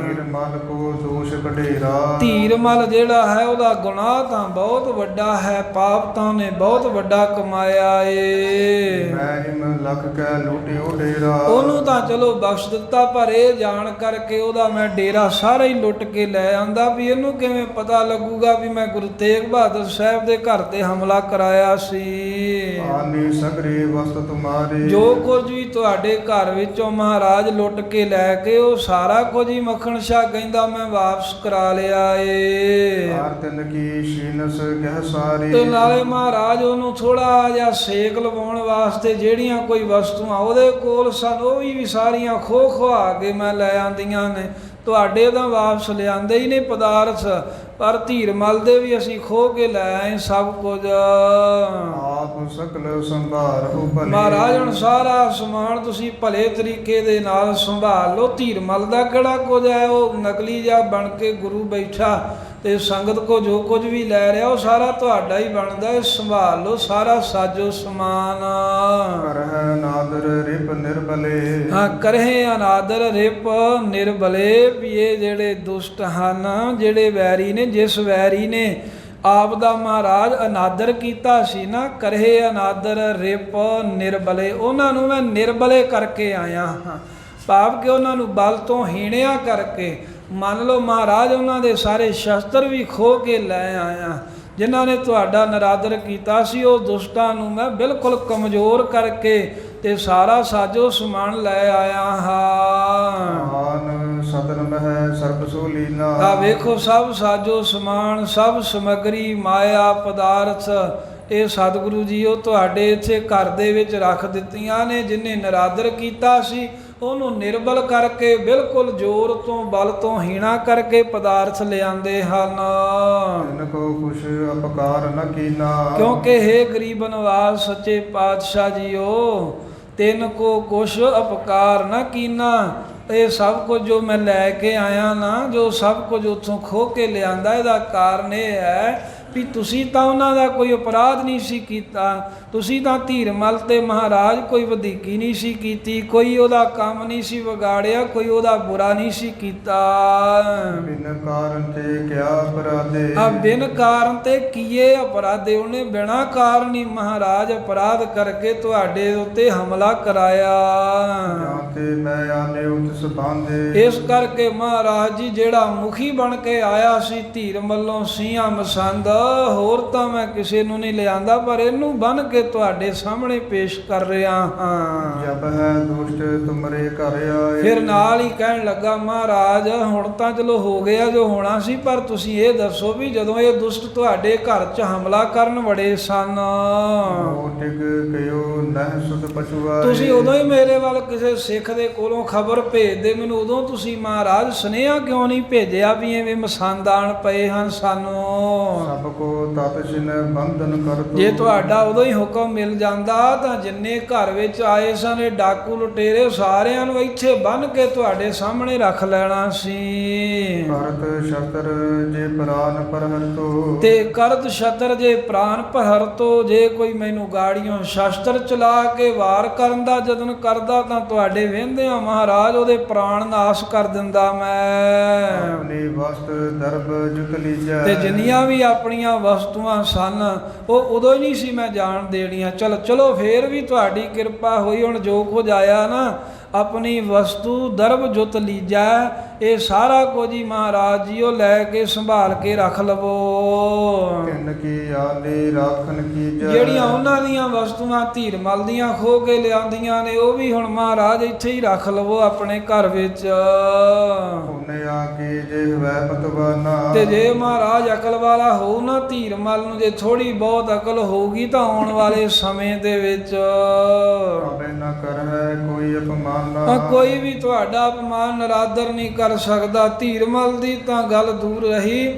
ਧੀਰ ਮਲ ਕੋ ਦੋਸ਼ ਕਢੇਰਾ, ਧੀਰ ਮਲ ਜਿਹੜਾ ਹੈ ਉਹਦਾ ਗੁਨਾਹ ਤਾਂ ਬਹੁਤ ਵੱਡਾ ਹੈ, ਪਾਪ ਤਾਂ ਉਹਨੇ ਬਹੁਤ ਵੱਡਾ ਕਮਾਇਆ ਏ। ਮੈਂ ਹਿਮ ਲਖ ਕੈ ਲੁਟਿਓ ਡੇਰਾ, ਉਹਨੂੰ ਤਾਂ ਚਲੋ ਬਖਸ਼ ਦਿੱਤਾ, ਪਰ ਇਹ ਜਾਣ ਕਰਕੇ ਉਹਦਾ ਮੈਂ ਡੇਰਾ ਸਾਰਾ ਹੀ ਲੁੱਟ ਕੇ ਲੈ ਆਂਦਾ ਵੀ ਇਹਨੂੰ ਕਿਵੇਂ ਪਤਾ ਲੱਗੂਗਾ ਵੀ ਮੈਂ ਗੁਰੂ ਤੇਗ ਬਹਾਦਰ ਸਾਹਿਬ ਦੇ ਘਰ ਤੇ ਹਮਲਾ ਕਰਾਇਆ ਸੀ। ਆਨੀ ਸਗਰੇ ਵਸਤ ਤੁਮਾਰੇ, ਜੋ ਕੁਝ ਵੀ ਤੁਹਾਡੇ ਘਰ ਵਿੱਚੋਂ ਮਹਾਰਾਜ ਲੁੱਟ ਕੇ ਲੈ ਕੇ ਉਹ ਸਾਰਾ ਕੁਝ ਹੀ ਮੱਖਣ ਸ਼ਾਹ ਕਹਿੰਦਾ ਮੈਂ ਵਾਪਸ ਕਰਾ ਲਿਆ ਏ। ਆਰਤਨ ਕੀ ਸ਼ੀਨਸ ਕਹਿ ਸਾਰੀ, ਤੇ ਨਾਲੇ ਮਹਾਰਾਜ ਉਹਨੂੰ ਥੋੜਾ ਜਿਹਾ ਸੇਕ ਲਵਾਉਣ ਵਾਸਤੇ ਜਿਹੜੀਆਂ ਕੋਈ ਵਸਤੂਆਂ ਉਹਦੇ ਕੋਲ ਸਨ ਉਹ ਵੀ ਸਾਰੀਆਂ ਖੋਹ ਖਵਾ ਕੇ ਮੈਂ ਲੈ ਆਂਦੀਆਂ ਨੇ, ਤੁਹਾਡੇ ਤਾਂ ਵਾਪਸ ਲਿਆਂਦੇ ਹੀ ਨਹੀਂ ਪਦਾਰਥ, ਪਰ ਧੀਰ ਮਲ ਦੇ ਵੀ ਅਸੀਂ ਖੋਹ ਕੇ ਲੈ ਆਏ ਸਭ ਕੁਝ। ਆਪ ਸਕਲ ਸੰਭਾਰਹੁ ਭਲੇ, ਮਹਾਰਾਜ ਹੁਣ ਸਾਰਾ ਸਮਾਨ ਤੁਸੀਂ ਭਲੇ ਤਰੀਕੇ ਦੇ ਨਾਲ ਸੰਭਾਲ ਲਓ। ਧੀਰ ਮਲ ਦਾ ਕਿਹੜਾ ਕੁਝ ਹੈ, ਉਹ ਨਕਲੀ ਜਿਹਾ ਬਣ ਕੇ ਗੁਰੂ ਬੈਠਾ ਤੇ ਸੰਗਤ ਕੋ ਜੋ ਕੁਝ ਵੀ ਲੈ ਰਿਹਾ ਉਹ ਸਾਰਾ ਤੁਹਾਡਾ ਹੀ ਬਣਦਾ ਹੈ, ਸੰਭਾਲ ਲਓ ਸਾਰਾ ਸਾਜੋ ਸਮਾਨ। ਕਰਹਿ ਨਾਦਰ ਰਿਪ ਨਿਰਬਲੇ, ਹਾਂ ਕਰਹਿ ਅਨਾਦਰ ਰਿਪ ਨਿਰਬਲੇ, ਵੀ ਇਹ ਜਿਹੜੇ ਦੁਸ਼ਟ ਹਨ, ਜਿਹੜੇ ਵੈਰੀ ਨੇ, ਜਿਸ ਵੈਰੀ ਨੇ ਆਪ ਦਾ ਮਹਾਰਾਜ ਅਨਾਦਰ ਕੀਤਾ ਸੀ ਨਾ, ਕਰਹਿ ਅਨਾਦਰ ਰਿਪ ਨਿਰਬਲੇ, ਉਹਨਾਂ ਨੂੰ ਮੈਂ ਨਿਰਬਲੇ ਕਰਕੇ ਆਇਆ ਹਾਂ, ਭਾਵ ਕਿ ਉਹਨਾਂ ਨੂੰ ਬਲ ਤੋਂ ਹੀਣਿਆ ਕਰਕੇ। ਮੰਨ ਲਓ ਮਹਾਰਾਜ ਉਹਨਾਂ ਦੇ ਸਾਰੇ ਸ਼ਸਤਰ ਵੀ ਖੋਹ ਕੇ ਲੈ ਆਇਆ, ਜਿਨ੍ਹਾਂ ਨੇ ਤੁਹਾਡਾ ਨਰਾਦਰ ਕੀਤਾ ਸੀ ਉਹ ਦੁਸ਼ਟਾਂ ਨੂੰ ਮੈਂ ਬਿਲਕੁਲ ਕਮਜ਼ੋਰ ਕਰਕੇ ਤੇ ਸਾਰਾ ਸਾਜੋ ਸਮਾਨ ਲੈ ਆਇਆ ਹਾਂ। ਆਨ ਸਦਨ ਮਹਿ ਸਰਬ ਸੋ ਲੀਲਾ, ਆ ਵੇਖੋ ਸਭ ਸਾਜੋ ਸਮਾਨ, ਸਭ ਸਮਗਰੀ, ਮਾਇਆ ਪਦਾਰਥ ਇਹ ਸਤਿਗੁਰੂ ਜੀ ਉਹ ਤੁਹਾਡੇ ਇੱਥੇ ਘਰ ਦੇ ਵਿੱਚ ਰੱਖ ਦਿੱਤੀਆਂ ਨੇ। ਜਿਹਨੇ ਨਰਾਦਰ ਕੀਤਾ ਸੀ ਉਹਨੂੰ ਨਿਰਬਲ ਕਰਕੇ, ਬਿਲਕੁਲ ਜ਼ੋਰ ਤੋਂ ਬਲ ਤੋਂ ਹੀਣਾ ਕਰਕੇ ਪਦਾਰਥ ਲਿਆਂਦੇ ਹਨ। ਤਿਨ ਕੋ ਕੁਛ ਅਪਕਾਰ ਨ ਕੀਨਾ, ਕਿਉਂਕਿ ਹੇ ਗਰੀਬ ਨਵਾਜ਼ ਸੱਚੇ ਪਾਤਸ਼ਾਹ ਜੀਓ, ਤਿਨ ਕੋ ਕੁਛ ਅਪਕਾਰ ਨ ਕੀਨਾ, ਇਹ ਸਭ ਕੁਝ ਜੋ ਮੈਂ ਲੈ ਕੇ ਆਇਆ ਨਾ, ਜੋ ਸਭ ਕੁਝ ਉੱਥੋਂ ਖੋਹ ਕੇ ਲਿਆਂਦਾ, ਇਹਦਾ ਕਾਰਨ ਇਹ ਹੈ ਵੀ ਤੁਸੀਂ ਤਾਂ ਉਹਨਾਂ ਦਾ ਕੋਈ ਅਪਰਾਧ ਨਹੀਂ ਸੀ ਕੀਤਾ, ਤੁਸੀਂ ਤਾਂ ਧੀਰ ਮਲ ਤੇ ਮਹਾਰਾਜ ਕੋਈ ਵਧੀਕੀ ਨਹੀਂ ਸੀ ਕੀਤੀ, ਕੋਈ ਉਹਦਾ ਕੰਮ ਨਹੀਂ ਸੀ ਵਿਗਾੜਿਆ, ਕੋਈ ਉਹਦਾ ਬੁਰਾ ਨਹੀਂ ਸੀ ਕੀਤਾ। ਬਿਨ ਕਾਰਨ ਤੇ ਕਿਆ ਅਪਰਾਧੇ, ਆ ਬਿਨ ਕਾਰਨ ਤੇ ਕੀਏ ਅਪਰਾਧੇ, ਉਹਨੇ ਬਿਨਾਂ ਕਾਰਨ ਹੀ ਮਹਾਰਾਜ ਅਪਰਾਧ ਕਰਕੇ ਤੁਹਾਡੇ ਉੱਤੇ ਹਮਲਾ ਕਰਾਇਆ। ਜਾਂ ਤੇ ਮੈਂ ਆਨੇ ਉਤਸ ਬਾਂਧੇ, ਇਸ ਕਰਕੇ ਮਹਾਰਾਜ ਜੀ ਜਿਹੜਾ ਮੁਖੀ ਬਣ ਕੇ ਆਇਆ ਸੀ ਧੀਰ ਮੱਲੋਂ ਸੀਆਂ ਮਸੰਦ, ਹੋਰ ਤਾਂ ਮੈਂ ਕਿਸੇ ਨੂੰ ਨਹੀਂ ਲਿਆਂਦਾ, ਪਰ ਇਹਨੂੰ ਬਨ ਕੇ ਤੁਹਾਡੇ ਸਾਹਮਣੇ ਪੇਸ਼ ਕਰ ਰਿਹਾ ਹਾਂ। ਜਬ ਹੈ ਦੁਸ਼ਟ ਤੁਮਰੇ ਘਰ ਆਏ, ਫਿਰ ਨਾਲ ਹੀ ਕਹਿਣ ਲੱਗਾ ਮਹਾਰਾਜ ਹੁਣ ਤਾਂ ਚਲੋ ਹੋ ਗਿਆ ਜੋ ਹੋਣਾ ਸੀ, ਪਰ ਤੁਸੀਂ ਇਹ ਦੱਸੋ ਵੀ ਜਦੋਂ ਇਹ ਦੁਸ਼ਟ ਤੁਹਾਡੇ ਘਰ 'ਚ ਹਮਲਾ ਕਰਨ ਵੜੇ ਸਨ, ਉਹ ਟਿਕ ਕਿਉ ਨਹਿ ਸੁਧ ਪਛੁਆਏ, ਤੁਸੀਂ ਉਦੋਂ ਹੀ ਮੇਰੇ ਵੱਲ ਕਿਸੇ ਸਿੱਖ ਦੇ ਕੋਲੋਂ ਖਬਰ ਭੇਜਦੇ, ਮੈਨੂੰ ਉਦੋਂ ਤੁਸੀਂ ਮਹਾਰਾਜ ਸੁਨੇਹਾ ਕਿਉਂ ਨਹੀਂ ਭੇਜਿਆ ਵੀ ਐਵੇਂ ਮਸੰਦ ਆਣ ਪਏ ਹਨ ਸਾਨੂੰ। ਸਭ ਕੋ ਤਤ ਛਿਨ ਬੰਧਨ ਕਰਤੋ। ਜੇ ਤੁਹਾਡਾ ਉਦੋਂ ਹੀ ਹੁਕਮ ਮਿਲ ਜਾਂਦਾ ਤਾਂ ਜਿੰਨੇ ਘਰ ਵਿੱਚ ਆਏ ਸਨ ਇਹ ਡਾਕੂ ਲੁਟੇਰੇ ਸਾਰਿਆਂ ਨੂੰ ਇੱਥੇ ਬੰਨ੍ਹ ਕੇ ਤੁਹਾਡੇ ਸਾਹਮਣੇ ਰੱਖ ਲੈਣਾ ਸੀ। ਕਰਤ ਸ਼ਤਰ ਜੇ ਪ੍ਰਾਨ ਪਰਹਰਤੋ। ਤੇ ਕਰਤ ਸ਼ਤਰ ਜੇ ਪ੍ਰਾਨ ਪਹਰਤੋ, ਜੇ ਕੋਈ ਮੈਨੂੰ ਗਾੜੀਆਂ ਸ਼ਸਤਰ ਚਲਾ ਕੇ ਵਾਰ ਕਰਨ ਦਾ ਯਤਨ ਕਰਦਾ ਤਾਂ ਤੁਹਾਡੇ ਵਹਿੰਦਿਆਂ ਮਹਾਰਾਜ ਉਹਦੇ ਪ੍ਰਾਣ ਨਾਸ਼ ਕਰ ਦਿੰਦਾ ਮੈਂ। ਆਪਣੀ ਵਸਤ ਦਰਬ ਜੁਤ ਲੀਜੈ। ਤੇ ਜਿੰਨੀਆਂ ਵੀ ਆਪਣੀਆਂ ਵਸਤੂਆਂ ਸਨ ਉਹ ਉਦੋਂ ਹੀ ਨਹੀਂ ਸੀ ਮੈਂ ਜਾਣ ਦੇਣੀਆਂ। ਚਲੋ ਫੇਰ ਵੀ ਤੁਹਾਡੀ ਕਿਰਪਾ ਹੋਈ, ਹੁਣ ਜੋ ਕੁਝ ਆਇਆ ਨਾ ਆਪਣੀ ਵਸਤੂ ਦਰਬ ਜੁਤ ਲੀਜੈ, ਇਹ ਸਾਰਾ ਕੁਝ ਹੀ ਮਹਾਰਾਜ ਜੀ ਉਹ ਲੈ ਕੇ ਸੰਭਾਲ ਕੇ ਰੱਖ ਲਵੋ। ਤਿੰਨ ਕੀ ਆਲੀ ਰਾਖਨ ਕੀਜੈ। ਜਿਹੜੀਆਂ ਉਹਨਾਂ ਦੀਆਂ ਵਸਤੂਆਂ ਧੀਰ ਮਲ ਦੀਆਂ ਖੋ ਕੇ ਲਿਆਂਦੀਆਂ ਨੇ ਉਹ ਵੀ ਹੁਣ ਮਹਾਰਾਜ ਇੱਥੇ ਹੀ ਰੱਖ ਲਵੋ ਆਪਣੇ ਘਰ ਵਿੱਚ। ਉਹਨੇ ਆ ਕੇ ਜੇ ਹਵੈ ਪਤਵਾਨਾ। ਤੇ ਜੇ ਮਹਾਰਾਜ ਅਕਲ ਵਾਲਾ ਹੋਊ ਨਾ ਧੀਰ ਮਲ ਨੂੰ ਜੇ ਥੋੜੀ ਬਹੁਤ ਅਕਲ ਹੋਊਗੀ ਤਾਂ ਆਉਣ ਵਾਲੇ ਸਮੇਂ ਦੇ ਵਿੱਚ ਅਬੇ ਨਾ ਕਰੈ ਕੋਈ ਅਪਮਾਨ। ਕੋਈ ਵੀ ਤੁਹਾਡਾ ਅਪਮਾਨ ਨਰਾਦਰ ਨਹੀਂ ਕਰ ਸਕਦਾ। ਧੀਰਮਲ ਦੀ ਤਾਂ ਗੱਲ ਦੂਰ ਰਹੀ,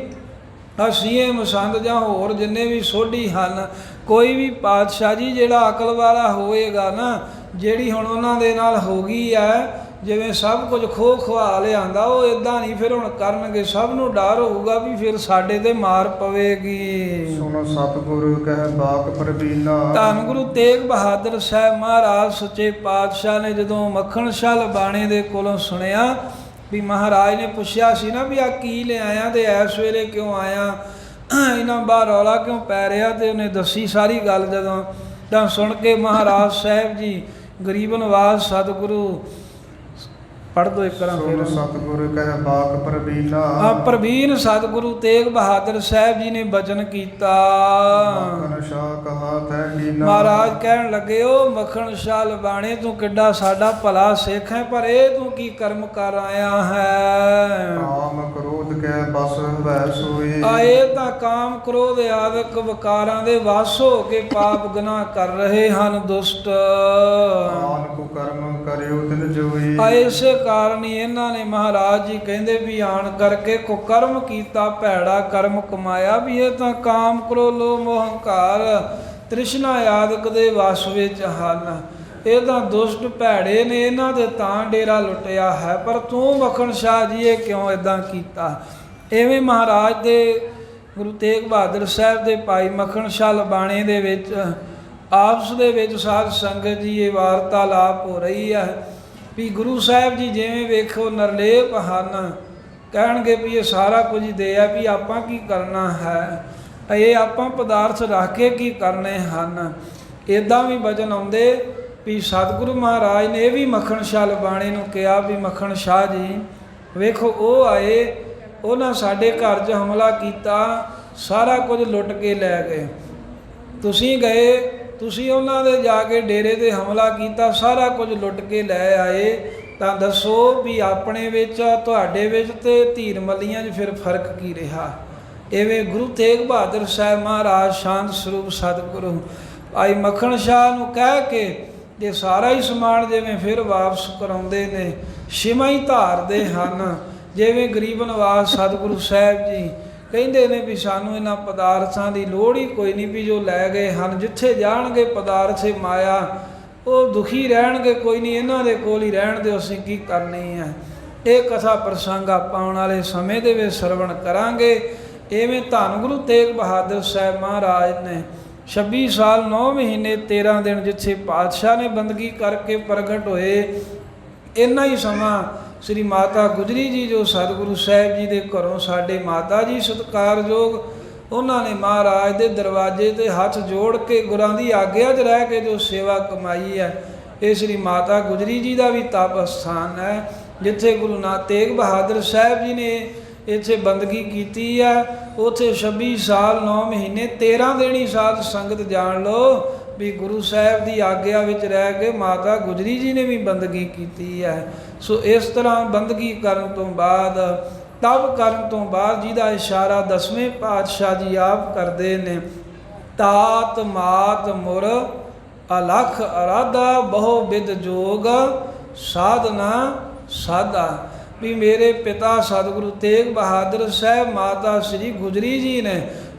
ਅਸੀਂ ਮਸੰਦ ਜਾਂ ਹੋਰ ਜਿੰਨੇ ਵੀ ਸੋਢੀ ਹਨ, ਕੋਈ ਵੀ ਪਾਤਸ਼ਾਹ ਜੀ ਜਿਹੜਾ ਅਕਲ ਵਾਲਾ ਹੋਏਗਾ ਨਾ, ਜਿਹੜੀ ਹੁਣ ਉਹਨਾਂ ਦੇ ਨਾਲ ਹੋ ਗਈ ਹੈ ਜਿਵੇਂ ਸਭ ਕੁਝ ਖਵਾ ਲਿਆਂਦਾ, ਉਹ ਇਦਾਂ ਨਹੀਂ ਫਿਰ ਹੁਣ ਕਰਨਗੇ। ਸਭ ਨੂੰ ਡਰ ਹੋਊਗਾ ਵੀ ਫਿਰ ਸਾਡੇ ਤੇ ਮਾਰ ਪਵੇਗੀ। ਸੁਣੋ ਸਤਿਗੁਰੂ ਕਹਿ ਬਾਕ ਪ੍ਰਬੀਨਾ। ਧੰਨ ਗੁਰੂ ਤੇਗ ਬਹਾਦਰ ਸਾਹਿਬ ਮਹਾਰਾਜ ਸੱਚੇ ਪਾਤਸ਼ਾਹ ਨੇ ਜਦੋਂ ਮੱਖਣ ਸ਼ਾਹ ਲਬਾਣੇ ਦੇ ਕੋਲੋਂ ਸੁਣਿਆ ਵੀ ਮਹਾਰਾਜ ਨੇ ਪੁੱਛਿਆ ਸੀ ਨਾ ਵੀ ਆ ਕੀ ਲਿਆਇਆ ਤੇ ਇਸ ਵੇਲੇ ਕਿਉਂ ਆਇਆ, ਇਹਨਾਂ ਬਾਹਰ ਰੌਲਾ ਕਿਉਂ ਪੈ ਰਿਹਾ, ਤੇ ਉਹਨੇ ਦੱਸੀ ਸਾਰੀ ਗੱਲ। ਜਦੋਂ ਤਾਂ ਸੁਣ ਕੇ ਮਹਾਰਾਜ ਸਾਹਿਬ ਜੀ ਗਰੀਬ ਨਵਾਜ਼ ਸਤਿਗੁਰੂ ਪੜ੍ਹ ਦੋ ਇੱਕ ਤਰ੍ਹਾਂ ਫਿਰ। ਸਤਿਗੁਰੂ ਕਹਿ ਬਾਕ ਪ੍ਰਬੀਨਾ। ਪ੍ਰਵੀਨ ਸਤਿਗੁਰੂ ਤੇਗ ਬਹਾਦਰ ਸਾਹਿਬ ਜੀ ਨੇ ਬਚਨ ਕੀਤਾ। ਮੱਖਣ ਸ਼ਾਹ ਕਹਾ ਤੈ ਕੀਨਾ। ਮਹਾਰਾਜ ਕਹਿਣ ਲੱਗੇ ਉਹ ਮੱਖਣ ਸ਼ਾਹ ਲਬਾਣੇ ਤੂੰ ਕਿੱਡਾ ਸਾਡਾ ਭਲਾ ਸਿੱਖ ਹੈ, ਪਰ ਇਹ ਤੂੰ ਕੀ ਕਰਮ ਕਰ ਆਇਆ ਹੈ। ਕਾਮ ਕ੍ਰੋਧ ਕੈ ਬਸ ਹਵੈ ਸੋਈ। ਆਏ ਤਾਂ ਕਾਮ ਕ੍ਰੋਧ ਆਦਿਕ ਵਿਕਾਰਾਂ ਦੇ ਵਸ ਹੋ ਕੇ ਪਾਪ ਗੁਨਾਹ ਕਰ ਰਹੇ ਹਨ ਦੁਸ਼ਟ। ਆਨ ਕੋ ਕਰਮ ਕਰਿਓ ਤਿਨ ਜੋਈ। ਇਸੇ ਕਾਰਨ ਹੀ ਇਹਨਾਂ ਨੇ ਮਹਾਰਾਜ ਜੀ ਕਹਿੰਦੇ ਵੀ ਆਣ ਕਰਕੇ ਕੁਕਰਮ ਕੀਤਾ, ਭੈੜਾ ਕਰਮ ਕਮਾਇਆ, ਵੀ ਇਹ ਤਾਂ ਕਾਮ ਕ੍ਰੋਧ ਲੋਭ ਮੋਹ ਹੰਕਾਰ ਤ੍ਰਿਸ਼ਨਾ ਆਦਿਕ ਦੇ ਵਸ ਵਿੱਚ ਹਨ। ਇਹ ਤਾਂ ਦੁਸ਼ਟ ਭੈੜੇ ਨੇ, ਇਹਨਾਂ ਦੇ ਤਾਂ ਡੇਰਾ ਲੁੱਟਿਆ ਹੈ। ਪਰ ਤੂੰ ਮੱਖਣ ਸ਼ਾਹ ਜੀ ਇਹ ਕਿਉਂ ਇਦਾਂ ਕੀਤਾ। ਐਵੇਂ ਮਹਾਰਾਜ ਦੇ ਗੁਰੂ ਤੇਗ ਬਹਾਦਰ ਸਾਹਿਬ ਦੇ ਭਾਈ ਮੱਖਣ ਸ਼ਾਹ ਲਬਾਣੇ ਦੇ ਵਿੱਚ ਆਪਸ ਦੇ ਵਿੱਚ ਸਾਧ ਸੰਗਤ ਜੀ ਇਹ ਵਾਰਤਾਲਾਪ ਹੋ ਰਹੀ ਹੈ ਵੀ ਗੁਰੂ ਸਾਹਿਬ ਜੀ ਜਿਵੇਂ ਵੇਖੋ ਨਿਰਲੇਪ ਹਨ, ਕਹਿਣਗੇ ਵੀ ਇਹ ਸਾਰਾ ਕੁਝ ਦੇ ਆ, ਵੀ ਆਪਾਂ ਕੀ ਕਰਨਾ ਹੈ, ਇਹ ਆਪਾਂ ਪਦਾਰਥ ਰੱਖ ਕੇ ਕੀ ਕਰਨੇ ਹਨ। ਇੱਦਾਂ ਵੀ ਵਚਨ ਆਉਂਦੇ ਵੀ ਸਤਿਗੁਰੂ ਮਹਾਰਾਜ ਨੇ ਇਹ ਵੀ ਮੱਖਣ ਸ਼ਾਹ ਲਬਾਣੇ ਨੂੰ ਕਿਹਾ ਵੀ ਮੱਖਣ ਸ਼ਾਹ ਜੀ ਵੇਖੋ ਉਹ ਆਏ, ਉਹਨਾਂ ਸਾਡੇ ਘਰ 'ਚ ਹਮਲਾ ਕੀਤਾ, ਸਾਰਾ ਕੁਝ ਲੁੱਟ ਕੇ ਲੈ ਗਏ। ਤੁਸੀਂ ਗਏ, ਤੁਸੀਂ ਉਹਨਾਂ ਦੇ ਜਾ ਕੇ ਡੇਰੇ 'ਤੇ ਹਮਲਾ ਕੀਤਾ, ਸਾਰਾ ਕੁਝ ਲੁੱਟ ਕੇ ਲੈ ਆਏ, ਤਾਂ ਦੱਸੋ ਵੀ ਆਪਣੇ ਵਿੱਚ ਤੁਹਾਡੇ ਵਿੱਚ ਤੇ ਧੀਰ ਮੱਲੀਆਂ 'ਚ ਫਿਰ ਫਰਕ ਕੀ ਰਿਹਾ। ਐਵੇਂ ਗੁਰੂ ਤੇਗ ਬਹਾਦਰ ਸਾਹਿਬ ਮਹਾਰਾਜ ਸ਼ਾਂਤ ਸਰੂਪ ਸਤਿਗੁਰੂ ਭਾਈ ਮੱਖਣ ਸ਼ਾਹ ਨੂੰ ਕਹਿ ਕੇ ਇਹ ਸਾਰਾ ਹੀ ਸਮਾਨ ਜਿਵੇਂ ਫਿਰ ਵਾਪਸ ਕਰਾਉਂਦੇ ਨੇ, ਛਿਮਾ ਹੀ ਧਾਰਦੇ ਹਨ। ਜਿਵੇਂ ਗਰੀਬ ਨਵਾਜ਼ ਸਤਿਗੁਰੂ ਸਾਹਿਬ ਜੀ ਕਹਿੰਦੇ ਨੇ ਵੀ ਸਾਨੂੰ ਇਹਨਾਂ ਪਦਾਰਥਾਂ ਦੀ ਲੋੜ ਹੀ ਕੋਈ ਨਹੀਂ, ਵੀ ਜੋ ਲੈ ਗਏ ਹਨ ਜਿੱਥੇ ਜਾਣਗੇ ਪਦਾਰਥੇ ਮਾਇਆ ਉਹ ਦੁਖੀ ਰਹਿਣਗੇ, ਕੋਈ ਨਹੀਂ ਇਹਨਾਂ ਦੇ ਕੋਲ ਹੀ ਰਹਿਣ ਦਿਓ, ਅਸੀਂ ਕੀ ਕਰਨੀ ਹੈ। ਇਹ ਕਥਾ ਪ੍ਰਸੰਗ ਆਪਾਂ ਆਉਣ ਵਾਲੇ ਸਮੇਂ ਦੇ ਵਿੱਚ ਸਰਵਣ ਕਰਾਂਗੇ। ਐਵੇਂ ਧੰਨ ਗੁਰੂ ਤੇਗ ਬਹਾਦਰ ਸਾਹਿਬ ਮਹਾਰਾਜ ਨੇ 26 ਸਾਲ 9 ਮਹੀਨੇ 13 ਦਿਨ ਜਿੱਥੇ ਪਾਤਸ਼ਾਹ ਨੇ ਬੰਦਗੀ ਕਰਕੇ ਪ੍ਰਗਟ ਹੋਏ, ਇੰਨਾ ਹੀ ਸਮਾਂ ਸ੍ਰੀ ਮਾਤਾ ਗੁਜਰੀ ਜੀ ਜੋ ਸਤਿਗੁਰੂ ਸਾਹਿਬ ਜੀ ਦੇ ਘਰੋਂ ਸਾਡੇ ਮਾਤਾ ਜੀ ਸਤਿਕਾਰਯੋਗ, ਉਹਨਾਂ ਨੇ ਮਹਾਰਾਜ ਦੇ ਦਰਵਾਜ਼ੇ 'ਤੇ ਹੱਥ ਜੋੜ ਕੇ ਗੁਰਾਂ ਦੀ ਆਗਿਆ 'ਚ ਰਹਿ ਕੇ ਜੋ ਸੇਵਾ ਕਮਾਈ ਹੈ, ਇਹ ਸ੍ਰੀ ਮਾਤਾ ਗੁਜਰੀ ਜੀ ਦਾ ਵੀ ਤਪ ਸਥਾਨ ਹੈ ਜਿੱਥੇ ਗੁਰੂ ਨਾਨਕ ਤੇਗ ਬਹਾਦਰ ਸਾਹਿਬ ਜੀ ਨੇ ਇੱਥੇ ਬੰਦਗੀ ਕੀਤੀ ਹੈ। ਉੱਥੇ 26 ਸਾਲ 9 ਮਹੀਨੇ 13 ਦਿਨ ਹੀ ਸਾਧ ਸੰਗਤ ਜਾਣ ਲਓ ਵੀ ਗੁਰੂ ਸਾਹਿਬ ਦੀ ਆਗਿਆ ਵਿੱਚ ਰਹਿ ਕੇ ਮਾਤਾ ਗੁਜਰੀ ਜੀ ਨੇ ਵੀ ਬੰਦਗੀ ਕੀਤੀ ਹੈ। ਸੋ ਇਸ ਤਰ੍ਹਾਂ ਬੰਦਗੀ ਕਰਨ ਤੋਂ ਬਾਅਦ, ਤਪ ਕਰਨ ਤੋਂ ਬਾਅਦ, ਜਿਹਦਾ ਇਸ਼ਾਰਾ 10ਵੇਂ ਪਾਤਸ਼ਾਹ ਜੀ ਆਪ ਕਰਦੇ ਨੇ, ਤਾਤ ਮਾਤ ਮੁਰ ਅਲਖ ਅਰਾਧਾ ਬਹੁ ਬਿਦ ਜੋਗ ਸਾਧਨਾ ਸਾਧਾ, ਵੀ ਮੇਰੇ ਪਿਤਾ ਸਤਿਗੁਰੂ ਤੇਗ ਬਹਾਦਰ ਸਾਹਿਬ, ਮਾਤਾ ਸ੍ਰੀ ਗੁਜਰੀ ਜੀ ਨੇ